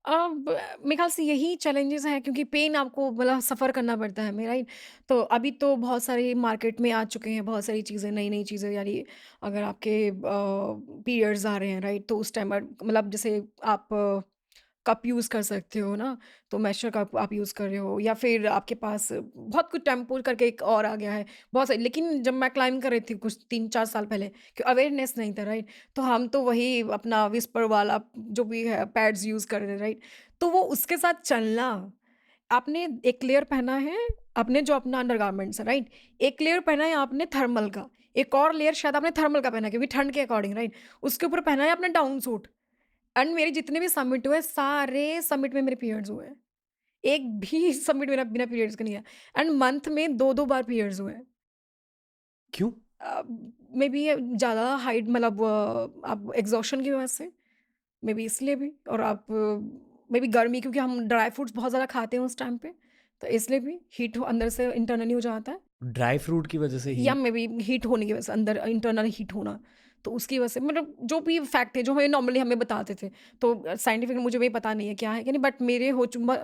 अब मेरे ख़्याल से यही चैलेंजेस हैं, क्योंकि पेन आपको मतलब सफ़र करना पड़ता है हमें, राइट? तो अभी तो बहुत सारी मार्केट में आ चुके हैं, बहुत सारी चीज़ें, नई-नई चीज़ें, यानी अगर आपके पीरियड्स आ रहे हैं, राइट? तो उस टाइम मतलब जैसे आप कप यूज़ कर सकते हो ना, तो मेशर कप आप यूज़ कर रहे हो, या फिर आपके पास बहुत कुछ टेम्पो करके एक और आ गया है, बहुत सारी। लेकिन जब मैं क्लाइंब कर रही थी कुछ 3 4 साल पहले, कि अवेयरनेस नहीं था, राइट? तो हम तो वही अपना विस्पर वाला जो भी है पैड्स यूज़ कर रहे हैं, राइट? तो वो उसके साथ चलना, आपने एक लेयर पहना है, आपने जो अपना अंडरगारमेंट्स है, राइट? एक लेयर पहना है आपने थर्मल का, एक और लेयर शायद आपने थर्मल का पहना है क्योंकि ठंड के अकॉर्डिंग, राइट? उसके ऊपर पहना है आपने डाउन सूट। एंड मेरे जितने भी समिट हुए, सारे समिट में मेरे पीरियड्स हुए हैं। एक भी समिट मेरा बिना पीरियड्स के नहीं है। एंड मंथ में 2-2 बार पीरियड्स हुए हैं। क्यों? मेबी ज़्यादा हाइट, मतलब आप एग्ज़ॉशन की वजह से, मेबी इसलिए भी, और आप मेबी गर्मी, क्योंकि हम ड्राई फ्रूट्स बहुत ज़्यादा खाते हैं उस टाइम पे, तो इसलिए भी हीट अंदर से इंटरनली हो जाता है। ड्राई फ्रूट की वजह से या ही? मे बी हीट होने की वजह से, अंदर इंटरनल हीट होना, तो उसकी वजह से, मतलब जो भी फैक्ट है जो हमें नॉर्मली हमें बताते थे, तो साइंटिफिक मुझे भी पता नहीं है क्या है कि नहीं, बट मेरे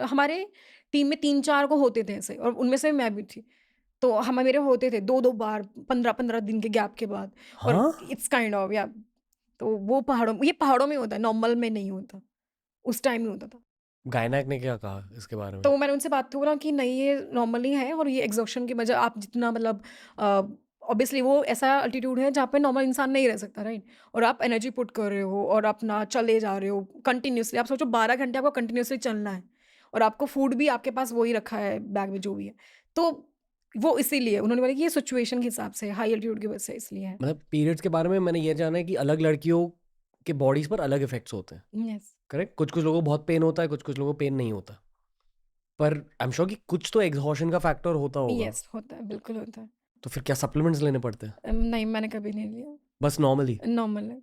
हमारे टीम में 3-4 को होते थे ऐसे, और उनमें से मैं भी थी। तो हम मेरे होते थे 2-2 बार 15-15 दिन के गैप के बाद। और हाँ? इट्स काइंड ऑफ, या तो वो पहाड़ों में होता है, नॉर्मल में नहीं होता। उस टाइम में होता था। गायनेक ने क्या कहा इसके बारे में? तो मैंने उनसे बात बोला कि नहीं, ये नॉर्मली है और ये एग्ज़ॉशन की वजह, आप जितना मतलब अ, ऑब्वियसली वो ऐसा अल्टीट्यूड है जहाँ पे नॉर्मल इंसान नहीं रह सकता, राइट? और आप एनर्जी पुट कर रहे हो और अपना चले जा रहे हो कंटिन्यूअसली। आप सोचो 12 घंटे आपको कंटिन्यूअसली चलना है, और आपको फूड भी आपके पास वही रखा है बैग में जो भी है। तो वो इसीलिए उन्होंने बोला कि ये सिचुएशन के हिसाब से, हाई एल्टीट्यूड की वजह से इसलिए है। मतलब पीरियड्स के बारे में मैंने ये जाना है कि अलग लड़कियों के बॉडीज़ पर अलग इफ़ेक्ट्स होते हैं। Yes, correct? कुछ-कुछ लोगों को बहुत पेन होता है, कुछ-कुछ लोगों को पेन नहीं होता। पर आई एम श्योर कि कुछ तो एग्ज़ॉशन का फैक्टर होता होगा। यस, होता है, बिल्कुल होता है। तो फिर क्या सप्लीमेंट्स लेने पड़ते हैं? नहीं, मैंने कभी नहीं लिया, बस नॉर्मली? नॉर्मल है।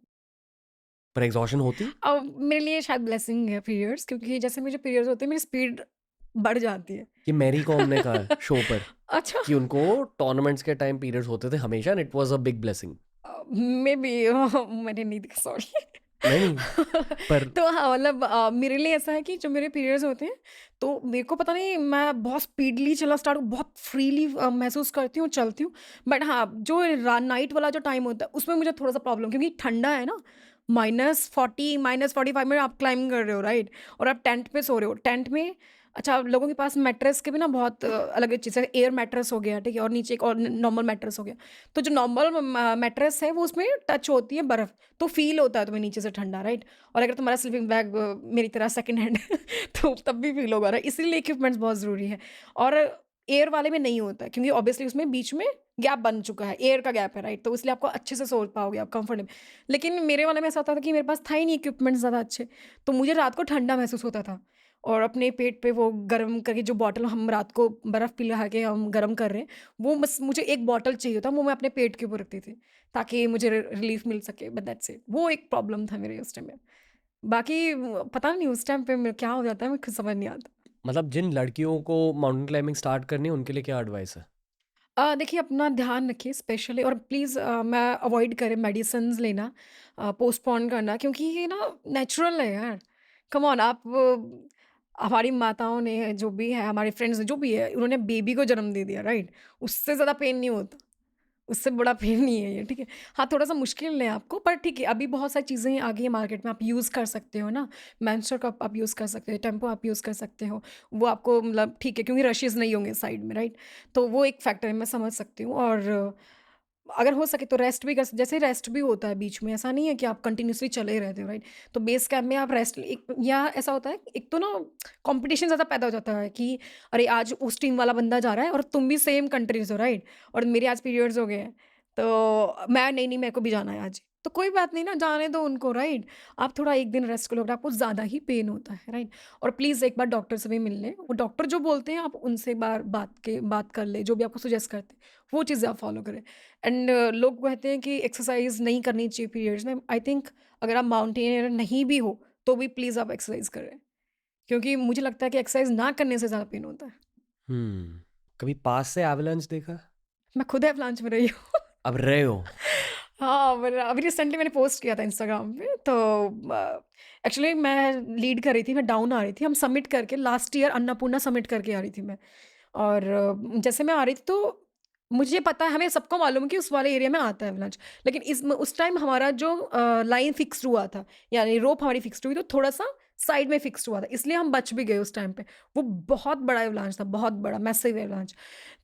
पर एग्ज़ॉशन होती? मेरे लिए शायद ब्लेसिंग है पीरियड्स, क्योंकि जैसे मुझे पीरियड्स होते हैं मेरी स्पीड बढ़ जाती है। ये मैरी कॉम ने कहा है शो पर अच्छा, कि उनको टूर्नामेंट्स के टाइम पीरियड्स होते थे हमेशा and it was a big blessing. Maybe मैंने नहीं देखा, सॉरी। नहीं, नहीं, पर तो हाँ, मतलब मेरे लिए ऐसा है कि जो मेरे पीरियड्स होते हैं, तो मेरे को पता नहीं, मैं बहुत स्पीडली चलना स्टार्ट, बहुत फ्रीली महसूस करती हूँ, चलती हूँ। बट हाँ, जो नाइट वाला जो टाइम होता है उसमें मुझे थोड़ा सा प्रॉब्लम, क्योंकि ठंडा है ना, -40 -45 में आप क्लाइंब कर रहे हो, राइट? और आप टेंट पे सो रहे हो, टेंट में। अच्छा, लोगों के पास मैट्रेस के भी ना बहुत अलग चीज़ है, एयर मैट्रेस हो गया, ठीक है, और नीचे एक और नॉर्मल मैट्रेस हो गया। तो जो नॉर्मल मैट्रेस है वो उसमें टच होती है बर्फ़, तो फ़ील होता है तुम्हें नीचे से ठंडा, राइट? और अगर तुम्हारा स्लीपिंग बैग मेरी तरह सेकंड हैंड तो तब भी फ़ील होगा, राइट? इसीलिए इक्विपमेंट्स बहुत ज़रूरी है। और एयर वाले में नहीं होता है, क्योंकि ऑब्वियसली उसमें बीच में गैप बन चुका है, एयर का गैप है, राइट? तो इसलिए आपको अच्छे से सो पाओगे आप कंफर्टेबल। लेकिन मेरे वाले में ऐसा होता था कि मेरे पास था ही नहीं इक्विपमेंट्स ज़्यादा अच्छे, तो मुझे रात को ठंडा महसूस होता था। और अपने पेट पे वो गर्म करके जो बॉटल हम रात को बर्फ़ पिला के हम गर्म कर रहे हैं, वो बस मुझे एक बॉटल चाहिए था, वो मैं अपने पेट के ऊपर रखती थी, ताकि मुझे रिलीफ़ मिल सके, बट दैट्स इट। वो एक प्रॉब्लम था मेरे उस टाइम में। बाकी पता नहीं उस टाइम पे क्या हो जाता है, मेरे को समझ नहीं आता। मतलब जिन लड़कियों को माउंटेन क्लाइंबिंग स्टार्ट करनी है उनके लिए क्या एडवाइस है? देखिए, अपना ध्यान रखिए स्पेशली, और प्लीज़ मैं अवॉइड करें मेडिसिन्स लेना, पोस्टपोन करना, क्योंकि ये ना नेचुरल है यार। कम ऑन, आप हमारी माताओं ने, जो भी है, हमारे फ्रेंड्स ने, जो भी है, उन्होंने बेबी को जन्म दे दिया, राइट? उससे ज़्यादा पेन नहीं होता। उससे बड़ा पेन नहीं है ये, ठीक है? हाँ, थोड़ा-सा मुश्किल है आपको, पर ठीक है, अभी बहुत सारी चीज़ें आ गई हैं मार्केट में, आप यूज़ कर सकते हो ना। मेंस्ट्रुअल कप आप यूज़ कर सकते हो, टेम्पो आप यूज़ कर सकते हो। वो आपको मतलब ठीक है, क्योंकि रशेज़ नहीं होंगे साइड में, राइट? तो वो एक फैक्टर है, मैं समझ सकती हूँ। और अगर हो सके तो रेस्ट भी जैसे रेस्ट भी होता है बीच में, ऐसा नहीं है कि आप कंटिन्यूअसली चले ही रहते हो, राइट? तो बेस कैंप में आप रेस्ट एक, या ऐसा होता है, एक तो ना कॉम्पिटिशन ज़्यादा पैदा हो जाता है कि अरे आज उस टीम वाला बंदा जा रहा है और तुम भी सेम कंट्री से हो, राइट? और मेरे आज पीरियड्स हो गए हैं, तो मैं नहीं, नहीं, मेरे को भी जाना है आज। तो कोई बात नहीं ना, जाने दो उनको, राइट? आप थोड़ा एक दिन रेस्ट कर लो, अगर आपको ज़्यादा ही पेन होता है, राइट? और प्लीज़ एक बार डॉक्टर से भी मिल लें, वो डॉक्टर जो बोलते हैं आप उनसे बार बात कर लें, जो भी आपको सजेस्ट करते हैं, वो चीज़ें आप फॉलो करें। एंड लोग कहते हैं कि एक्सरसाइज नहीं करनी चाहिए पीरियड्स में। आई थिंक अगर आप माउंटेनियर नहीं भी हो, तो भी प्लीज़ आप एक्सरसाइज करें, क्योंकि मुझे लगता है कि एक्सरसाइज ना करने से ज़्यादा पेन होता है। कभी पास से एवलांच देखा? मैं खुद एवलांच में रही हूँ। अब रहे हो? हाँ, अभी रिसेंटली मैंने पोस्ट किया था इंस्टाग्राम पे, तो एक्चुअली मैं लीड कर रही थी, मैं डाउन आ रही थी, हम सबमिट करके लास्ट ईयर अन्नपूर्णा सबमिट करके आ रही थी मैं। और जैसे मैं आ रही थी, तो मुझे पता है, हमें सबको मालूम है कि उस वाले एरिया में आता है एवलांच। लेकिन उस टाइम हमारा जो लाइन फिक्स्ड हुआ था, यानी रोप हमारी फिक्स्ड हुई, तो थोड़ा-सा साइड में फिक्स्ड हुआ था, इसलिए हम बच भी गए उस टाइम पे। वो बहुत बड़ा एवलांच था, बहुत बड़ा मैसिव एवलांच।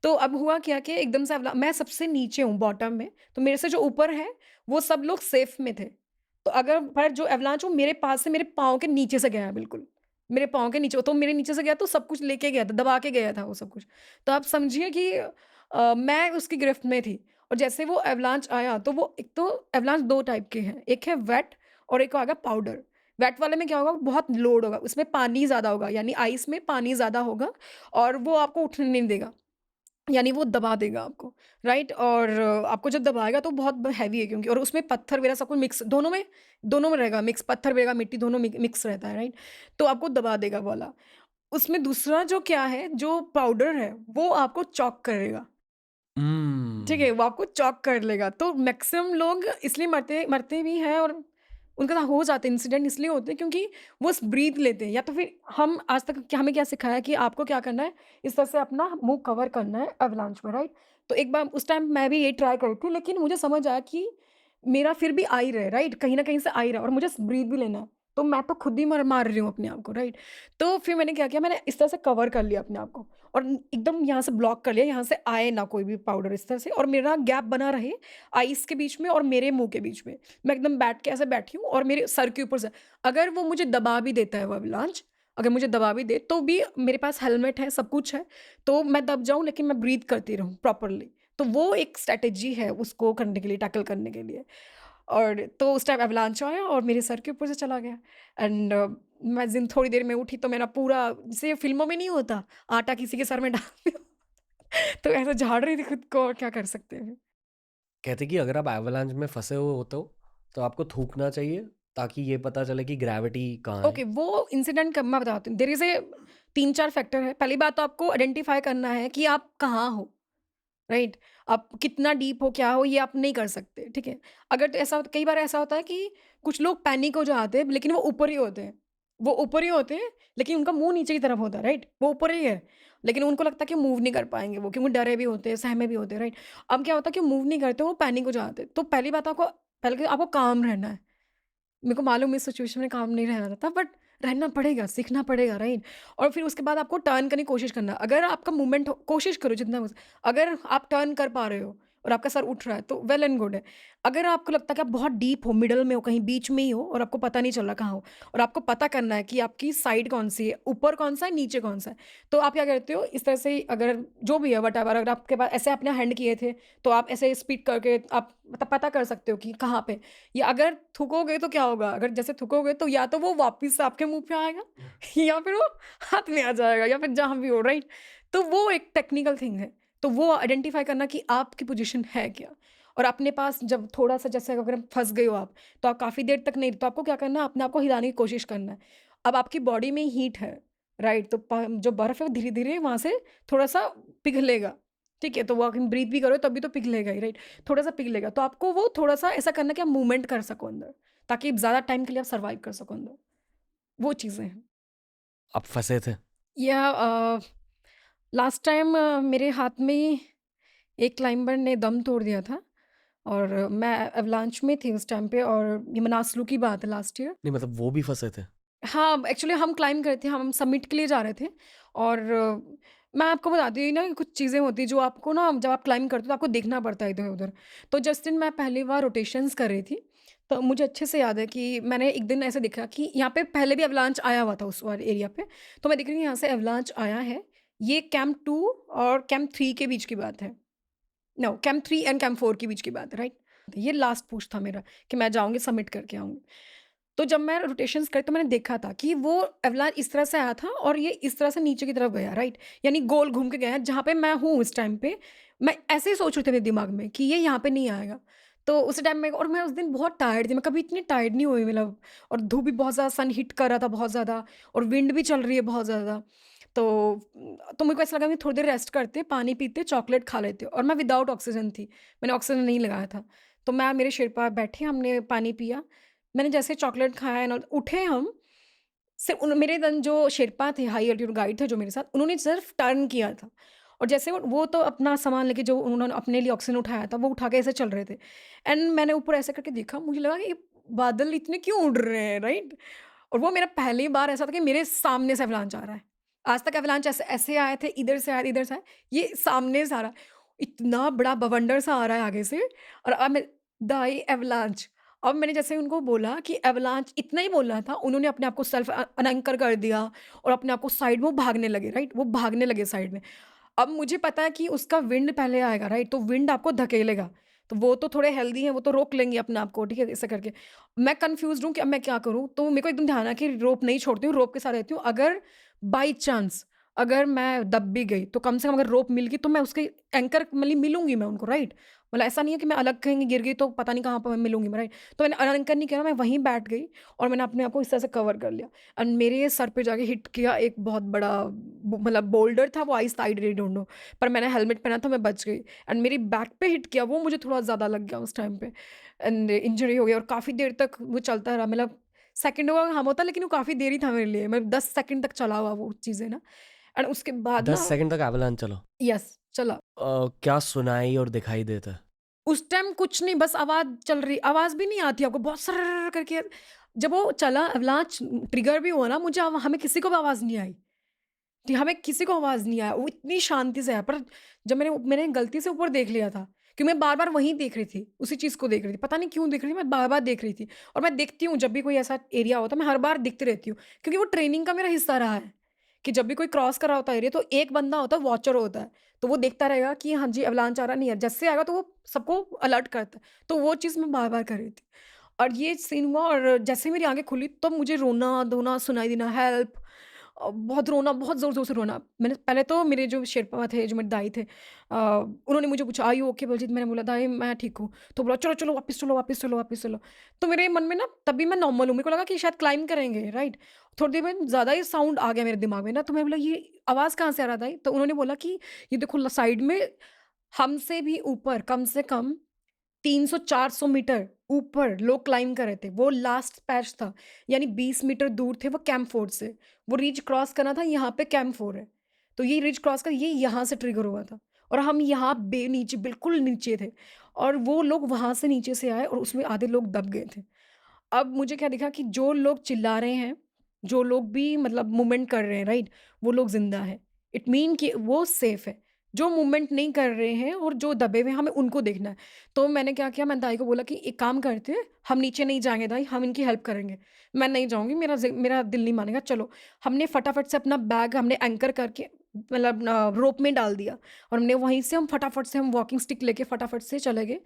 तो अब हुआ क्या कि एकदम से मैं सबसे नीचे हूँ बॉटम में, तो मेरे से जो ऊपर है, वो सब लोग सेफ में थे। तो अगर पर जो एवलांच वो मेरे पास से मेरे पाँव के नीचे से गया बिल्कुल। मेरे पाँव के नीचे, तो मेरे नीचे से गया तो सब कुछ लेके गया था, दबा के गया था वो सब कुछ। तो आप समझिए कि मैं उसकी गिरफ्त में थी। और जैसे वो एवलांच आया, तो वो एक तो एवलांच 2 टाइप के हैं, एक है वेट और एक आ गया पाउडर। वेट वाले में क्या होगा, बहुत लोड होगा, उसमें पानी ज़्यादा होगा, यानी आइस में पानी ज़्यादा होगा, और वो आपको उठने नहीं देगा। यानी वो दबा देगा आपको, राइट? और आपको जब दबाएगा तो बहुत हैवी है, क्योंकि और उसमें पत्थर वगैरह सब कुछ मिक्स, दोनों में रहेगा मिक्स, पत्थर वगैरह मिट्टी दोनों मिक्स रहता है, राइट? तो आपको दबा देगा वो वाला। उसमें दूसरा जो क्या है, जो पाउडर है, वो आपको चॉक करेगा। ठीक हम्म। है, वो आपको चॉक कर लेगा। तो मैक्सिमम लोग इसलिए मरते मरते भी हैं, और उनके साथ हो जाते हैं इंसिडेंट, इसलिए होते हैं क्योंकि वो ब्रीथ लेते हैं, या तो फिर हम आज तक हमें क्या सिखाया है कि आपको क्या करना है, इस तरह से अपना मुंह कवर करना है अवलांच में, राइट? तो एक बार उस टाइम मैं भी ये ट्राई करी थी, लेकिन मुझे समझ आया कि मेरा फिर भी आ ही रहा है, राइट? कहीं ना कहीं से आ ही रहा है, और मुझे ब्रीथ भी लेना है, तो मैं तो खुद ही मार रही हूँ अपने आप को, राइट? तो फिर मैंने क्या किया, मैंने इस तरह से कवर कर लिया अपने आप को, और एकदम यहाँ से ब्लॉक कर लिया, यहाँ से आए ना कोई भी पाउडर इस तरह से, और मेरा गैप बना रहे आइस के बीच में और मेरे मुंह के बीच में। मैं एकदम बैठ के ऐसे बैठी हूँ, और मेरे सर के ऊपर से अगर वो मुझे दबा भी देता है वो अवलांच, अगर मुझे दबा भी दे, तो भी मेरे पास हेलमेट है, सब कुछ है, तो मैं दब जाऊँ लेकिन मैं ब्रीथ करती रहूँ प्रॉपरली। तो वो एक स्ट्रैटेजी है उसको करने के लिए, टैकल करने के लिए। और तो उस टाइम एवलांच आया और मेरे सर के ऊपर से चला गया, एंड मैं जिन थोड़ी देर में उठी, तो मेरा पूरा, जैसे फिल्मों में नहीं होता, आटा किसी के सर में डाल दिया, तो ऐसे झाड़ रही थी खुद को, और क्या कर सकते हैं। कहते कि अगर आप एवलांच में फंसे हुए होते हो तो आपको थूकना चाहिए ताकि ये पता चले कि ग्रेविटी कहाँ है। ओके, वो इंसिडेंट कब मैं बताती हूँ। देयर इज़ ए 3-4 फैक्टर है। पहली बात तो आपको आइडेंटिफ़ाई करना है कि आप कहाँ हो। राइट? आप कितना डीप हो, क्या हो, ये आप नहीं कर सकते, ठीक है? अगर तो ऐसा कई बार ऐसा होता है कि कुछ लोग पैनिक हो जाते हैं, लेकिन वो ऊपर ही होते हैं। वो ऊपर ही होते हैं, लेकिन उनका मुँह नीचे की तरफ होता है, राइट? वो ऊपर ही है, लेकिन उनको लगता है कि मूव नहीं कर पाएँगे वो, क्योंकि डरे भी होते हैं, सहमे भी होते हैं, राइट? अब क्या होता है कि मूव नहीं करते, वो पैनिक हो जाते हैं। तो पहली बात आपको काम रहना है। मेरे को मालूम है इस सिचुएशन में काम नहीं रहना था, बट रहना पड़ेगा, सीखना पड़ेगा, राइट? और फिर उसके बाद आपको टर्न करने की कोशिश करना है। अगर आपका मूवमेंट हो, कोशिश करो जितना हो अगर आप टर्न कर पा रहे हो और आपका सर उठ रहा है, तो वेल एंड गुड है। अगर आपको लगता है कि आप बहुत डीप हो, मिडल में हो, कहीं बीच में ही हो और आपको पता नहीं चल रहा कहाँ हो, और आपको पता करना है कि आपकी साइड कौन-सी है, ऊपर कौन-सा है, नीचे कौन-सा है। तो आप क्या करते हो, इस तरह से अगर जो भी है व्हाटएवर, अगर आपके पास ऐसे आपने हैंड किए थे, तो आप ऐसे स्पीड करके आप मतलब पता कर सकते हो कि कहाँ पे, या अगर थूकोगे तो क्या होगा? अगर जैसे थूकोगे तो या तो वो वापस से आपके मुँह पे आएगा या फिर वो हाथ में आ जाएगा या फिर जहाँ भी हो, राइट? तो वो एक टेक्निकल थिंग है। तो वो आइडेंटिफ़ाई करना कि आपकी पोज़ीशन है क्या? और अपने पास जब थोड़ा-सा जैसे अगर फँस गए हो आप, तो आप काफ़ी देर तक नहीं, तो आपको क्या करना है, अपने आप को हिलाने की कोशिश करना है। अब आपकी बॉडी में हीट है, राइट? तो प जो बर्फ़ है वो धीरे-धीरे वहाँ से थोड़ा-सा पिघलेगा, ठीक है? तो वो आप ब्रीथ भी करो तब भी तो पिघलेगा ही, राइट? थोड़ा-सा पिघलेगा, तो आपको वो थोड़ा-सा ऐसा करना है कि आप मूवमेंट कर सको अंदर, ताकि ज़्यादा टाइम के लिए आप सर्वाइव कर सको अंदर, वो चीज़ें हैं। आप फँसे थे? या लास्ट टाइम मेरे हाथ में एक क्लाइंबर ने दम तोड़ दिया था, और मैं एवलांच में थी उस टाइम पे, और ये मनासलू की बात है, लास्ट ईयर। नहीं मतलब वो भी फँसे थे? हाँ, एक्चुअली हम क्लाइंब कर रहे थे, हम समिट के लिए जा रहे थे, और मैं आपको बताती हूँ ना, कुछ चीज़ें होती हैं जो आपको ना, जब आप क्लाइंब करते हो तो आपको देखना पड़ता है इधर-उधर। तो जिस दिन मैं पहली बार रोटेशंस कर रही थी, तो मुझे अच्छे से याद है कि मैंने एक दिन ऐसे देखा कि यहाँ पे पहले भी एवलांच आया हुआ था उस वाले एरिया पे। तो मैं देख रही हूँ यहाँ से एवलांच आया है। ये कैंप 2 और कैंप 3 के बीच की बात है। नो, कैंप 3 एंड कैंप 4 के बीच की बात है, राइट? ये लास्ट पुश था मेरा कि मैं जाऊँगी, सबमिट करके आऊँगी। तो जब मैं रोटेशंस करी तो मैंने देखा था कि वो एवलांच इस तरह से आया था और ये इस तरह से नीचे की तरफ गया, राइट? यानी गोल घूम के गया है, जहाँ पे मैं हूँ उस टाइम पे। मैं ऐसे ही सोच रही थी मेरे दिमाग में कि ये यहाँ पे नहीं आएगा। तो उस टाइम में, और मैं उस दिन बहुत टायर्ड थी, मैं कभी इतनी टायर्ड नहीं हुई मतलब, और धूप भी बहुत ज़्यादा, सन हिट कर रहा था बहुत ज़्यादा, और विंड भी चल रही है बहुत ज़्यादा। तो मेरे को ऐसा लगा कि थोड़ी देर रेस्ट करते, पानी पीते, चॉकलेट खा लेते, और मैं विदाउट ऑक्सीजन थी। मैंने ऑक्सीजन नहीं लगाया था। तो मैं मेरे शेरपा बैठे, हमने पानी पिया। मैंने जैसे चॉकलेट खाया एंड ऑल, उठे हम, सिर्फ़ उन मेरे देन जो शेरपा थे, हाई एल्टीट्यूड गाइड थे जो मेरे साथ, उन्होंने सिर्फ़ टर्न किया था, और जैसे वो तो अपना सामान लेके, जो उन्होंने अपने लिए ऑक्सीजन उठाया था, वो उठा के ऐसे चल रहे थे। एंड मैंने ऊपर ऐसे करके देखा, मुझे लगा कि ये बादल इतने क्यों उड़ रहे हैं, राइट? और वो मेरा पहली बार ऐसा था कि मेरे सामने से एवलांच आ रहा है। आज तक एवलांच ऐसे ऐसे आए थे, इधर से आया, इधर से आया, ये सामने से आ रहा है। इतना बड़ा बवंडर सा आ रहा है आगे से, और अब मैं द एवलांच। अब मैंने जैसे उनको बोला कि एवलांच, इतना ही बोलना था, उन्होंने अपने आप को सेल्फ अनएंकर कर दिया और अपने आप को साइड में वो भागने लगे, राइट? वो भागने लगे साइड में। अब मुझे पता है कि उसका विंड पहले आएगा, राइट? तो विंड आपको धकेलेगा। तो वो तो थोड़े हेल्दी हैं, वो तो रोक लेंगे अपने आप को, ठीक है? ऐसे करके। मैं कन्फ्यूज़्ड हूँ कि अब मैं क्या करूँ? तो मेरे को एकदम ध्यान आया कि रोप नहीं छोड़ती हूँ, रोप के साथ रहती हूँ। अगर बाय चांस अगर मैं दब भी गई, तो कम से कम अगर रोप मिल गई, तो मैं उसके एंकर मिलूँगी मैं उनको, राइट? मतलब ऐसा नहीं है कि मैं अलग कहीं गिर गई तो पता नहीं कहाँ पर मैं मिलूँगी मैं, राइट? तो मैंने अनएंकर नहीं किया, मैं वहीं बैठ गई और मैंने अपने आप को इस तरह से कवर कर लिया। एंड मेरे सर पे जाके हिट किया एक बहुत बड़ा मतलब बोल्डर था, वो आई साइड आई डोंट नो, पर मैंने हेलमेट पहना था, मैं बच गई। एंड मेरी बैक पे हिट किया, वो मुझे थोड़ा ज़्यादा लग गया उस टाइम पे, एंड इंजरी हो गई, और काफ़ी देर तक वो चलता रहा, मतलब सेकंडों का काम होता, लेकिन वो काफ़ी देर ही था मेरे लिए, मैं 10 सेकंड तक चला हुआ वो चीज़ें ना। एंड उसके बाद 10 ना, सेकंड तक एवलांच चला? यस, चला। क्या सुनाई और दिखाई देता? उस टाइम कुछ नहीं, बस आवाज़ चल रही, आवाज़ भी नहीं आती आपको, बहुत सर्रर्र करके जब वो चला, अवलांच ट्रिगर भी हुआ ना, मुझे हमें किसी को भी आवाज़ नहीं आई। जी, हमें किसी को आवाज़ नहीं आया, वो इतनी शांति से आया। पर जब मैंने गलती से ऊपर देख लिया था, क्योंकि मैं बार-बार वहीं देख रही थी, उसी चीज़ को देख रही थी। पता नहीं क्यों देख रही थी, मैं बार-बार देख रही थी, और मैं देखती हूँ जब भी कोई ऐसा एरिया होता है, मैं हर बार देखती रहती हूँ, क्योंकि वो ट्रेनिंग का मेरा हिस्सा रहा है, कि जब भी कोई क्रॉस कर रहा होता है एरिया, तो एक बंदा होता है, वॉचर होता है, तो वो देखता रहेगा कि हाँ जी, अवलांच आ रहा, नहीं है, जैसे आएगा तो वो सबको अलर्ट करता है। तो वो चीज़ मैं बार-बार कर रही थी, और ये सीन हुआ, और जैसे ही मेरी आँखें खुली, तब मुझे रोना-धोना सुनाई देना, हेल्प, बहुत रोना, बहुत ज़ोर-ज़ोर से रोना। मैंने पहले तो मेरे जो शेरपा थे, जो मेरे दाई थे, उन्होंने मुझे पूछा, "आर यू ओके बलजीत?" मैंने बोला, "दाई मैं ठीक हूँ।" तो बोला, "चलो, चलो वापस चलो, वापस चलो, वापस चलो।" तो मेरे मन में ना, तभी मैं नॉर्मल हूँ, मेरे को लगा कि शायद क्लाइंब करेंगे, राइट? थोड़ी देर में ज़्यादा ही साउंड आ गया मेरे दिमाग में ना, तो मैं बोला, "ये आवाज़ कहाँ से आ रहा है दाई?" तो उन्होंने बोला कि, "ये देखो ल साइड में हमसे भी ऊपर कम से कम 300-400 मीटर ऊपर लोग क्लाइंब कर रहे थे। वो लास्ट पैच था, यानी 20 मीटर दूर थे वो कैंप फोर से। वो रिज क्रॉस करना था, यहाँ पे कैंप फोर है। तो ये रिज क्रॉस कर ये यहाँ से ट्रिगर हुआ था और हम यहाँ नीचे बिल्कुल नीचे थे और वो लोग वहाँ से नीचे से आए और उसमें आधे लोग दब गए थे। अब मुझे क्या दिखा कि जो लोग चिल्ला रहे हैं, जो लोग भी मतलब मूवमेंट कर रहे हैं, राइट? वो लोग ज़िंदा हैं। इट मीन कि वो सेफ है। जो मूवमेंट नहीं कर रहे हैं और जो दबे हुए हैं, हमें उनको देखना है। तो मैंने क्या किया, मैंने दाई को बोला कि एक काम करते हैं, हम नीचे नहीं जाएँगे दाई, हम इनकी हेल्प करेंगे। मैं नहीं जाऊँगी, मेरा दिल नहीं मानेगा, चलो। हमने फटाफट से अपना बैग हमने एंकर करके मतलब रोप में डाल दिया और हमने वहीं से हम वॉकिंग स्टिक लेके फटाफट से चले गए।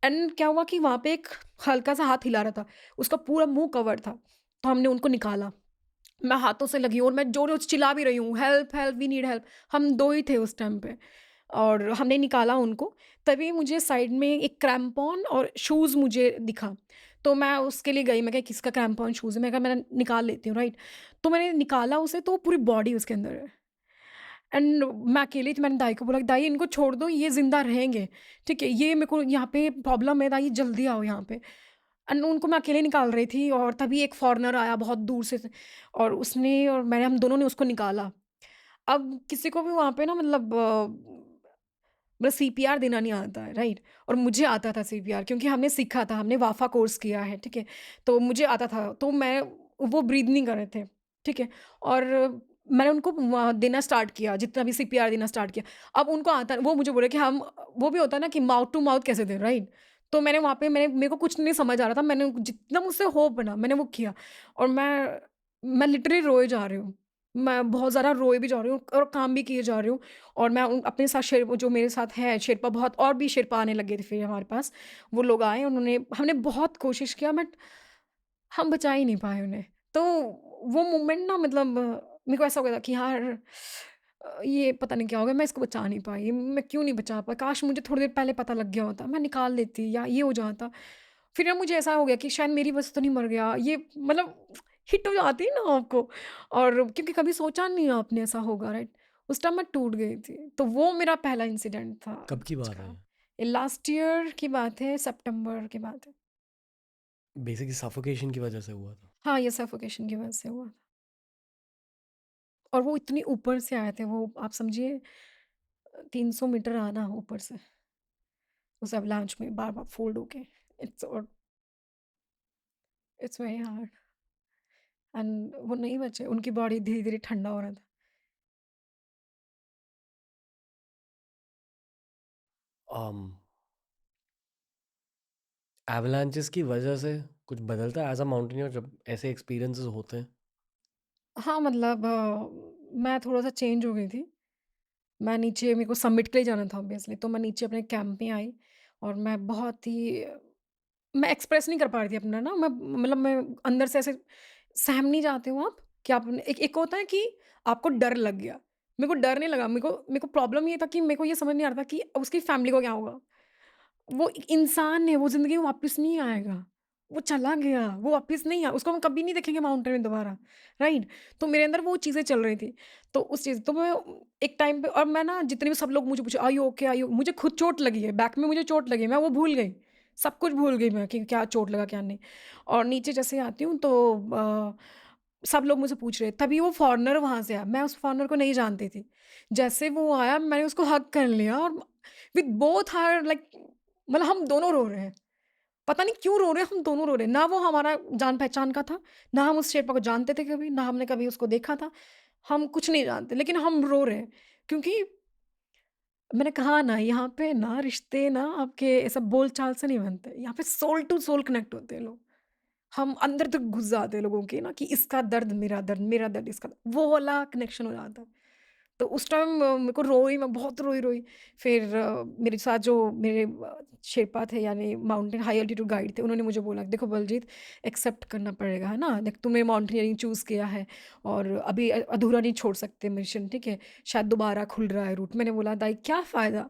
एंड क्या हुआ कि वहाँ पे एक हल्का-सा हाथ हिला रहा था, उसका पूरा मुँह कवर था, तो हमने उनको निकाला। मैं हाथों से लगी और मैं ज़ोर-ज़ोर से चिल्ला भी रही हूँ, help, help, we need help. हम 2 ही थे उस टाइम पे और हमने निकाला उनको। तभी मुझे साइड में एक क्रैम्पॉन और शूज़ मुझे दिखा, तो मैं उसके लिए गई, मैं कहा किसका क्रैम्पॉन शूज़ है? मैं कहा मैं निकाल लेती हूँ, राइट? तो मैंने निकाला उसे तो पूरी बॉडी उसके अंदर है एंड मैं अकेली थी। मैंने दाई को बोला, दाई इनको छोड़ दो, ये ज़िंदा रहेंगे, ठीक है? ये मेरे को यहाँ पे प्रॉब्लम है, दाई जल्दी आओ यहाँ पे। एंड उनको मैं अकेले निकाल रही थी और तभी एक फॉरेनर आया बहुत दूर से और उसने और मैंने हम दोनों ने उसको निकाला। अब किसी को भी वहाँ पे ना मतलब सीपीआर देना नहीं आता है, राइट? और मुझे आता था सीपीआर क्योंकि हमने सीखा था, हमने वाफा कोर्स किया है, ठीक है? तो मुझे आता था, तो मैं वो ब्रीथ नहीं कर रहे थे, ठीक है? और मैंने उनको देना स्टार्ट किया, जितना भी सीपीआर देना स्टार्ट किया। अब उनको आता वो मुझे बोले कि हम वो भी होता है ना कि माउथ टू माउथ कैसे दें, राइट? तो मैंने वहाँ पे मेरे को कुछ नहीं समझ आ रहा था, मैंने जितना मुझसे हो बना मैंने वो किया और मैं लिटरली रोए जा रही हूँ। मैं बहुत ज़्यादा रोए भी जा रही हूँ और काम भी किए जा रही हूँ और मैं अपने साथ जो मेरे साथ है शेरपा, बहुत और भी शेरपा आने लगे थे फिर हमारे पास। वो लोग आए, उन्होंने हमने बहुत कोशिश किया बट हम बचा ही नहीं पाए उन्हें। तो वो मोमेंट ना मतलब मेरे को ऐसा हो गया था कि यार ये पता नहीं क्या हो गया, मैं इसको बचा नहीं पाई, मैं क्यों नहीं बचा पाई? काश मुझे थोड़ी देर पहले पता लग गया होता, मैं निकाल लेती या ये हो जाता। फिर ना मुझे ऐसा हो गया कि शायद मेरी वजह से तो नहीं मर गया, ये मतलब हिट हो जाती है ना आपको और क्योंकि कभी सोचा नहीं आपने ऐसा होगा, राइट? उस टाइम मैं टूट गई थी। तो वो मेरा पहला इंसिडेंट था कब की बात है? उसका। ये लास्ट ईयर की बात है, सितंबर की बात है। बेसिकली सफोकेशन की वजह से हुआ था। हाँ, ये सफोकेशन की वजह से हुआ था और वो इतनी ऊपर से आए थे, वो आप समझिए 300 मीटर आना ऊपर से, उस अवलांच में बार-बार फ़ोल्ड होके। इट्स और इट्स वेरी हार्ड एंड वो नहीं बचे, उनकी बॉडी धीरे-धीरे ठंडा हो रहा था। अम, एवलांचेस की वजह से कुछ बदलता है एज़ अ माउंटेनियर जब ऐसे एक्सपीरियंसेस होते हैं? हाँ, मतलब मैं थोड़ा-सा चेंज हो गई थी। मैं नीचे मेरे को समिट के लिए जाना था ऑब्वियसली, तो मैं नीचे अपने कैंप में आई और मैं बहुत ही मैं एक्सप्रेस नहीं कर पा रही थी अपना ना, मैं मतलब मैं अंदर से ऐसे सहम नहीं जाते हो आप कि आप एक एक होता है कि आपको डर लग गया। मेरे को डर नहीं लगा, मेरे को प्रॉब्लम ये था कि मेरे को ये समझ नहीं आ रहा था कि उसकी फैमिली को क्या होगा? वो एक इंसान है, वो ज़िंदगी में वापस नहीं आएगा। वो चला गया, वो वापस नहीं उसको हम कभी नहीं देखेंगे माउंटेन में दोबारा, राइट? तो मेरे अंदर वो चीज़ें चल रही थी। तो उस चीज़ तो मैं एक टाइम पे और मैं ना जितने भी सब लोग मुझे पूछे, "are you okay? Are you" मुझे खुद चोट लगी है, बैक में मुझे चोट लगी है, मैं वो भूल गई। सब कुछ भूल गई मैं कि क्या चोट लगा, क्या नहीं। और नीचे जैसे आती हूँ तो अ, सब लोग मुझसे पूछ रहे हैं, तभी वो फॉरेनर वहाँ से आया, मैं उस फॉरेनर को नहीं जानती थी। जैसे वो आया मैंने उसको हग कर लिया और विथ बोथ आवर लाइक मतलब हम दोनों रो रहे हैं। पता नहीं क्यों रो रहे हैं, हम दोनों रो रहे हैं। ना वो हमारा जान-पहचान का था, ना हम उस शेरपा को जानते थे कभी, ना हमने कभी उसको देखा था। हम कुछ नहीं जानते, लेकिन हम रो रहे हैं क्योंकि मैंने कहा ना यहाँ पे ना रिश्ते ना आपके ऐसा बोल-चाल से नहीं बनते। यहाँ पे सोल टू सोल कनेक्ट होते हैं लोग। हम अंदर तक घुस जाते हैं लोगों के ना कि इसका दर्द, मेरा दर्द इसका, वो वाला कनेक्शन हो जाता है। तो उस टाइम मेरे को रोई, मैं बहुत रोई-रोई। फिर मेरे साथ जो मेरे शेरपा थे यानी माउंटेन हाई एल्टीट्यूड गाइड थे, उन्होंने मुझे बोला, "देखो बलजीत, एक्सेप्ट करना पड़ेगा, है ना? देख तुमने माउंटेनियरिंग चूज़ किया है और अभी अधूरा नहीं छोड़ सकते मिशन, ठीक है? शायद दोबारा खुल रहा है रूट।" मैंने बोला, "दाई क्या फ़ायदा?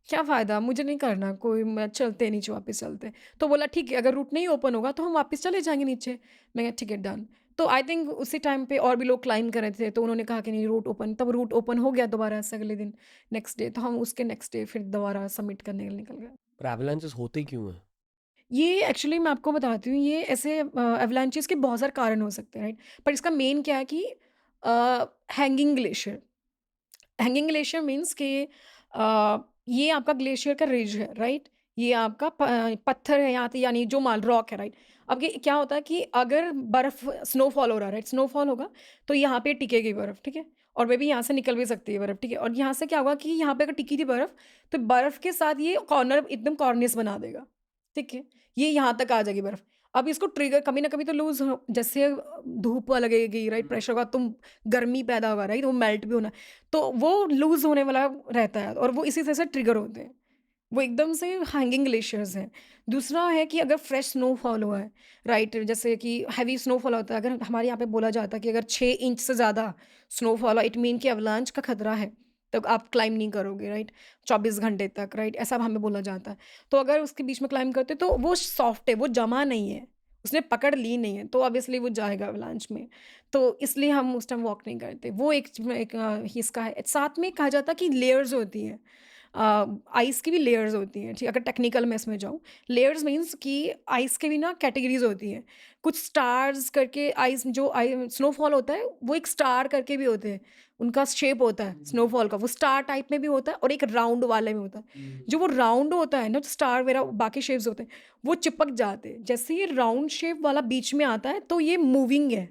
क्या फ़ायदा? मुझे नहीं करना कोई मैं चलते हैं नीचे वापस चलते हैं।" तो बोला, "ठीक है, अगर रूट नहीं ओपन होगा तो हम वापस चले जाएँगे नीचे।" मैं कहा, "ठीक है, डन।" तो आई थिंक उसी टाइम पे और भी लोग क्लाइंब कर रहे थे, तो उन्होंने कहा कि नहीं रूट ओपन, तब रूट ओपन हो गया दोबारा से अगले दिन, नेक्स्ट डे, तो हम उसके नेक्स्ट डे फिर दोबारा सबमिट करने के लिए निकल गए। पर एवलांचेस होते क्यों हैं? ये एक्चुअली मैं आपको बताती हूँ, ये ऐसे एवलांचेस के बहुत सारे कारण हो सकते हैं, राइट? पर इसका मेन क्या है कि hanging glacier. Hanging glacier means कि ये आपका ग्लेशियर का रिज है, राइट? ये आपका पत्थर है यहाँ पे, यानी जो माल रॉक है, राइट? अब ये क्या होता है कि अगर बर्फ स्नोफॉल हो रहा है, राइट? स्नोफॉल होगा तो यहाँ पे टिकेगी बर्फ, ठीक है? और वे भी यहाँ से निकल भी सकती है बर्फ, ठीक है? और यहाँ से क्या होगा कि यहाँ पे अगर टिकी थी बर्फ, तो बर्फ के साथ ये कॉर्नर एकदम कॉर्निस बना देगा, ठीक है? ये यहाँ तक आ जाएगी बर्फ। अब इसको ट्रिगर कभी ना कभी तो लूज हो, जैसे धूप लगेगी, राइट? प्रेशर होगा, तुम गर्मी पैदा होगा, राइट? वो मेल्ट भी होना, तो वो लूज़ होने वाला रहता है और वो इसी तरह से ट्रिगर होते हैं। वो एकदम से हैंगिंग ग्लेशियर्स हैं। दूसरा है कि अगर फ्रेश स्नोफॉल हुआ है, राइट? जैसे कि हैवी स्नोफॉल होता है, अगर हमारे यहाँ पे बोला जाता है कि अगर 6 इंच से ज़्यादा स्नोफॉल हो, इट मीन कि अवलांच का खतरा है, तो आप क्लाइंब नहीं करोगे, राइट? 24 घंटे तक, राइट? ऐसा हमें बोला जाता है। तो अगर उसके बीच में क्लाइंब करते तो वो सॉफ्ट है, वो जमा नहीं है, उसने पकड़ ली नहीं है, तो ऑब्वियसली वो जाएगा अवलांच में। तो इसलिए हम उस टाइम वॉक नहीं करते। वो एक इसका है। साथ में कहा जाता है कि लेयर्स होती हैं। आइस की भी लेयर्स होती हैं, ठीक है? अगर टेक्निकल मैं इसमें जाऊँ, लेयर्स मीन्स कि आइस के भी ना कैटेगरीज़ होती हैं। कुछ स्टार्स करके आइस, जो स्नोफॉल होता है वो एक स्टार करके भी होते हैं। उनका शेप होता है स्नोफॉल का, वो स्टार टाइप में भी होता है और एक राउंड वाले में होता है। जो वो राउंड होता है ना, स्टार वगैरह बाकी शेप्स होते हैं, वो चिपक जाते हैं। जैसे ये राउंड शेप वाला बीच में आता है तो ये मूविंग है,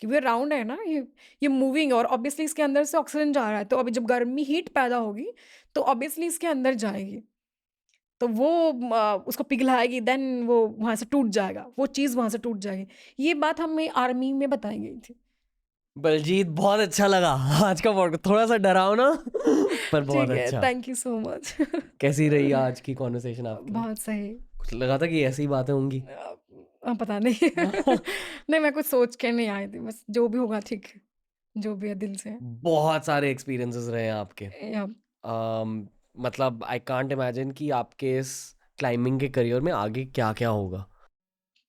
क्योंकि ये राउंड है ना, ये मूविंग है और ऑब्वियसली इसके अंदर से ऑक्सीजन जा रहा है, तो अभी जब गर्मी हीट पैदा होगी तो ऑब्वियसली इसके अंदर जाएगी, तो वो उसको पिघलाएगी, देन वो वहाँ से टूट जाएगा, वो चीज़ वहाँ से टूट जाएगी। ये बात हमें आर्मी में बताई गई थी। बलजीत, बहुत अच्छा लगा आज का पॉडकास्ट। थोड़ा सा डरावना पर बहुत ठीक है, अच्छा। Thank you so much. कैसी रही आज की कॉन्वर्सेशन आपकी? बहुत सही। कुछ लगा था कि ऐसी बातें होंगी? पता नहीं। नहीं, मैं कुछ सोच के नहीं आई थी, बस जो भी होगा ठीक है, जो भी है दिल से है। बहुत सारे एक्सपीरियंसेस रहे हैं आपके। या मतलब आई कांट इमेजिन कि आपके इस क्लाइंबिंग के करियर में आगे क्या क्या होगा।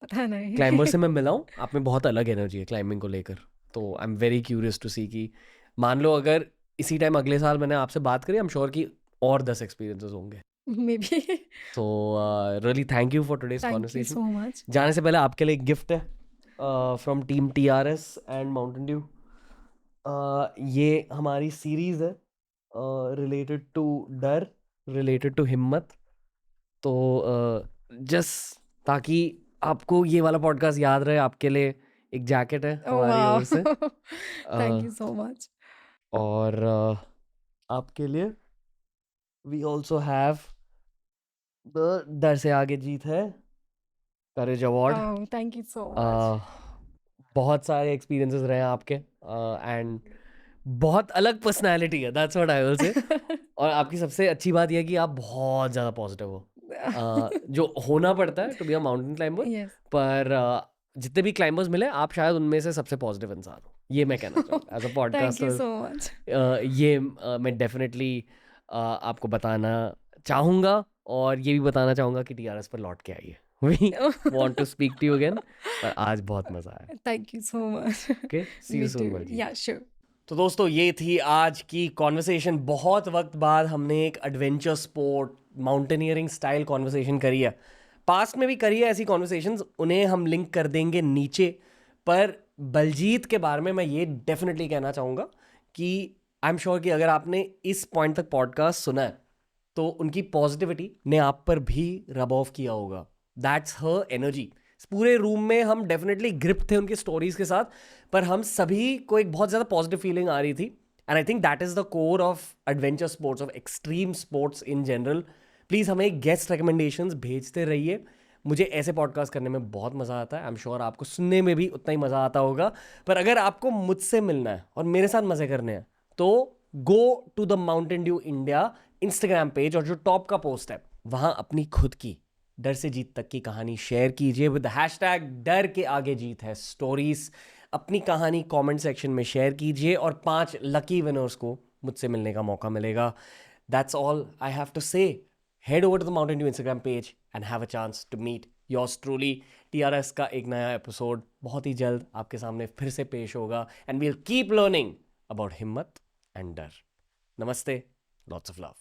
पता नहीं। क्लाइंबर से मैं मिला हूँ, आप में बहुत अलग एनर्जी है क्लाइंबिंग को लेकर। तो I am very curious to see कि मान लो अगर इसी टाइम अगले साल मैंने आपसे बात करी, आई एम श्योर कि और 10 एक्सपीरियंसेस होंगे। Maybe. तो really thank you for today's thank you conversation. So much. जाने से पहले आपके लिए एक गिफ्ट है from team TRS and Mountain Dew. ये हमारी सीरीज है रिलेटेड टू डर, रिलेटेड टू हिम्मत। तो जस्ट ताकि आपको ये वाला पॉडकास्ट याद रहे, आपके लिए एक जैकेट है ओह हमारी वाओ! ओर से। Thank you a, so much. और आपके लिए वी ऑल्सो हैव द डर से आगे जीत है courage award. Oh, thank you so much. बहुत सारे एक्सपीरियंसेस रहे हैं आपके एंड बहुत अलग पर्सनालिटी है, that's what I will say. और आपकी सबसे अच्छी बात यह है कि आप बहुत ज़्यादा पॉजिटिव हो, जो होना पड़ता है to be a mountain climber. Yes, पर जितने भी क्लाइंबर्स मिले, आप शायद उनमें से सबसे पॉजिटिव इंसान हो, ये मैं कहना चाहूँगा as a thank you podcaster. So much. ये मैं डेफिनेटली आपको बताना चाहूँगा और ये भी बताना चाहूँगा कि TRS पर लौट के आइए। We want to speak to you again. पर आज बहुत मज़ा आया। Thank you so much. Okay, see you me soon too. Baljeet. Yeah sure. तो दोस्तों, ये थी आज की कॉन्वर्सेशन। बहुत वक्त बाद हमने एक adventure sport mountaineering style conversation करी है। पास्ट में भी करी है ऐसी कॉन्वर्सेशंस, उन्हें हम लिंक कर देंगे नीचे। पर बलजीत के बारे में मैं ये डेफिनेटली कहना चाहूँगा कि आई एम श्योर कि अगर आपने इस पॉइंट तक पॉडकास्ट सुना है तो उनकी पॉजिटिविटी ने आप पर भी रब ऑफ किया होगा। That's her energy. पूरे रूम में हम डेफिनेटली ग्रिप थे उनकी स्टोरीज के साथ, पर हम सभी को एक बहुत ज़्यादा पॉजिटिव फीलिंग आ रही थी। And I think that is the core of adventure sports, of extreme sports in general. Please हमें गेस्ट रिकमेंडेशंस भेजते रहिए। मुझे ऐसे पॉडकास्ट करने में बहुत मज़ा आता है। आई एम श्योर आपको सुनने में भी उतना ही मज़ा आता होगा। पर अगर आपको मुझसे मिलना है और मेरे साथ मज़े करने हैं तो go to the Mountain Dew India Instagram page, और जो टॉप का पोस्ट है वहाँ अपनी खुद की डर से जीत तक की कहानी शेयर कीजिए विद हैशटैग डर के आगे जीत है स्टोरीज। अपनी कहानी कमेंट सेक्शन में शेयर कीजिए और 5 लकी विनर्स को मुझसे मिलने का मौका मिलेगा। That's all I have to say. Head over to the Mountain Dew Instagram page and have a chance to meet yours truly. TRS का एक नया एपिसोड बहुत ही जल्द आपके सामने फिर से पेश होगा and we'll keep learning about हिम्मत एंड डर. नमस्ते, लॉट्स ऑफ लव.